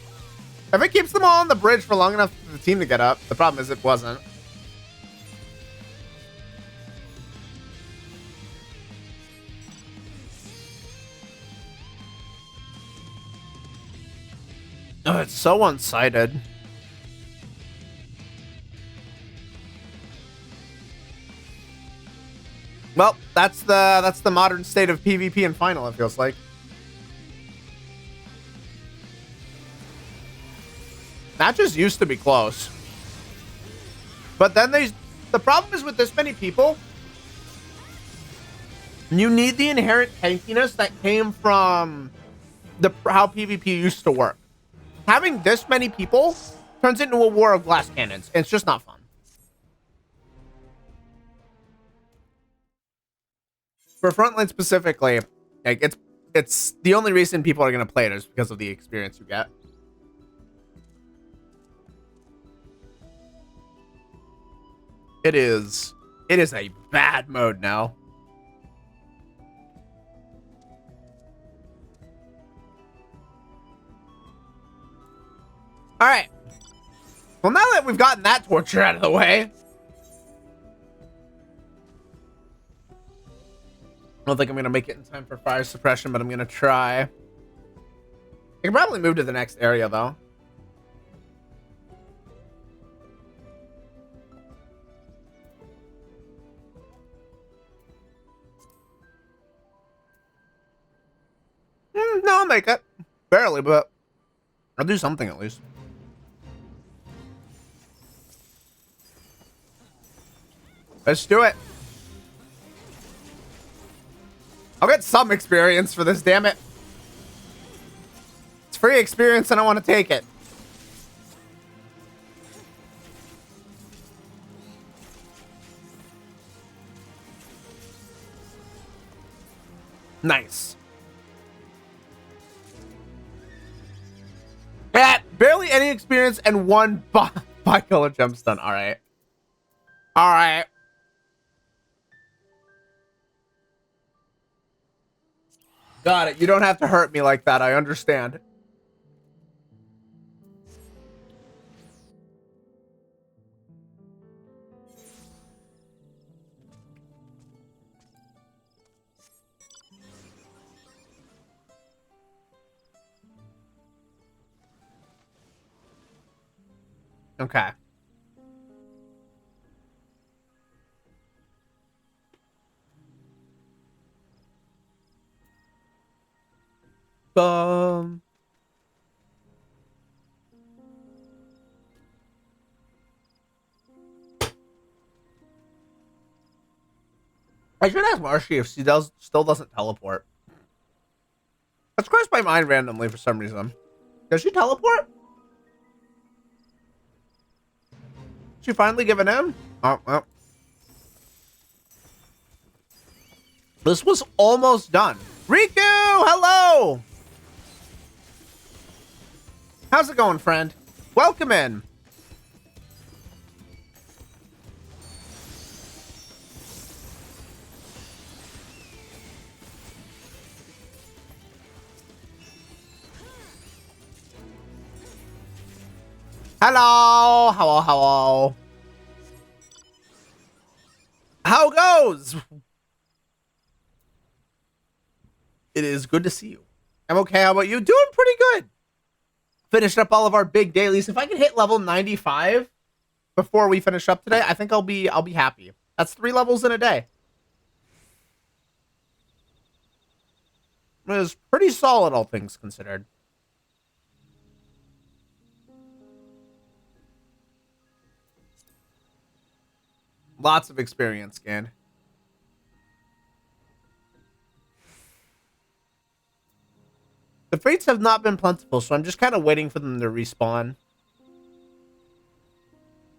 If it keeps them all on the bridge for long enough for the team to get up, the problem is it wasn't. Oh, it's so one-sided. Well, that's the modern state of PvP and final, it feels like. Matches used to be close. But then the problem is with this many people, you need the inherent tankiness that came from how PvP used to work. Having this many people turns into a war of glass cannons. It's just not fun. For Frontline specifically, like it's the only reason people are gonna play it is because of the experience you get. It is a bad mode now. All right. Well, now that we've gotten that torture out of the way, I don't think I'm gonna make it in time for fire suppression, but I'm gonna try. I can probably move to the next area though. No, I'll make it. Barely, but I'll do something at least. Let's do it. I'll get some experience for this, damn it. It's free experience and I want to take it. Nice. Yeah, barely any experience and one bi-color gemstone. All right. All right. Got it. You don't have to hurt me like that. I understand. Okay. I should ask Marshy if she still doesn't teleport. Let's cross my mind randomly for some reason. Does she teleport? She finally given in? Oh, well. This was almost done. Riku, hello! How's it going, friend? Welcome in. Hello, hello, hello. How goes? It is good to see you. I'm okay. How about you? Doing pretty good. Finished up all of our big dailies. If I can hit level 95 before we finish up today, I think I'll be happy. That's 3 levels in a day. It was pretty solid, all things considered. Lots of experience gained. The fates have not been plentiful, so I'm just kind of waiting for them to respawn.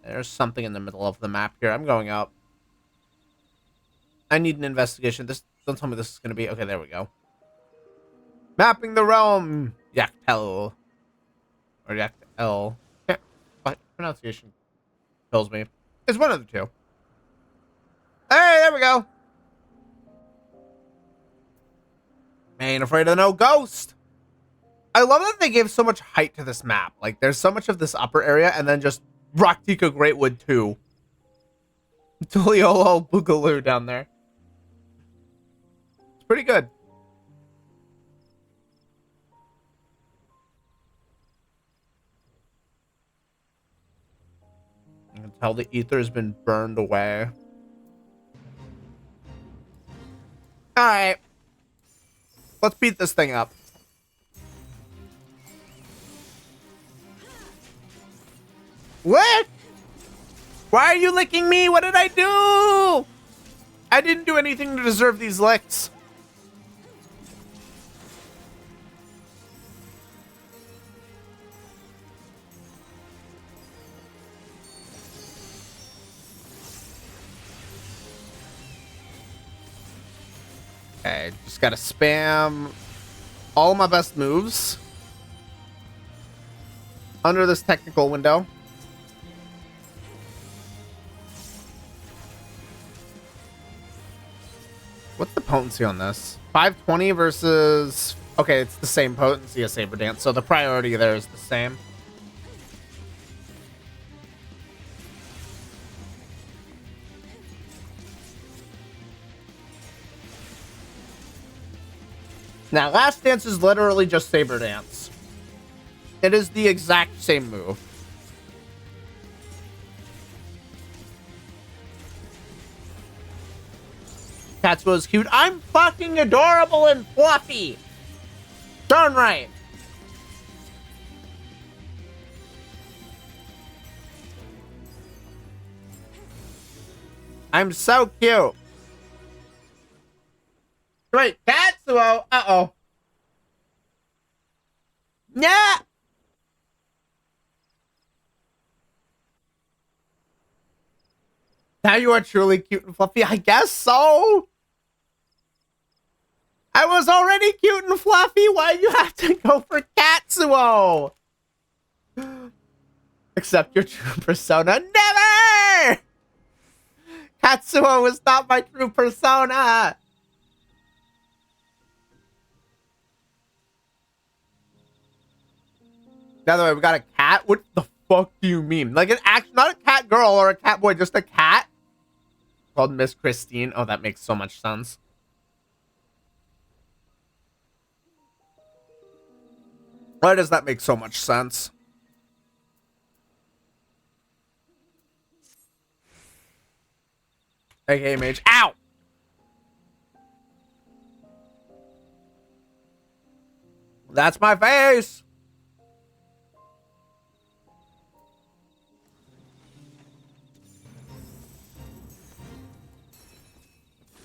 There's something in the middle of the map here. I'm going up. I need an investigation. Don't tell me this is going to be... Okay, there we go. Mapping the realm. Yaktel. Or Yaktel. Yeah, what pronunciation kills me. It's one of the two. Hey, there we go. Ain't afraid of no ghost. I love that they gave so much height to this map. Like, there's so much of this upper area, and then just Raktika Greatwood 2. Tuliolo Boogaloo down there. It's pretty good. You can tell the ether has been burned away. Alright. Let's beat this thing up. What? Why are you licking me? What did I do? I didn't do anything to deserve these licks. Okay, just gotta spam all my best moves under this technical window. What's the potency on this? 520 versus... Okay, it's the same potency as Saber Dance, so the priority there is the same. Now, Last Dance is literally just Saber Dance. It is the exact same move. Katsuo's cute. I'm fucking adorable and fluffy. Darn right. I'm so cute. Wait, Katsuo. Uh-oh. Yeah. Now you are truly cute and fluffy. I guess so. I was already cute and fluffy. Why you have to go for Katsuo? Accept your true persona. Never! Katsuo is not my true persona. By the way, we got a cat. What the fuck do you mean? Like an act, not a cat girl or a cat boy, just a cat called Miss Christine. Oh, that makes so much sense. Why does that make so much sense? Okay, mage. Ow! That's my face!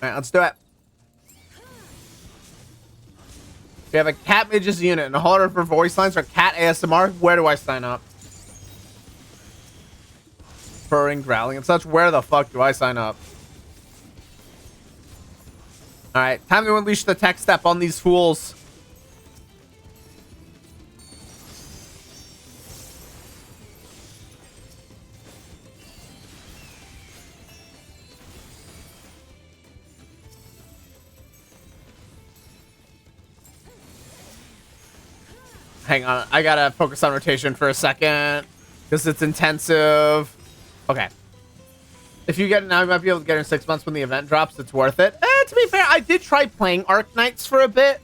Alright, let's do it. We have a cat mages unit and a holder for voice lines or cat ASMR. Where do I sign up? Purring, growling, and such. Where the fuck do I sign up? Alright, time to unleash the tech step on these fools. Hang on, I gotta focus on rotation for a second because it's intensive. Okay. If you get it now, you might be able to get it in 6 months when the event drops. It's worth it. To be fair, I did try playing Arknights for a bit.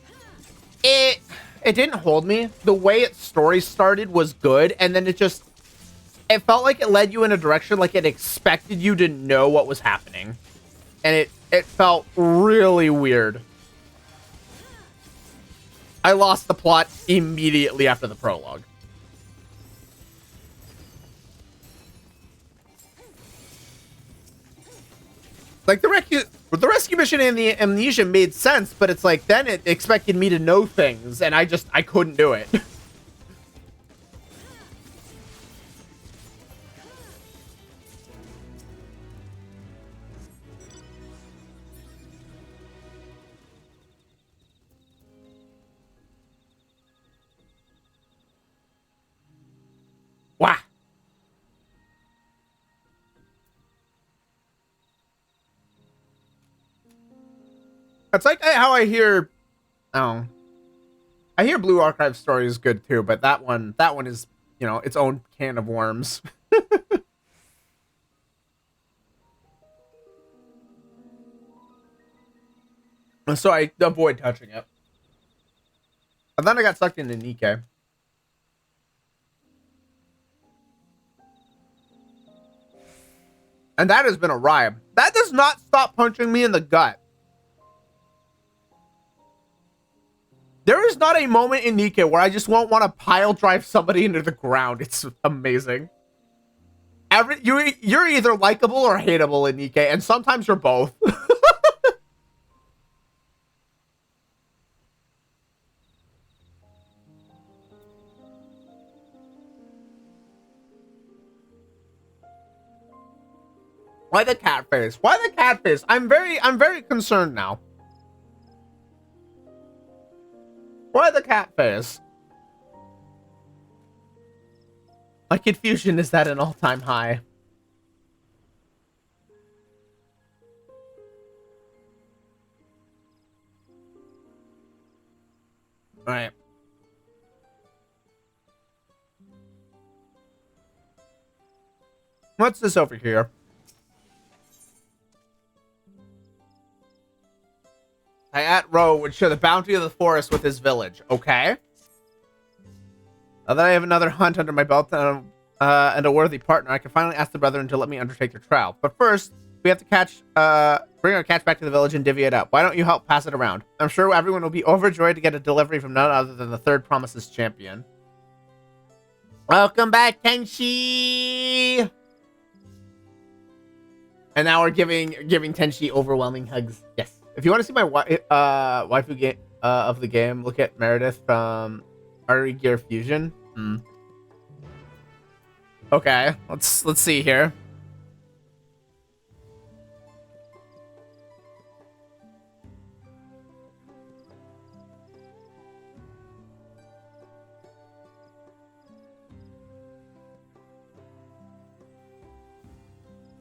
It didn't hold me. The way its story started was good, and then it felt like it led you in a direction like it expected you to know what was happening. And it felt really weird. I lost the plot immediately after the prologue. Like, the rescue mission and the amnesia made sense, but it's like, then it expected me to know things, and I couldn't do it. Wow. It's like how I hear, I hear Blue Archive story is good too, but that one is, you know, its own can of worms. So I avoid touching it. And then I got sucked into Nikke. And that has been a ride. That does not stop punching me in the gut. There is not a moment in Nikke where I just won't want to pile drive somebody into the ground. It's amazing. You're either likable or hateable in Nikke, and sometimes you're both. Why the cat face? Why the cat face? I'm very concerned now. Why the cat face? My confusion is at an all-time high. Alright. What's this over here? Hayat Row would share the bounty of the forest with his village. Okay. Now that I have another hunt under my belt and a worthy partner, I can finally ask the brethren to let me undertake their trial. But first, we have to bring our catch back to the village and divvy it up. Why don't you help pass it around? I'm sure everyone will be overjoyed to get a delivery from none other than the third Promises champion. Welcome back, Tenshi! And now we're giving Tenshi overwhelming hugs. Yes. If you want to see my waifu game of the game, look at Meredith from Artery Gear Fusion. Okay, let's see here.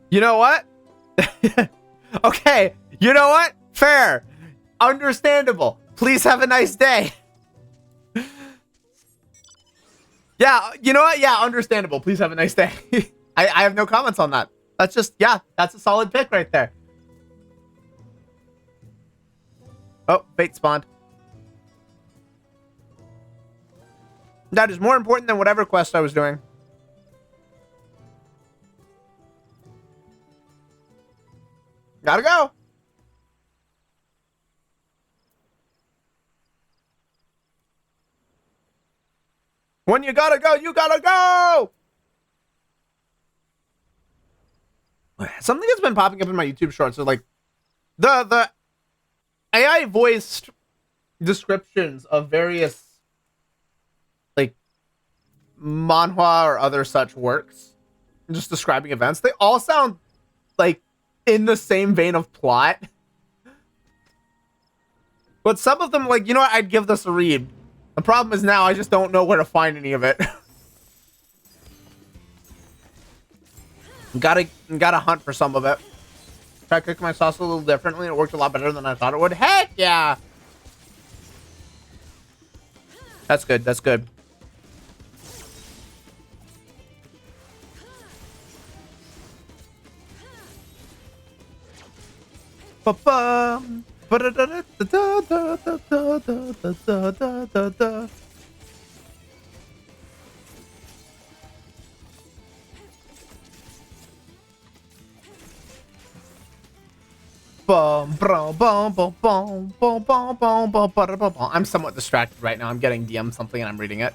You know what? Okay, you know what? Fair. Understandable. Please have a nice day. Yeah, you know what? Yeah, understandable. Please have a nice day. I have no comments on that. That's just, yeah, that's a solid pick right there. Oh, fate spawned. That is more important than whatever quest I was doing. Gotta go. When you gotta go, you gotta go! Something that's been popping up in my YouTube shorts is like the AI voiced descriptions of various like manhwa or other such works, just describing events. They all sound like in the same vein of plot. But some of them, like, you know what, I'd give this a read. The problem is now I just don't know where to find any of it. Gotta hunt for some of it. Try cooking my sauce a little differently. It worked a lot better than I thought it would. Heck yeah! That's good. That's good. Ba-bum. Ba-da-da-da-da-da-da-da-da-da-da-da. I'm somewhat distracted right now. I'm getting DM'd something and I'm reading it.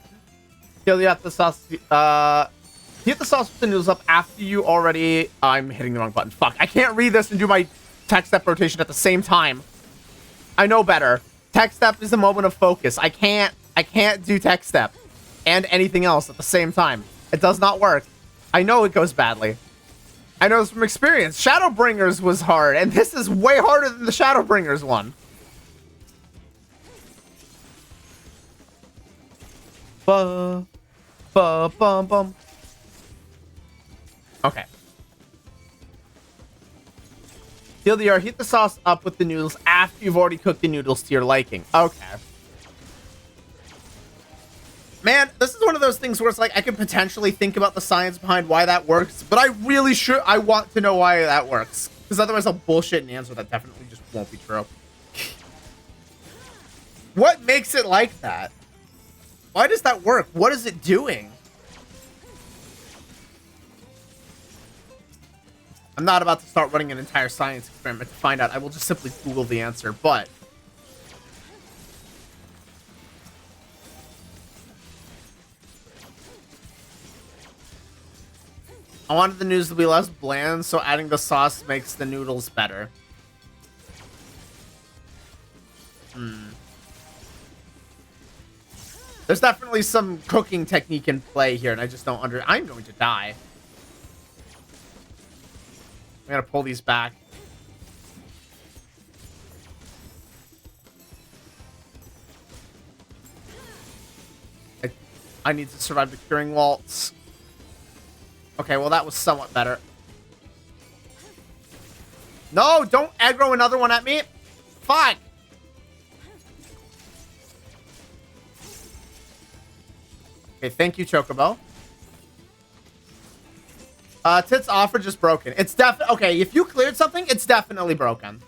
You have the sauce. Hit the sauce with the noodles up after you already. I'm hitting the wrong button. Fuck! I can't read this and do my tech step rotation at the same time. I know better. Tech step is a moment of focus. I can't do tech step and anything else at the same time. It does not work. I know it goes badly. I know this from experience. Shadowbringers was hard, and this is way harder than the Shadowbringers one. Bum. Okay. TLDR, heat the sauce up with the noodles after you've already cooked the noodles to your liking. Okay. Man, this is one of those things where it's like I could potentially think about the science behind why that works, but I want to know why that works. Because otherwise I'll bullshit an answer that definitely just won't be true. What makes it like that? Why does that work? What is it doing? I'm not about to start running an entire science experiment to find out. I will just simply Google the answer, but... I wanted the noodles to be less bland, so adding the sauce makes the noodles better. There's definitely some cooking technique in play here, and I just don't I'm going to die. I'm gonna pull these back. I need to survive the Curing Waltz. Okay, well, that was somewhat better. No, don't aggro another one at me. Fuck. Okay, thank you, Chocobo. Tits off or just broken? It's okay, if you cleared something, it's definitely broken.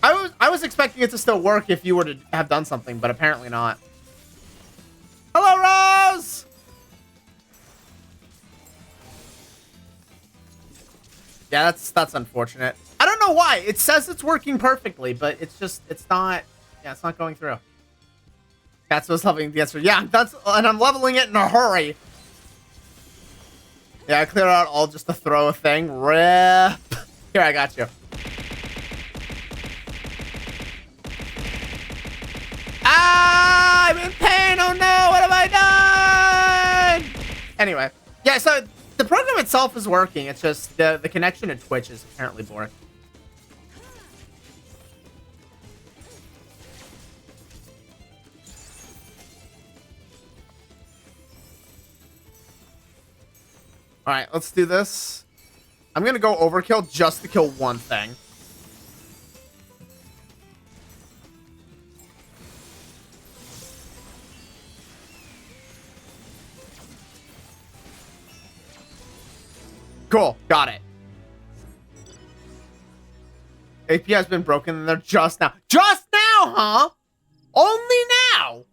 I was expecting it to still work if you were to have done something, but apparently not. Hello, Rose! Yeah, that's unfortunate. I don't know why. It says it's working perfectly, but it's not, yeah, it's not going through. That's what's leveling the answer. Yeah, and I'm leveling it in a hurry. Yeah, I cleared out all just to throw a thing. Rip. Here, I got you. Ah, I'm in pain. Oh no, what have I done? Anyway, yeah, so the program itself is working. It's just the connection to Twitch is apparently boring. All right, let's do this. I'm gonna go overkill just to kill one thing. Cool, got it. AP has been broken in there just now. Just now, huh? Only now?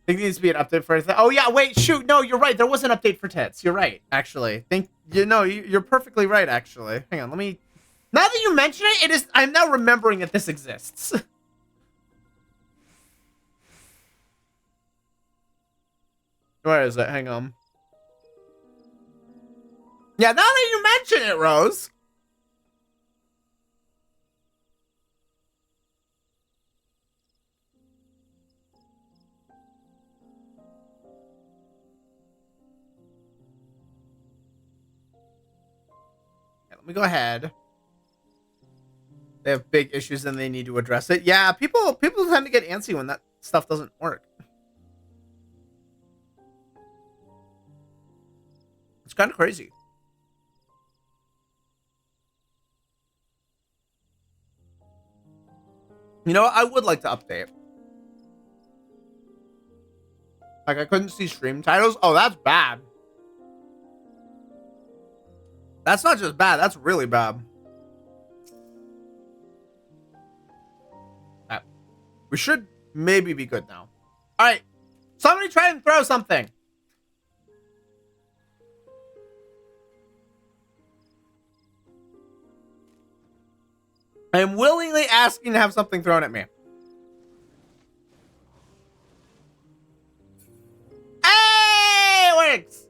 I think there needs to be an update for anything. Oh yeah, wait, shoot, no, you're right. There was an update for tits. You're right, actually. You're perfectly right, actually. Hang on, let me. Now that you mention it, I'm now remembering that this exists. Where is it? Hang on. Yeah, now that you mention it, Rose. Let me go ahead. They have big issues and they need to address it. Yeah, people tend to get antsy when that stuff doesn't work. It's kind of crazy. You know what? I would like to update. Like, I couldn't see stream titles. Oh, that's bad. That's not just bad. That's really bad. We should maybe be good now. All right. Somebody try and throw something. I am willingly asking to have something thrown at me. Hey, it works.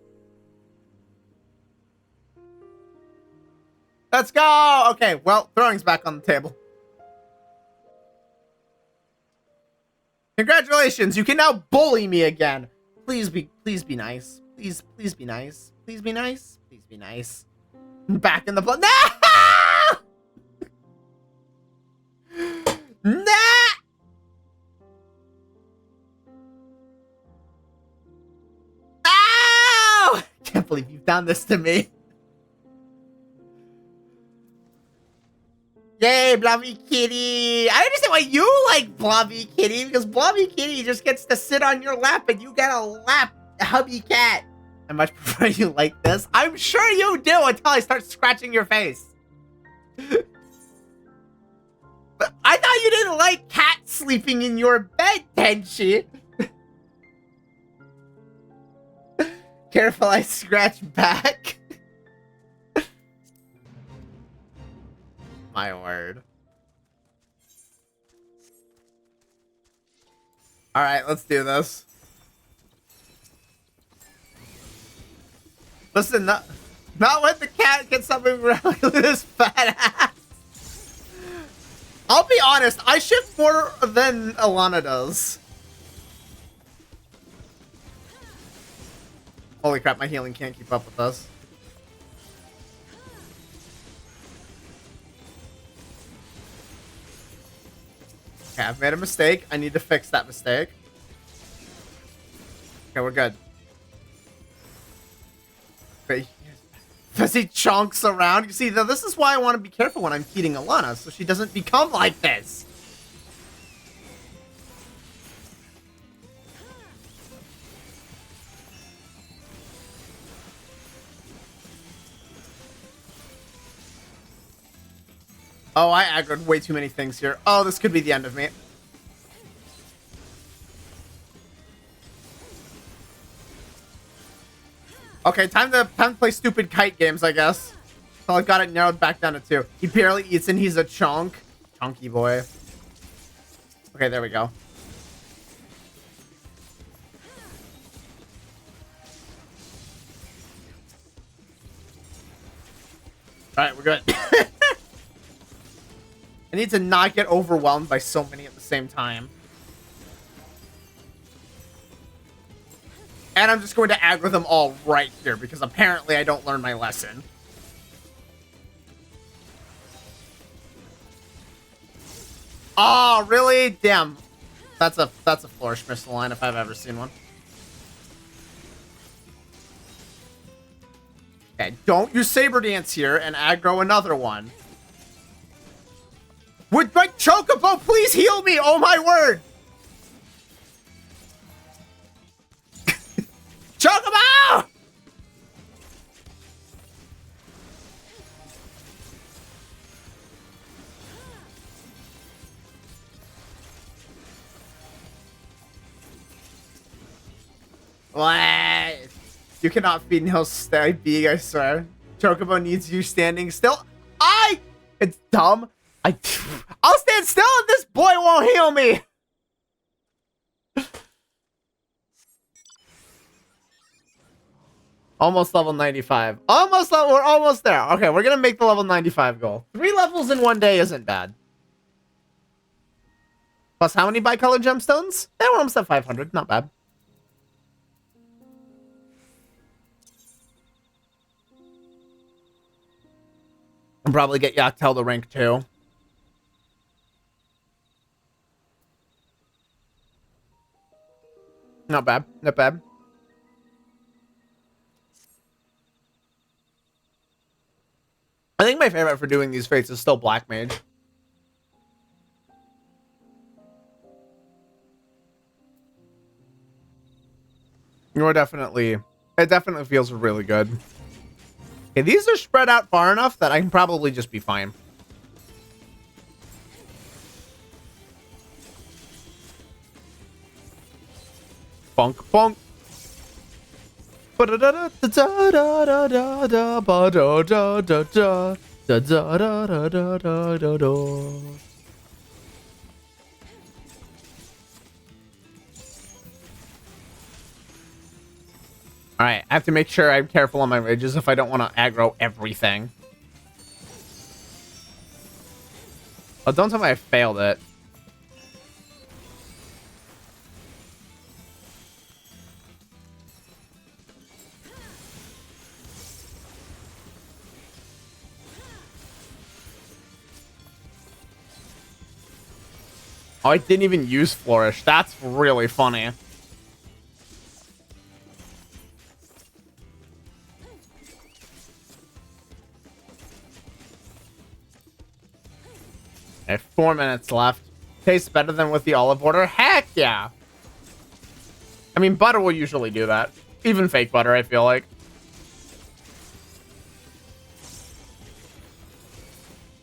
Let's go. Okay, well, throwing's back on the table. Congratulations, you can now bully me again. Please be nice. Please be nice. Please be nice. Please be nice. Back in the blood. No! Nah! Ow! Can't believe you've done this to me. Yay, Blobby Kitty! I understand why you like Blobby Kitty, because Blobby Kitty just gets to sit on your lap and you get a lap hubby cat. I much prefer you like this. I'm sure you do until I start scratching your face. But I thought you didn't like cats sleeping in your bed, Tenchi. Careful, I scratch back. My word. Alright, let's do this. Listen, not when the cat gets something around with this fat ass. I'll be honest, I shift more than Alana does. Holy crap, my healing can't keep up with us. Okay, I've made a mistake. I need to fix that mistake. Okay, we're good. Okay. As he chonks around. You see, though, this is why I want to be careful when I'm feeding Alana, so she doesn't become like this. Oh, I aggroed way too many things here. Oh, this could be the end of me. Okay, time to play stupid kite games, I guess. So I've got it narrowed back down to 2. He barely eats and he's a chunk. Chunky boy. Okay, there we go. Alright, we're good. I need to not get overwhelmed by so many at the same time. And I'm just going to aggro them all right here, because apparently I don't learn my lesson. Oh, really? Damn. That's a Flourish Missile line if I've ever seen one. Okay, don't use Saber Dance here and aggro another one. Would my Chocobo please heal me? Oh my word! Chocobo! What? You cannot feed Nil Stag Being, I swear. Chocobo needs you standing still. It's dumb. I'll stand still and this boy won't heal me. Almost level 95. We're almost there. Okay, we're gonna make the level 95 goal. 3 levels in one day isn't bad. Plus how many bicolor gemstones? Yeah, we're almost at 500. Not bad. I'll probably get Yaktel to rank 2. Not bad. Not bad. I think my favorite for doing these fates is still Black Mage. It definitely feels really good. Okay, these are spread out far enough that I can probably just be fine. Bonk, bonk. Alright, I have to make sure I'm careful on my ridges if I don't want to aggro everything. Oh, don't tell me I failed it. Oh, I didn't even use Flourish. That's really funny. Okay, 4 minutes left. Tastes better than with the olive order? Heck yeah! I mean, butter will usually do that. Even fake butter, I feel like.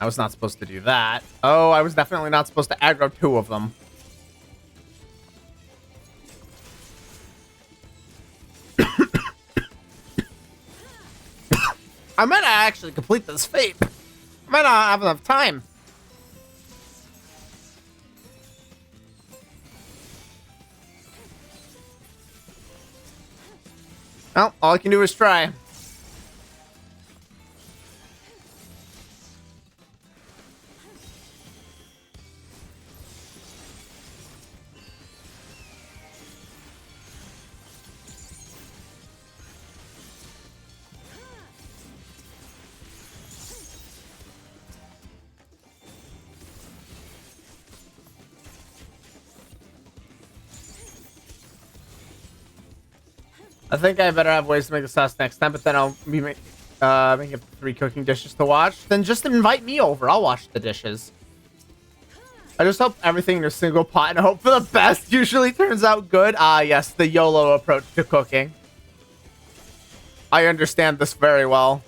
I was not supposed to do that. Oh, I was definitely not supposed to aggro 2 of them. I might not actually complete this fate. I might not have enough time. Well, all I can do is try. I think I better have ways to make the sauce next time, but then I'll be making up 3 cooking dishes to watch. Then just invite me over. I'll wash the dishes. I just hope everything in a single pot and hope for the best usually turns out good. Ah, yes, the YOLO approach to cooking. I understand this very well.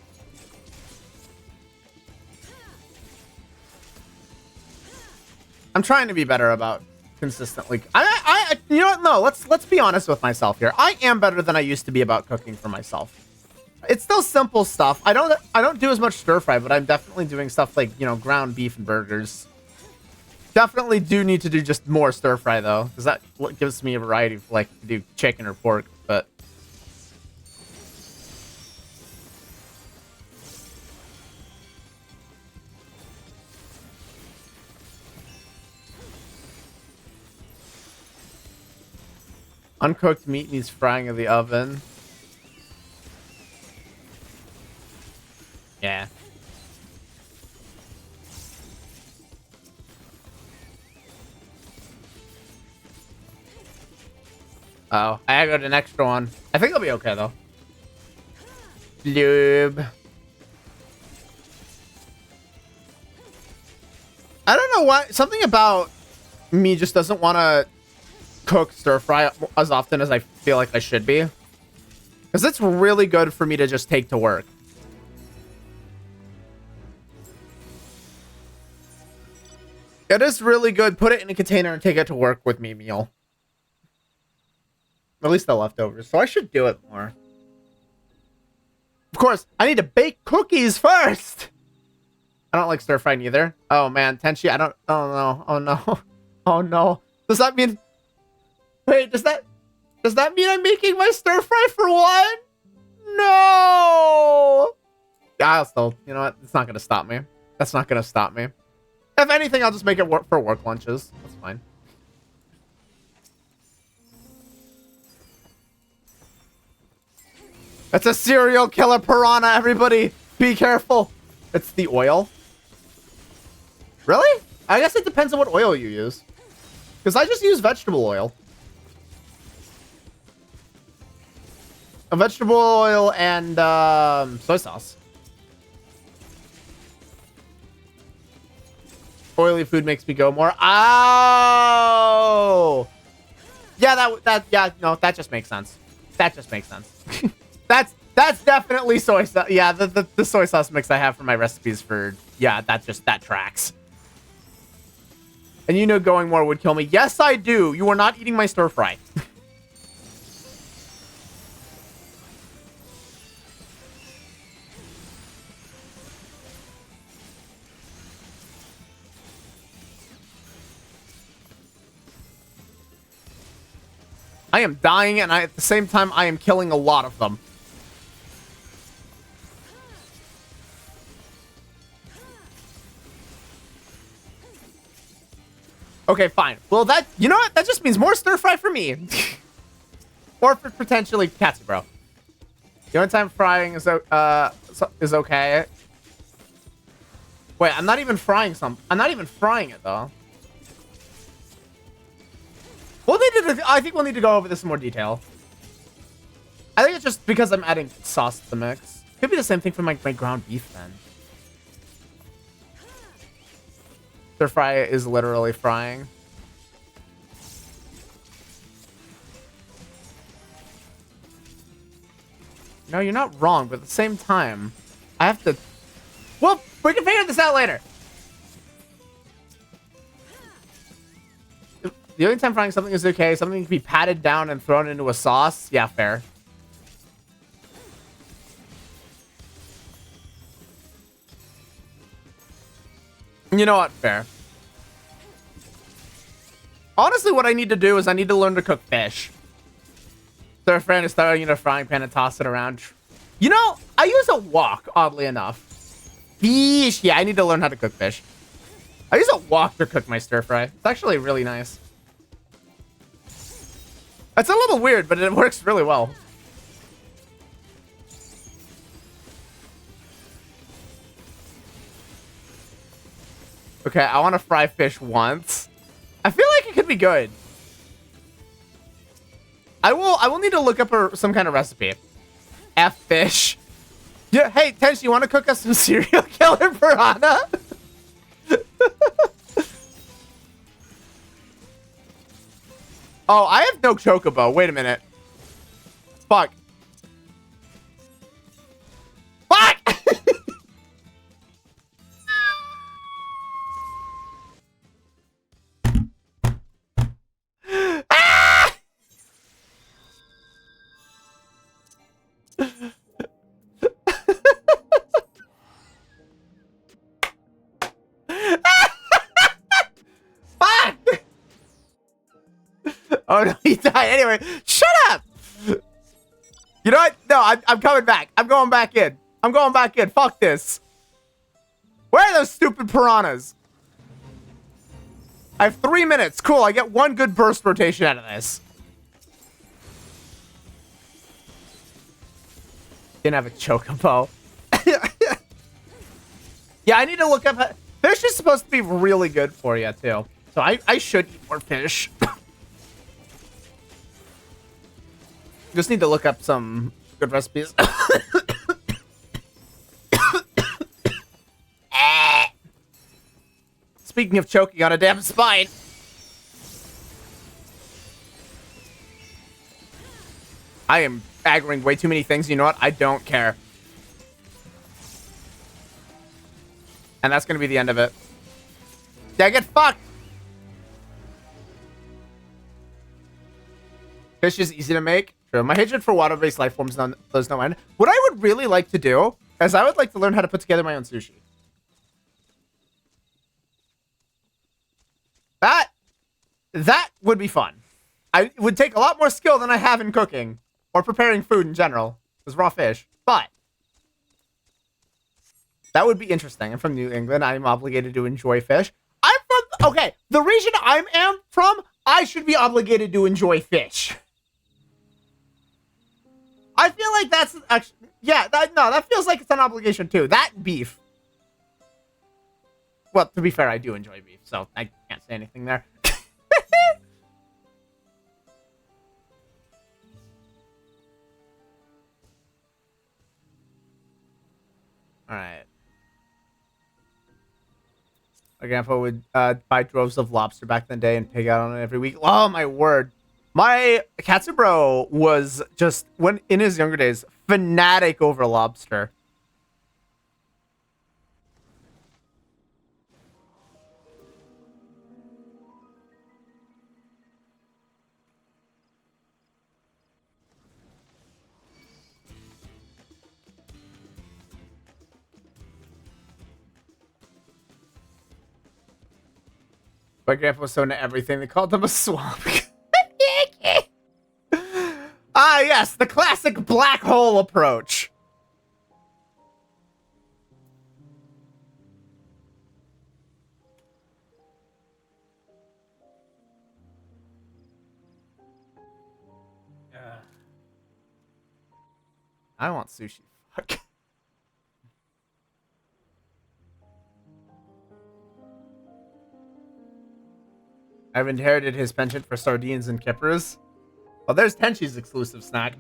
I'm trying to be better about consistently. You know what? No, let's be honest with myself here. I am better than I used to be about cooking for myself. It's still simple stuff. I don't do as much stir fry, but I'm definitely doing stuff like, you know, ground beef and burgers. Definitely do need to do just more stir fry though, because that gives me a variety of like to do chicken or pork. But uncooked meat needs frying in the oven. Yeah. Oh, I got an extra one. I think it'll be okay though. Lube. I don't know why. Something about me just doesn't want to cook stir fry as often as I feel like I should be. Because it's really good for me to just take to work. It is really good. Put it in a container and take it to work with me meal. At least the leftovers. So I should do it more. Of course, I need to bake cookies first. I don't like stir fry either. Oh man, Tenchi, I don't. Oh no. Oh no. Oh no. Does that mean? Wait, does that mean I'm making my stir fry for one? No. Yeah, I'll still. You know what? It's not gonna stop me. That's not gonna stop me. If anything, I'll just make it work for work lunches. That's fine. It's a serial killer piranha, everybody. Be careful. It's the oil. Really? I guess it depends on what oil you use. Because I just use vegetable oil. A vegetable oil and soy sauce. Oily food makes me go more. Oh! Yeah, that just makes sense. That just makes sense. That's definitely soy sauce. Yeah, the soy sauce mix I have for my recipes for, yeah, that tracks. And you know going more would kill me. Yes, I do. You are not eating my stir fry. I am dying, and at the same time, I am killing a lot of them. Okay, fine. Well, that, you know what? That just means more stir fry for me. Or for potentially Katsu, bro. The only time frying is okay. Wait, I'm not even frying I'm not even frying it, though. I think we'll need to go over this in more detail. I think it's just because I'm adding sauce to the mix. Could be the same thing for my ground beef, then. Stir fry is literally frying. No, you're not wrong, but at the same time, I have to... Well, we can figure this out later. The only time frying something is okay, something can be patted down and thrown into a sauce. Yeah, fair. You know what? Fair. Honestly, what I need to do is I need to learn to cook fish. So a friend is throwing in a frying pan and toss it around. You know, I use a wok, oddly enough. Fish. Yeah, I need to learn how to cook fish. I use a wok to cook my stir fry. It's actually really nice. It's a little weird, but it works really well. Okay, I want to fry fish once. I feel like it could be good. I will need to look up some kind of recipe. F fish. Yeah, hey, Tenchi, you want to cook us some serial killer piranha? Oh, I have no chocobo. Wait a minute. Fuck. Fuck! Ah! Fuck! Oh no, he died. Anyway, shut up! You know what? No, I'm coming back. I'm going back in. I'm going back in. Fuck this. Where are those stupid piranhas? I have 3 minutes. Cool, I get one good burst rotation out of this. Didn't have a chocobo. Yeah, I need to look up. Fish is supposed to be really good for you, too. So I should eat more fish. Just need to look up some good recipes. Speaking of choking on a damn spine. I am aggroing way too many things. You know what? I don't care. And that's going to be the end of it. Yeah, get fucked. Fish is easy to make. True. My hatred for water-based life forms does no end. What I would really like to do is I would like to learn how to put together my own sushi. That would be fun. It would take a lot more skill than I have in cooking or preparing food in general. It's raw fish, but that would be interesting. I'm from New England. I'm obligated to enjoy fish. I'm from, okay, the region I am from, I should be obligated to enjoy fish. I feel like that's actually, yeah, that feels like it's an obligation too. That beef. Well, to be fair, I do enjoy beef, so I can't say anything there. All right. My grandpa would buy droves of lobster back in the day and pig out on it every week. Oh, my word. My Katsubro was just, when in his younger days, fanatic over lobster. My grandpa was so into everything, they called him a swamp. Ah, yes, the classic black hole approach. I want sushi. Fuck. I've inherited his penchant for sardines and kippers. Well, there's Tenchi's exclusive snack.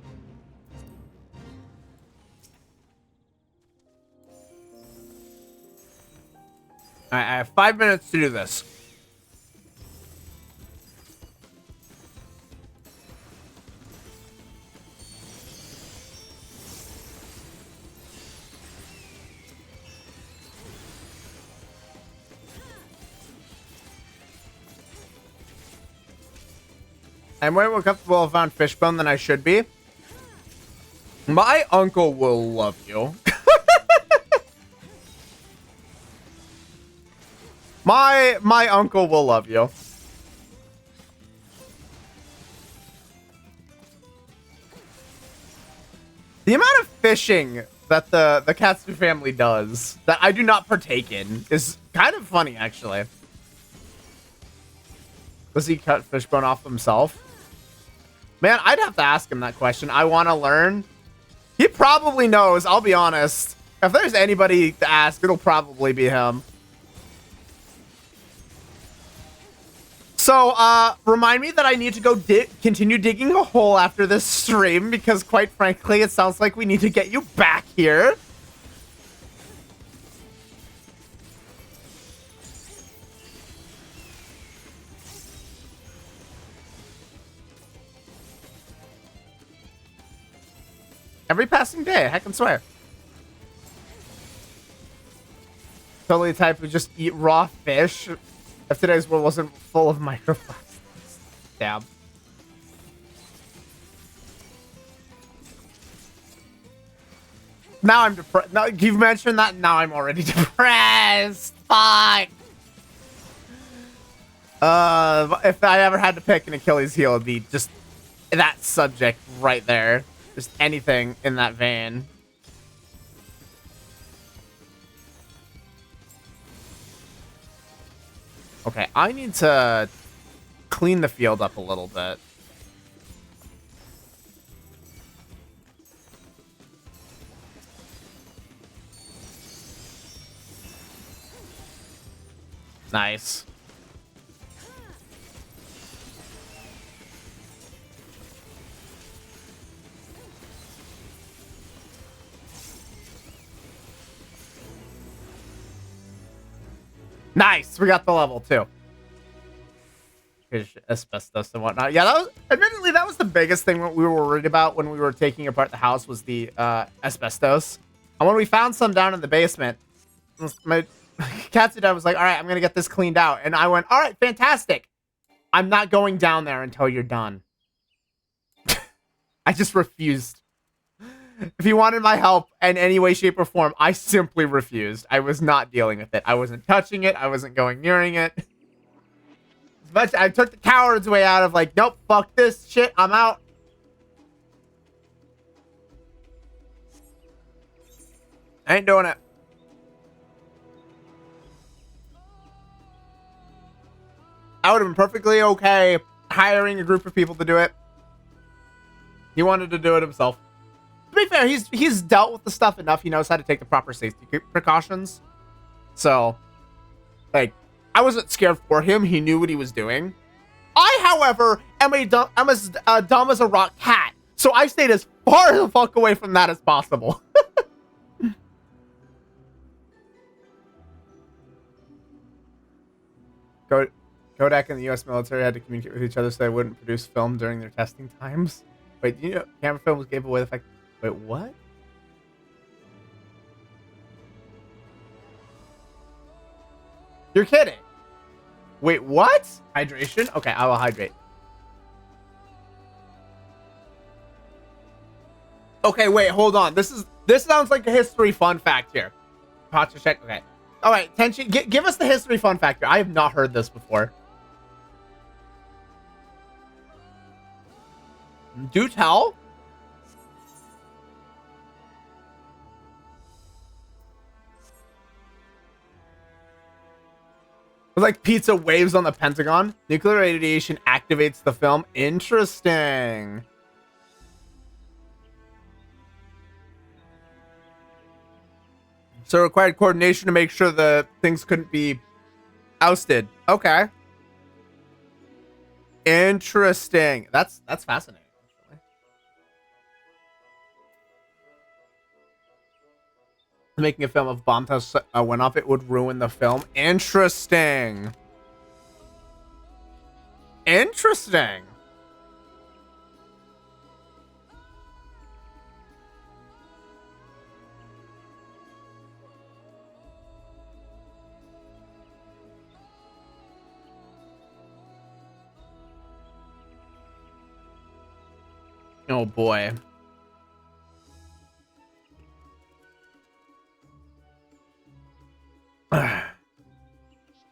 Alright, I have 5 minutes to do this. I'm way more comfortable around Fishbone than I should be. My uncle will love you. My uncle will love you. The amount of fishing that the Katsu family does that I do not partake in is kind of funny, actually. Does he cut Fishbone off himself? Man, I'd have to ask him that question. I want to learn. He probably knows, I'll be honest. If there's anybody to ask, it'll probably be him. So, remind me that I need to go continue digging a hole after this stream, because quite frankly, it sounds like we need to get you back here. Every passing day, I can swear. Totally the type who just eat raw fish. If today's world wasn't full of microplastics. Damn. Now I'm depressed. Now you've mentioned that, now I'm already depressed. Fuck. If I ever had to pick an Achilles heel, it'd be just that subject right there. Just anything in that vein. Okay, I need to clean the field up a little bit. Nice. Nice, we got the level too. Asbestos and whatnot. Yeah, that was, admittedly, that was the biggest thing that we were worried about when we were taking apart the house, was the asbestos. And when we found some down in the basement, my Katsu dad was like, all right, I'm going to get this cleaned out. And I went, all right, fantastic. I'm not going down there until you're done. I just refused. If he wanted my help in any way, shape, or form, I simply refused. I was not dealing with it. I wasn't touching it. I wasn't going nearing it. But I took the coward's way out of like, nope, fuck this shit. I'm out. I ain't doing it. I would have been perfectly okay hiring a group of people to do it. He wanted to do it himself. To be fair, he's dealt with the stuff enough. He knows how to take the proper safety precautions. So, like, I wasn't scared for him. He knew what he was doing. I, however, am as dumb as a rock cat. So I stayed as far the fuck away from that as possible. Kodak and the U.S. military had to communicate with each other so they wouldn't produce film during their testing times. Wait, you know, camera films gave away the fact... Wait, what? You're kidding. Wait, what? Hydration? Okay, I will hydrate. Okay, wait, hold on. This sounds like a history fun fact here. Pacha check. Okay. All right, Tenchi, give us the history fun fact here. I have not heard this before. Do tell. Like pizza waves on the Pentagon. Nuclear radiation activates the film. Interesting. So it required coordination to make sure the things couldn't be ousted. Okay. Interesting. That's fascinating. Actually. Making a film of bomb tests went off, it would ruin the film. Interesting. Interesting. Oh boy.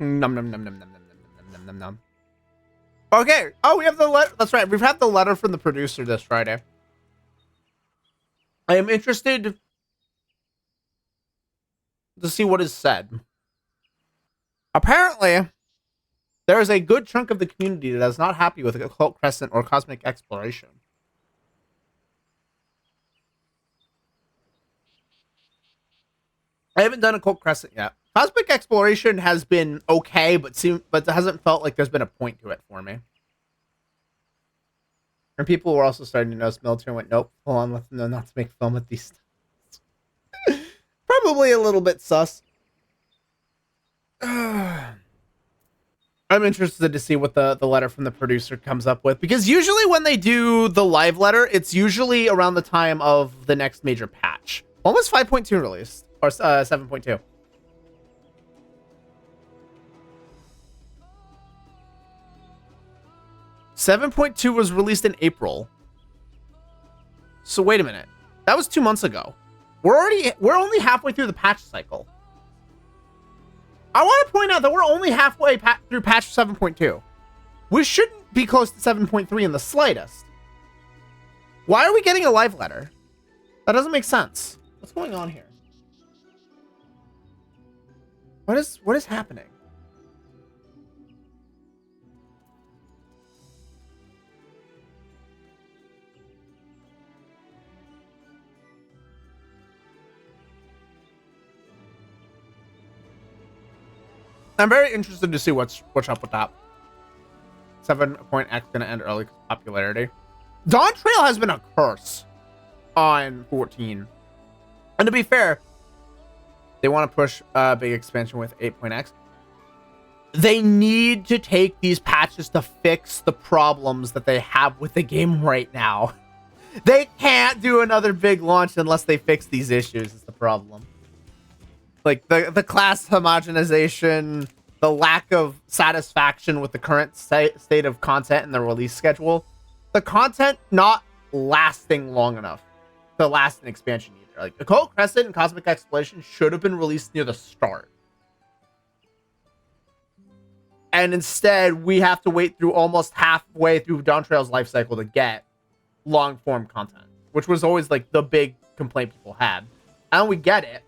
Num num num num num num num num num num. Okay. Oh, we have the letter. That's right. We've had the letter from the producer this Friday. I am interested to see what is said. Apparently, there is a good chunk of the community that is not happy with Occult Crescent or cosmic exploration. I haven't done Occult Crescent yet. Cosmic Exploration has been okay, but it hasn't felt like there's been a point to it for me. And people were also starting to notice military went, nope, hold on, let them know not to make film with these styles. Probably a little bit sus. I'm interested to see what the letter from the producer comes up with, because usually when they do the live letter, it's usually around the time of the next major patch. When was 5.2 released? Or 7.2? 7.2 was released in April. So wait a minute. That was 2 months ago. We're only halfway through the patch cycle. I want to point out that we're only halfway through patch 7.2. We shouldn't be close to 7.3 in the slightest. Why are we getting a live letter? That doesn't make sense. What's going on here? What is happening? I'm very interested to see what's up with that. 7.x gonna end early because popularity. Dawn Trail has been a curse on 14. And to be fair, they want to push a big expansion with 8.x. They need to take these patches to fix the problems that they have with the game right now. They can't do another big launch unless they fix these issues, is the problem. Like the class homogenization, the lack of satisfaction with the current state of content and the release schedule, the content not lasting long enough to last an expansion either. Like Occult Crescent and Cosmic Exploration should have been released near the start. And instead, we have to wait through almost halfway through Dawn Trail's life cycle to get long form content, which was always like the big complaint people had. And we get it.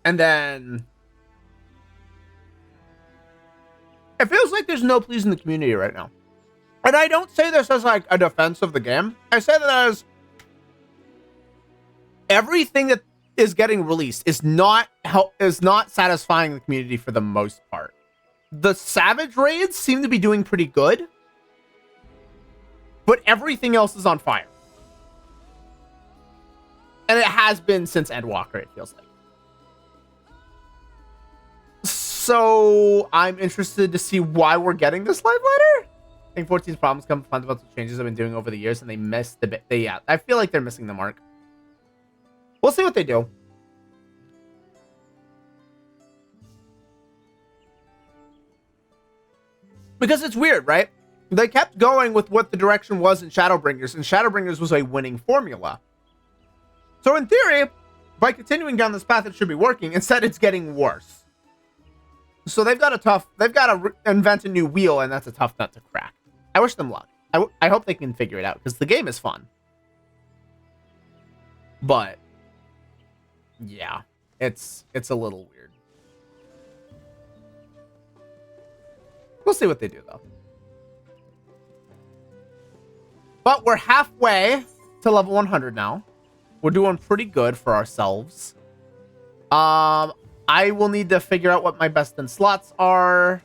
And then it feels like there's no pleasing the community right now. And I don't say this as like a defense of the game. I say that as everything that is getting released is not satisfying the community for the most part. The Savage raids seem to be doing pretty good, but everything else is on fire. And it has been since Endwalker, it feels like. So I'm interested to see why we're getting this live letter. I think 14's problems come from fundamental changes I've been doing over the years, and they missed the bit. Yeah, I feel like they're missing the mark. We'll see what they do. Because it's weird, right? They kept going with what the direction was in Shadowbringers, and Shadowbringers was a winning formula. So in theory, by continuing down this path, it should be working. Instead, it's getting worse. So they've got to invent a new wheel, and that's a tough nut to crack. I wish them luck. I hope they can figure it out, because the game is fun. But yeah, it's a little weird. We'll see what they do, though. But we're halfway to level 100 now. We're doing pretty good for ourselves. I will need to figure out what my best in slots are.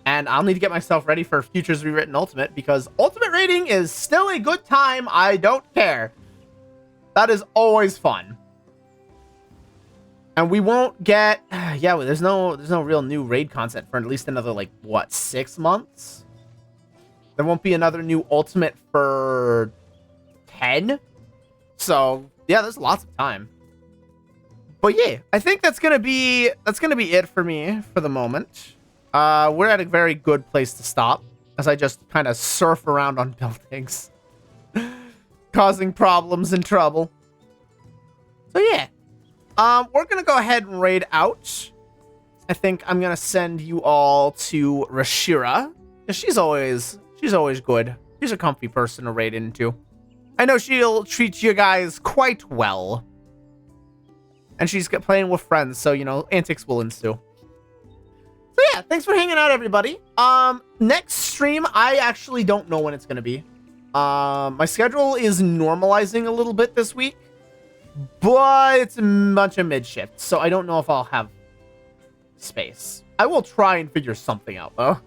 And I'll need to get myself ready for Futures Rewritten Ultimate, because Ultimate rating is still a good time. I don't care. That is always fun. And we won't get... Yeah, there's no real new raid content for at least another, like, what, 6 months? There won't be another new Ultimate for 10? So, yeah, there's lots of time. But yeah, I think that's gonna be it for me for the moment. We're at a very good place to stop, as I just kind of surf around on buildings, causing problems and trouble. So yeah, we're gonna go ahead and raid out. I think I'm gonna send you all to Rashira, because she's always good. She's a comfy person to raid into. I know she'll treat you guys quite well. And she's playing with friends, so, you know, antics will ensue. So yeah, thanks for hanging out, everybody. Next stream, I actually don't know when it's going to be. My schedule is normalizing a little bit this week. but it's a bunch of mid-shift, so I don't know if I'll have space. I will try and figure something out, though.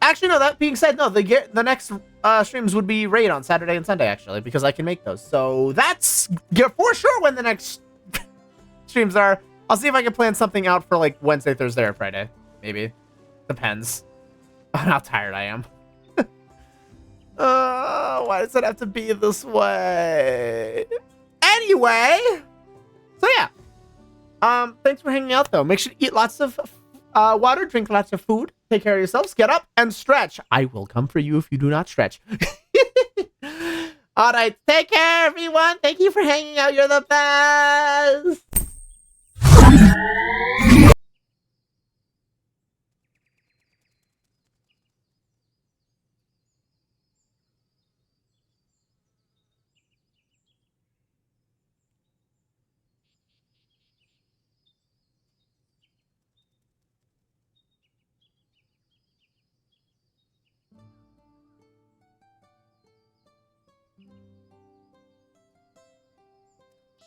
Actually, no, that being said, no, the next streams would be Raid on Saturday and Sunday, actually, because I can make those. So that's for sure when the next streams are. I'll see if I can plan something out for, like, Wednesday, Thursday, or Friday. Maybe. Depends on how tired I am. Why does it have to be this way? Anyway, so yeah. Thanks for hanging out, though. Make sure to eat lots of water, drink lots of food, take care of yourselves, get up and stretch. I will come for you if you do not stretch. All right, take care, everyone. Thank you for hanging out. You're the best.